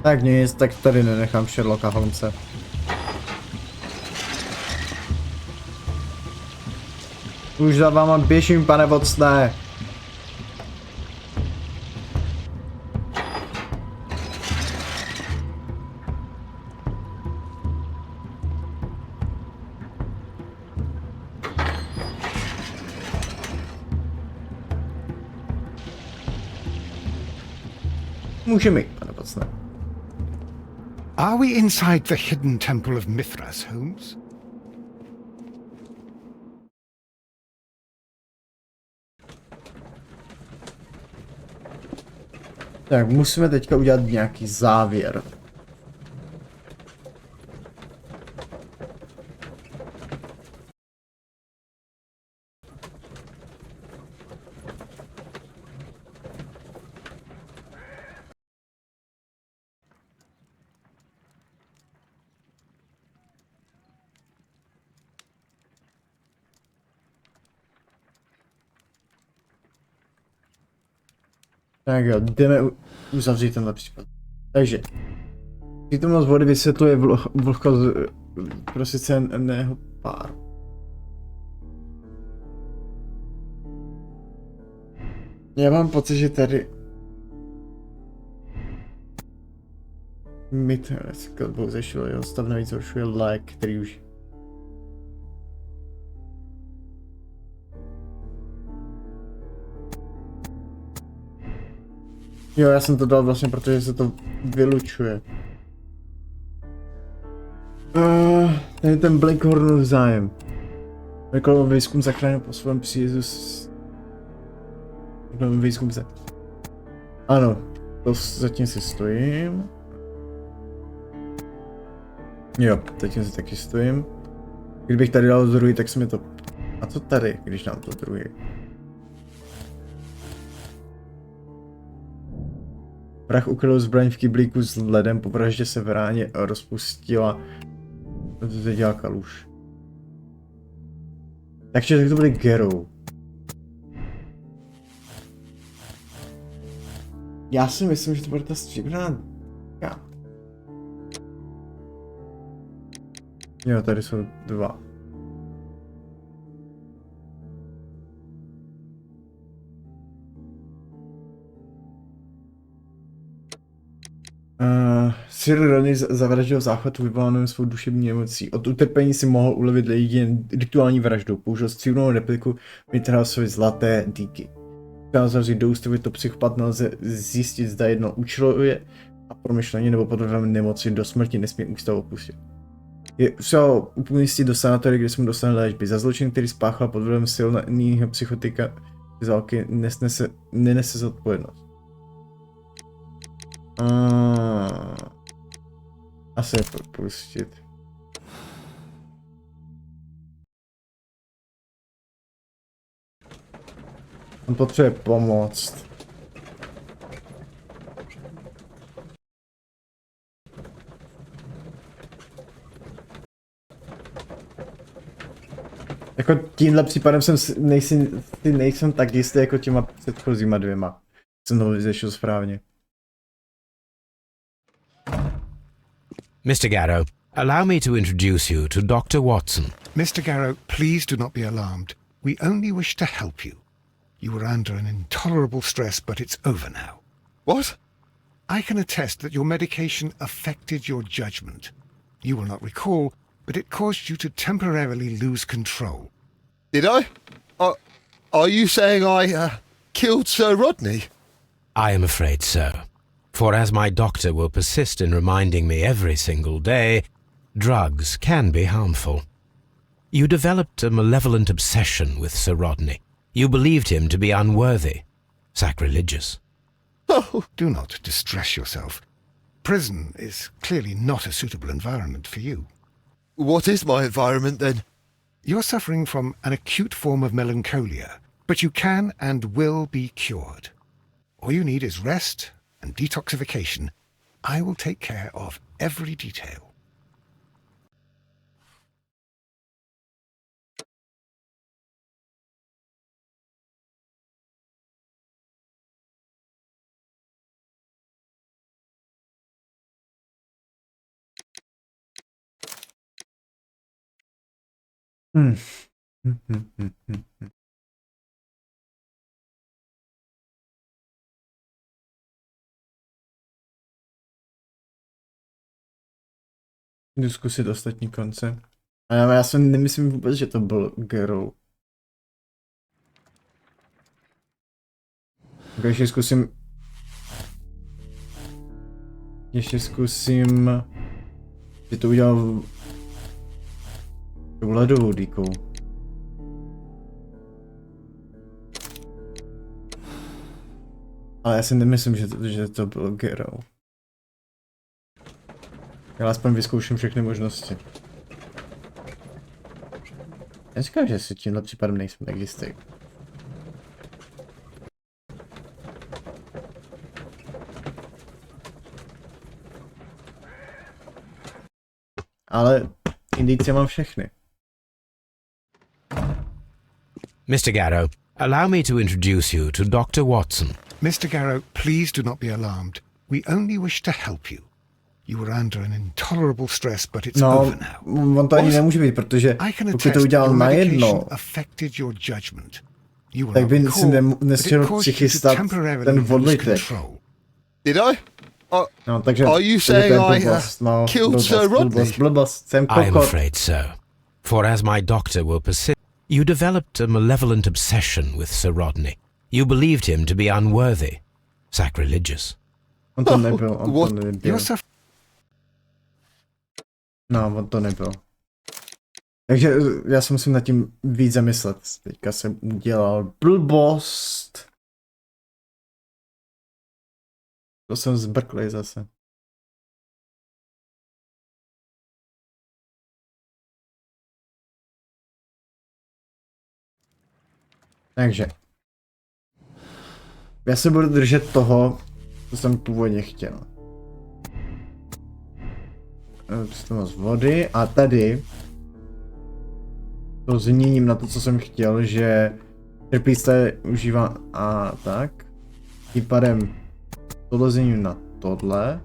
Tak nic, tak tady nenechám Sherlocka Holmese. Už za váma běžím, pane Watsone. Můžeme jít, pane Watsone. Are we inside the hidden temple of Mithras, Holmes? Tak, musíme teďka udělat nějaký závěr. Tak jo, jdeme uzavřít tenhle případ. Takže, přítomnost vody vysvětluje vlhkost prosiceného páru. Já mám pocit, že tady Mithras kladbou zešil, jeho stav navíc zhoršuje lék, který už jo, já jsem to dal vlastně, protože se to vylučuje. Tady ten Blinkhornův zájem. Reklamou výzkum zachránil po svém příjezdu s... Reklamou výzkum se... Ano, to zatím si stojím. Jo, zatím si taky stojím. Kdybych tady dal druhý, tak se mi to... A co tady, když dám to druhý? Prach ukryl zbraň v kyblíku s ledem, po vraždě se v ráně rozpustila zvěděla kaluž. Takže tak to bude Garrow. Já si myslím, že to bude ta stříbrná. Jo, tady jsou dva. Sir Rodney zavraždil záchvatu vyvolaným svou duševní nemocí. Od utrpení si mohl ulevit jen rituální vraždou. Použil stříbrnou repliku Mithrasovy zlaté dýky. Chtěl zavřít do ústavy, to psychopat nelze zjistit, zda jedno účelově a promyšleně nebo pod vlivem nemoci do smrti nesmí ústav opustit. Je třeba umístit do sanatoria, kde jsme dostali léčby. Za zločin, který spáchal pod vlivem silného psychotika, války nenese zodpovědnost. Asi je propustit. On potřebuje pomoct. Jako tímhle případem nejsem tak jistý jako těma předchozíma dvěma. Jsem to vyřešil správně. Mr. Garrow, allow me to introduce you to Dr. Watson. Mr. Garrow, please do not be alarmed. We only wish to help you. You were under an intolerable stress, but it's over now. What? I can attest that your medication affected your judgment. You will not recall, but it caused you to temporarily lose control. Did I? Are you saying I killed Sir Rodney? I am afraid so. For as my doctor will persist in reminding me every single day, drugs can be harmful. You developed a malevolent obsession with Sir Rodney. You believed him to be unworthy, sacrilegious. Oh, Do not distress yourself. Prison is clearly not a suitable environment for you. what is my environment then? You're suffering from an acute form of melancholia, but you can and will be cured. All you need is rest and detoxification. I will take care of every detail. Hmm. Jdu zkusit ostatní konce. A já si nemyslím vůbec, že to byl Gerou. Tak ještě zkusím, že to udělal tou ledovou dýkou. Ale já si nemyslím, že to byl Gerou. Já aspoň vyzkouším všechny možnosti. Já říkám, že si tímhle případem nejsem tak jistý. Ale indicie mám všechny. Mr. Garrow, allow me to introduce you to Dr. Watson. Mr. Garrow, please do not be alarmed. We only wish to help you. You were under an intolerable stress, but it's over now. On to ani nemůže být, protože pokud to udělal najednou, tak by si nestihl přichystat ten odlitek. Did I? No, takže are you saying I killed Sir Rodney? Blbost, jsem I am kokot. afraid so. For as my doctor will persist, you developed a malevolent obsession with Sir Rodney. You believed him to be unworthy, sacrilegious. On to nebyl, No, on to nebyl. Takže já se musím nad tím víc zamyslet. Teďka jsem udělal blbost. To jsem zbrklej zase. Takže. Já se budu držet toho, co jsem původně chtěl. Přítomnost vody a tady to změním na to, co jsem chtěl, že trpíste užívá a tak. Tím pádem tohle změním na tohle.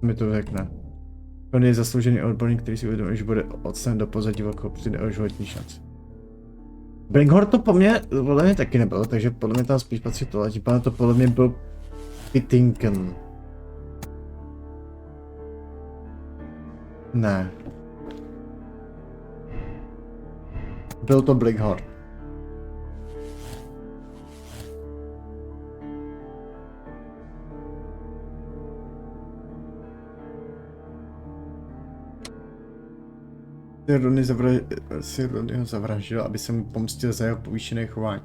Mi to řekne. On je zasloužený odborník, který si uvědomí, že bude odstaven do pozadí velkou přijde o životní šanci. Bringhorn to podle mě taky nebylo, takže podle mě tam spíš patří tohle. Tím pádem to podle mě byl Pittinken. Ne. Byl to Bringhorn. Ronny ho zavraždil, aby se mu pomstil za jeho povýšené chování.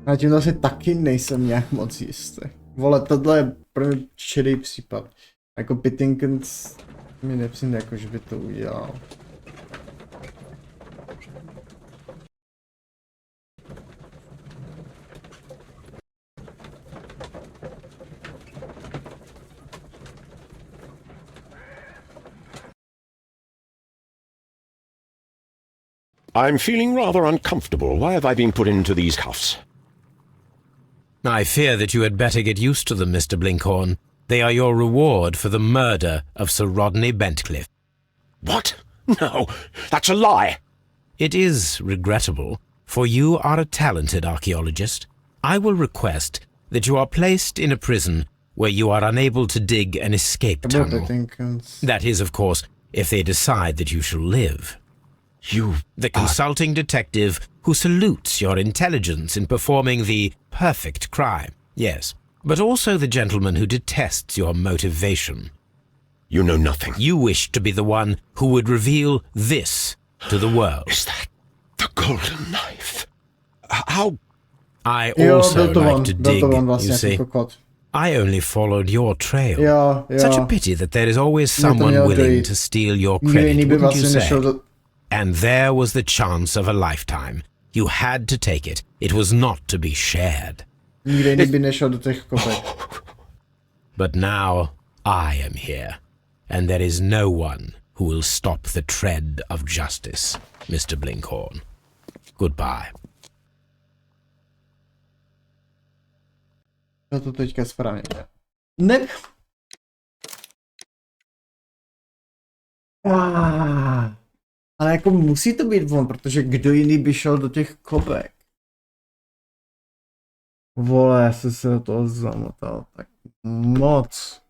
A tím zase taky nejsem nějak moc jistý. Vole, tohle je pro mě šedý případ. Jako Pittinken mi nepřijde jako, že by to udělal. I'm feeling rather uncomfortable. Why have I been put into these cuffs? I fear that you had better get used to them, Mr. Blinkhorn. They are your reward for the murder of Sir Rodney Bentcliffe. What? No, that's a lie. It is regrettable, for you are a talented archaeologist. I will request that you are placed in a prison where you are unable to dig an escape tunnel. That is, of course, if they decide that you shall live. The consulting detective who salutes your intelligence in performing the perfect crime, yes, but also the gentleman who detests your motivation. You know nothing. You wish to be the one who would reveal this to the world. Is that the golden knife? How? I also like to dig, you see. I only followed your trail. Such a pity that there is always someone willing to steal your credit, wouldn't you say? And there was the chance of a lifetime. You had to take it. It was not to be shared. But now I am here, and there is no one who will stop the tread of justice, Mr. Blinkhorn. Goodbye. No to teďka správně. Ne. Ale jako musí to být on, protože kdo jiný by šel do těch kopek? Vole, já jsem se do toho zamotal tak moc.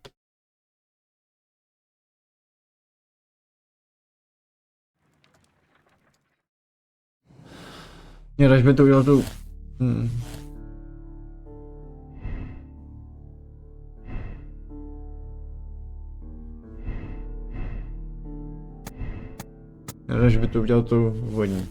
Mě daž by to udělal tu... Než by to udělal tu vodní.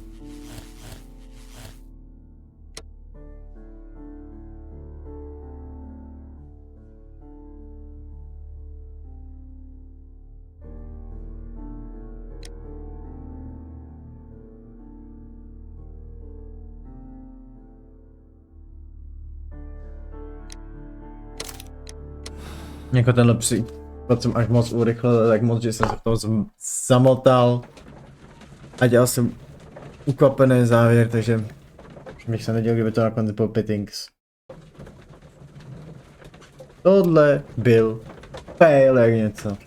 Jako tenhle případ jsem až moc urychlil, tak moc, že jsem se v toho zamotal. A dělal jsem ukvapený závěr, takže bych se nedělal, kdyby to nakonec byl Pittings. Tohle byl fail jak něco.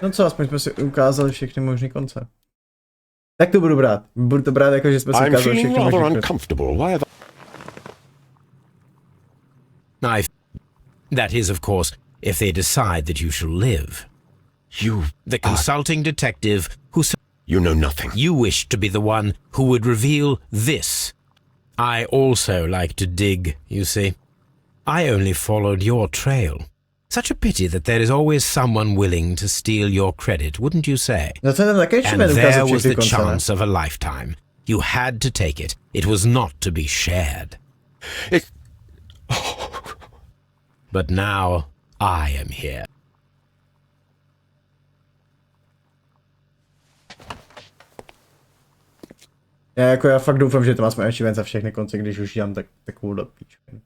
No co, aspoň jsme si ukázali všechny možný konce. Tak to budu brát. Budu to brát jako, že jsme si ukázali všechny možný konce. That is, of course, if they decide that you shall live. You... The consulting detective who... You know nothing. You wish to be the one who would reveal this. I also like to dig, you see. I only followed your trail. Such a pity that there is always someone willing to steal your credit, wouldn't you say? And there was the chance of a lifetime. You had to take it. It was not to be shared. But now I am here. Já fakt doufám, že to má jsme za všechny konce, když už dělám takovou píčku.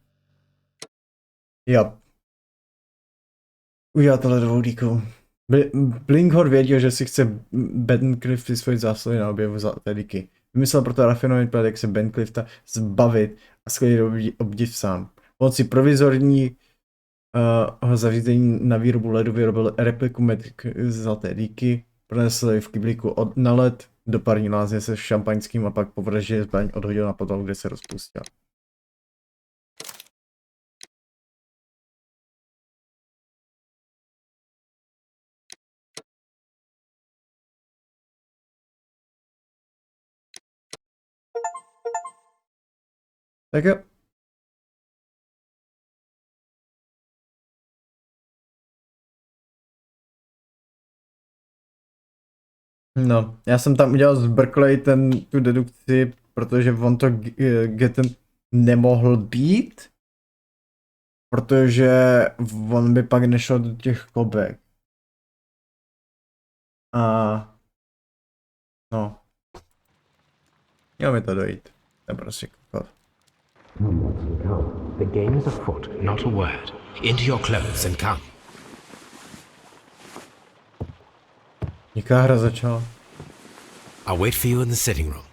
Jo. Udělat tohle dvou díků. Blinkhorn věděl, že si chce Bencliff přisvojit zásluhy na objevu zlaté díky. Vymyslel proto rafinovaný plán, jak se Bencliffa zbavit a skvělý obdiv sám. Pomocí provizorní zařízení na výrobu ledu vyrobil repliku metry zlaté díky, pronesl ji v kyblíku na led do parní lázně se šampaňským a pak po vraždě zbraň odhodil na podlahu, kde se rozpustil. Tak jo. No, já jsem tam udělal zbrklej tu dedukci, protože on to Geten nemohl být, protože on by pak nešel do těch kobek. A no, mělo mi to dojít, to prostě kokot. The game is afoot, not a word. Into your clothes and come. Jaká hra začala? I'll wait for you in the sitting room.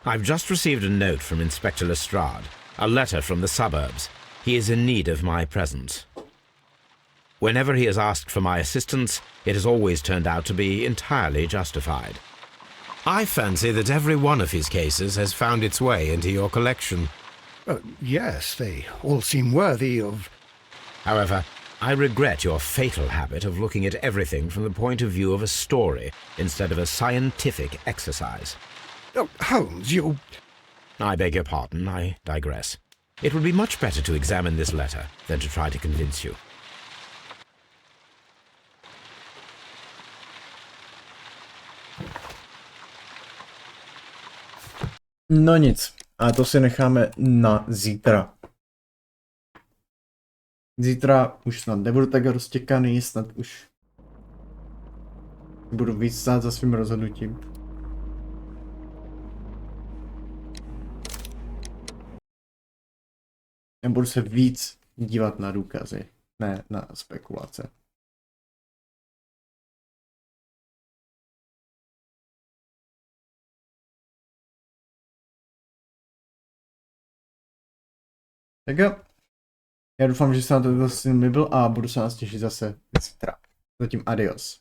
I've just received a note from Inspector Lestrade, a letter from the suburbs. He is in need of my presence. Whenever he has asked for my assistance, it has always turned out to be entirely justified. I fancy that every one of his cases has found its way into your collection. Yes, they all seem worthy of... However, I regret your fatal habit of looking at everything from the point of view of a story instead of a scientific exercise. Oh, Holmes, you... I beg your pardon, I digress. It would be much better to examine this letter than to try to convince you. No nic, a to si necháme na zítra. Zítra už snad nebudu tak roztěkaný, snad už budu víc stát za svým rozhodnutím. Já budu se víc dívat na důkazy, ne na spekulace. Tak jo. Já doufám, že se na to zase líbil a budu se nás těšit zase zítra. Zatím adios.